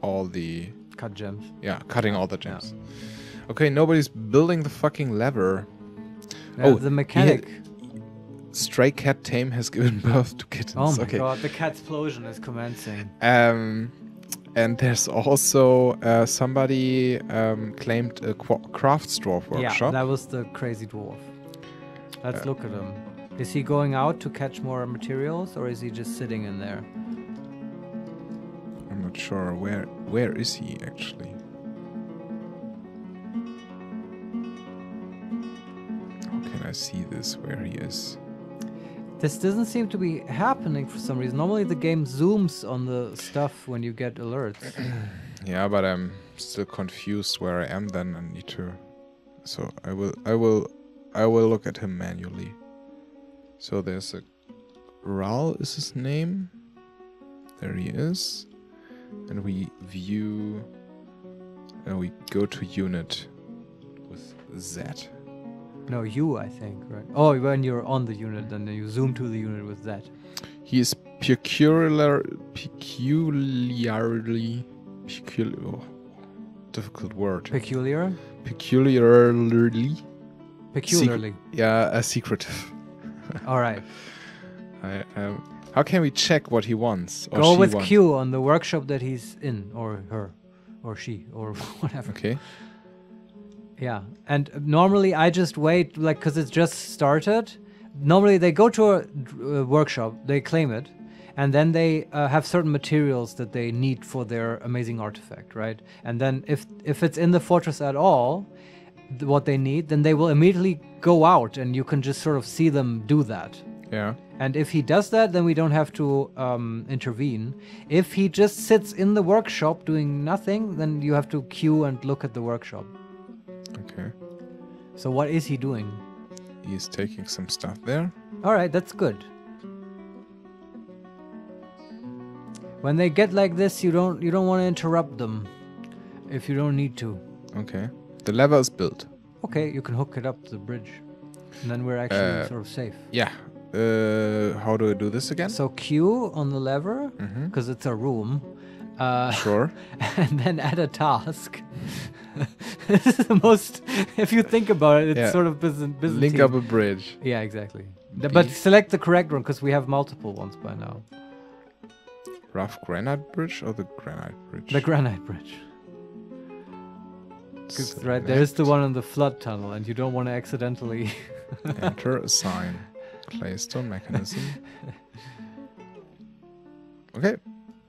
all the cut gems. Yeah, cutting all the gems. Yeah. Okay, nobody's building the fucking lever. The mechanic. Stray cat tame has given birth to kittens. Oh my god, the cat explosion is commencing. And there's also somebody claimed a crafts dwarf workshop. Yeah, that was the crazy dwarf. Let's look at him. Is he going out to catch more materials, or is he just sitting in there? I'm not sure. Where is he actually? How can I see this, where he is? This doesn't seem to be happening for some reason. Normally the game zooms on the stuff when you get alerts. Yeah, but I'm still confused where I am then. I need to... So I will look at him manually. So there's a... Ral is his name. There he is. And we view... And we go to unit with Z. No, you, I think, right? Oh, when you're on the unit, then you zoom to the unit with that. He is peculiarly... Oh, difficult word. Peculiar? Peculiarly? Peculiarly. Secretive. All right. How can we check what he wants? Or go with Q on the workshop that he's in, or her, or she, or whatever. Okay. Yeah, and normally I just wait, like, because it's just started. Normally they go to a workshop, they claim it, and then they have certain materials that they need for their amazing artifact, right? And then if it's in the fortress at all, what they need, then they will immediately go out, and you can just sort of see them do that. Yeah. And if he does that, then we don't have to intervene. If he just sits in the workshop doing nothing, then you have to queue and look at the workshop. Okay. So what is he doing? He's taking some stuff there. All right, that's good. When they get like this, you don't want to interrupt them if you don't need to. Okay. The lever is built. Okay, you can hook it up to the bridge. And then we're actually sort of safe. Yeah. How do I do this again? So Q on the lever, because it's a room. Sure. And then add a task. This is the most, if you think about it, it's sort of Byzantine. Link up a bridge. Yeah, exactly. But select the correct one, because we have multiple ones by now. Rough granite bridge or the granite bridge? The granite bridge. Right, there's the one in the flood tunnel, and you don't want to accidentally... Enter, assign, claystone mechanism. Okay.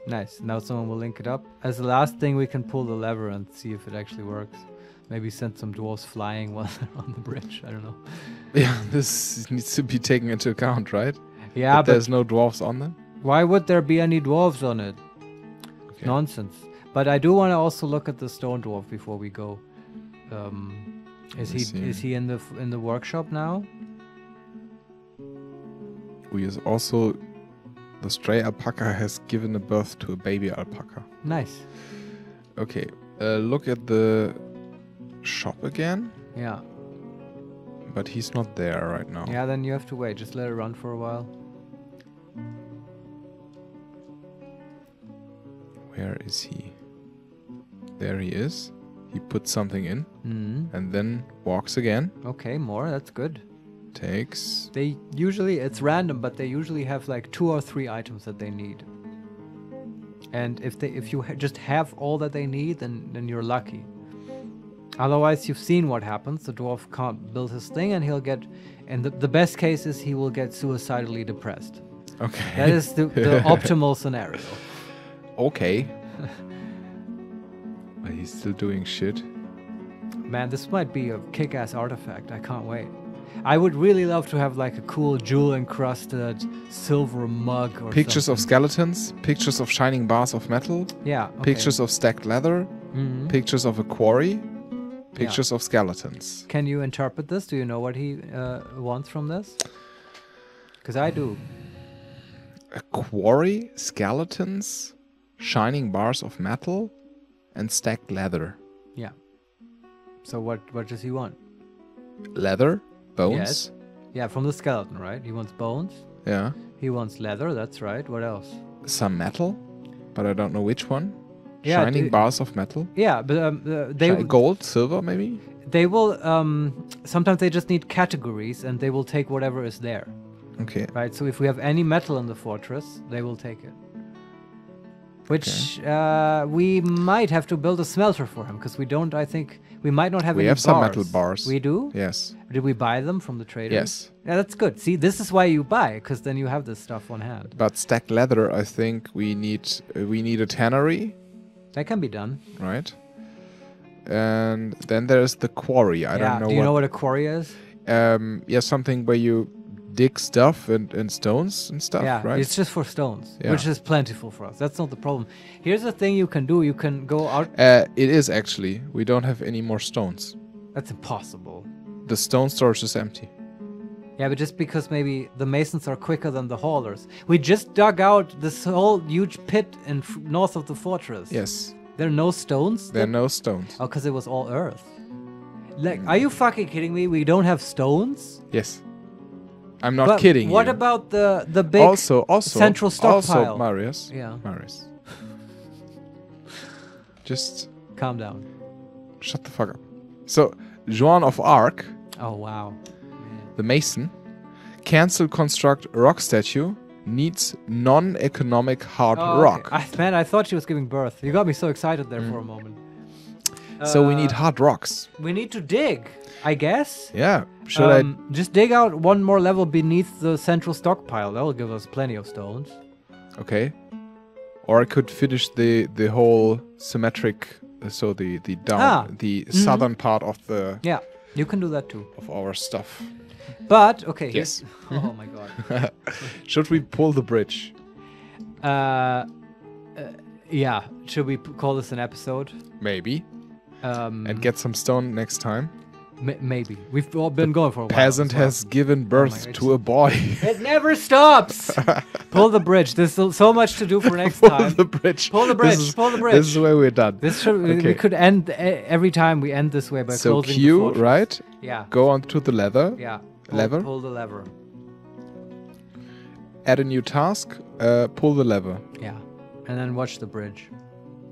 Nice. Now someone will link it up. As the last thing, we can pull the lever and see if it actually works. Maybe send some dwarves flying while they're on the bridge. I don't know. Yeah, this needs to be taken into account, right? Yeah, but there's no dwarves on them? Why would there be any dwarves on it? Okay. Nonsense. But I do want to also look at the stone dwarf before we go. Is he in the workshop now? We is also the stray alpaca has given a birth to a baby alpaca. Nice. Okay, look at the shop again. Yeah. But he's not there right now. Yeah, then you have to wait. Just let it run for a while. Where is he? There he is. He puts something in and then walks again. Okay, more. That's good. Takes. They usually, it's random, but they usually have like 2 or 3 items that they need. And if you just have all that they need, then you're lucky. Otherwise, you've seen what happens. The dwarf can't build his thing, and he'll get. And the best case is he will get suicidally depressed. Okay. That is the optimal scenario. Okay. But he's still doing shit. Man, this might be a kick-ass artifact. I can't wait. I would really love to have like a cool jewel-encrusted silver mug or pictures something. of skeletons, pictures of shining bars of metal. Yeah. Okay. Pictures of stacked leather. Pictures of a quarry. Pictures of skeletons. Can you interpret this? Do you know what he wants from this? Because I do. A quarry, skeletons, shining bars of metal, and stacked leather. Yeah. So what does he want? Leather, bones. Yes. Yeah, from the skeleton, right? He wants bones. Yeah. He wants leather. That's right. What else? Some metal, but I don't know which one. Yeah, shining bars of metal. Yeah, but they gold, silver, maybe. They will. Sometimes they just need categories, and they will take whatever is there. Okay. Right. So if we have any metal in the fortress, they will take it. Which we might have to build a smelter for him, because we don't. I think we might not have. We any have bars. some metal bars. We do. Yes. Did we buy them from the traders? Yes. Yeah, that's good. See, this is why you buy, because then you have this stuff on hand. But stacked leather, I think we need a tannery. That can be done. Right. And then there's the quarry. I don't know. Do you know what a quarry is? Yeah, something where you dig stuff and stones and stuff, yeah, right? It's just for stones, which is plentiful for us. That's not the problem. Here's the thing you can do. You can go out... It is actually. We don't have any more stones. That's impossible. The stone storage is empty. Yeah, but just because maybe the masons are quicker than the haulers. We just dug out this whole huge pit in north of the fortress. Yes. There are no stones? There are no stones. Oh, because it was all earth. Like, are you fucking kidding me? We don't have stones? Yes. I'm not kidding what you. About the big central stockpile? Also, Marius. Yeah. Marius. Just... calm down. Shut the fuck up. So, Joan of Arc... Oh, wow. The mason, cancel construct rock statue, needs non-economic hard rock. Man, I thought she was giving birth. You got me so excited there for a moment. So we need hard rocks. We need to dig, I guess. Yeah. Should I just dig out one more level beneath the central stockpile? That will give us plenty of stones. Okay. Or I could finish the whole symmetric, so the southern part of the... Yeah, you can do that too. Of our stuff. But okay. Yes. Oh my god. Should we pull the bridge? Yeah. Should we call this an episode? Maybe. And get some stone next time. Maybe. We've all been going for a while. Peasant has given birth to a boy. It never stops. Pull the bridge. There's so much to do for next Pull time. the bridge. Pull the bridge. Pull the bridge. This is where we're done. We could end every time we end this way by closing Q, the fortress. right? Yeah. Go on to the lever. Yeah. Lever. Pull the lever. Add a new task. Pull the lever. Yeah. And then watch the bridge.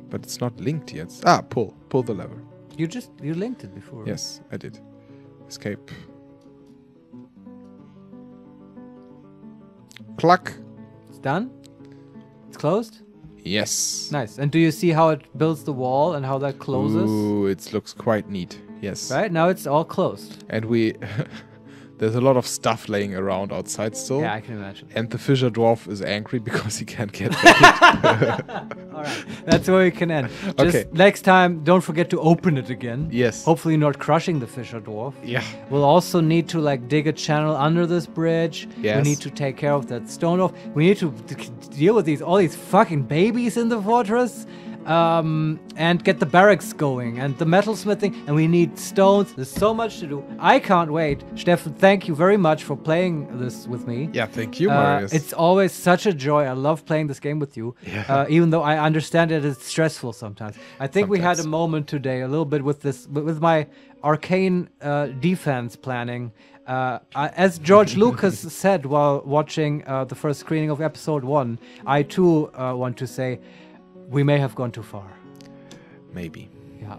But it's not linked yet. Ah, pull. Pull the lever. You linked it before. Yes, I did. Escape. Cluck. It's done? It's closed? Yes. Nice. And do you see how it builds the wall and how that closes? Ooh, it looks quite neat. Yes. Right? Now it's all closed. And we... There's a lot of stuff laying around outside still. Yeah, I can imagine. And the fisher dwarf is angry because he can't get it. All right. That's where we can end. Just Okay. next time, don't forget to open it again. Yes. Hopefully not crushing the fisher dwarf. Yeah. We'll also need to like dig a channel under this bridge. Yes. We need to take care of that stone off. We need to deal with all these fucking babies in the fortress. And get the barracks going and the metalsmithing, and we need stones. There's so much to do. I can't wait. Steffen, thank you very much for playing this with me. Yeah, thank you, Marius. It's always such a joy. I love playing this game with you. Yeah. Even though I understand that it's stressful sometimes. I think we had a Sometimes. moment today, a little bit with this, with my arcane defense planning. As George Lucas said while watching the first screening of episode 1, I too want to say, we may have gone too far. Maybe. Yeah.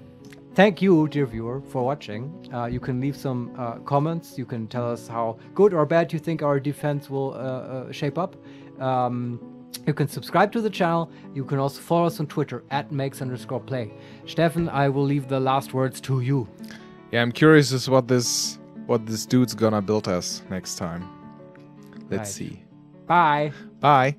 Thank you, dear viewer, for watching. You can leave some comments. You can tell us how good or bad you think our defense will shape up. You can subscribe to the channel. You can also follow us on Twitter @makes_play. Steffen, I will leave the last words to you. Yeah, I'm curious as what this dude's gonna build us next time. Let's see. Bye. Bye.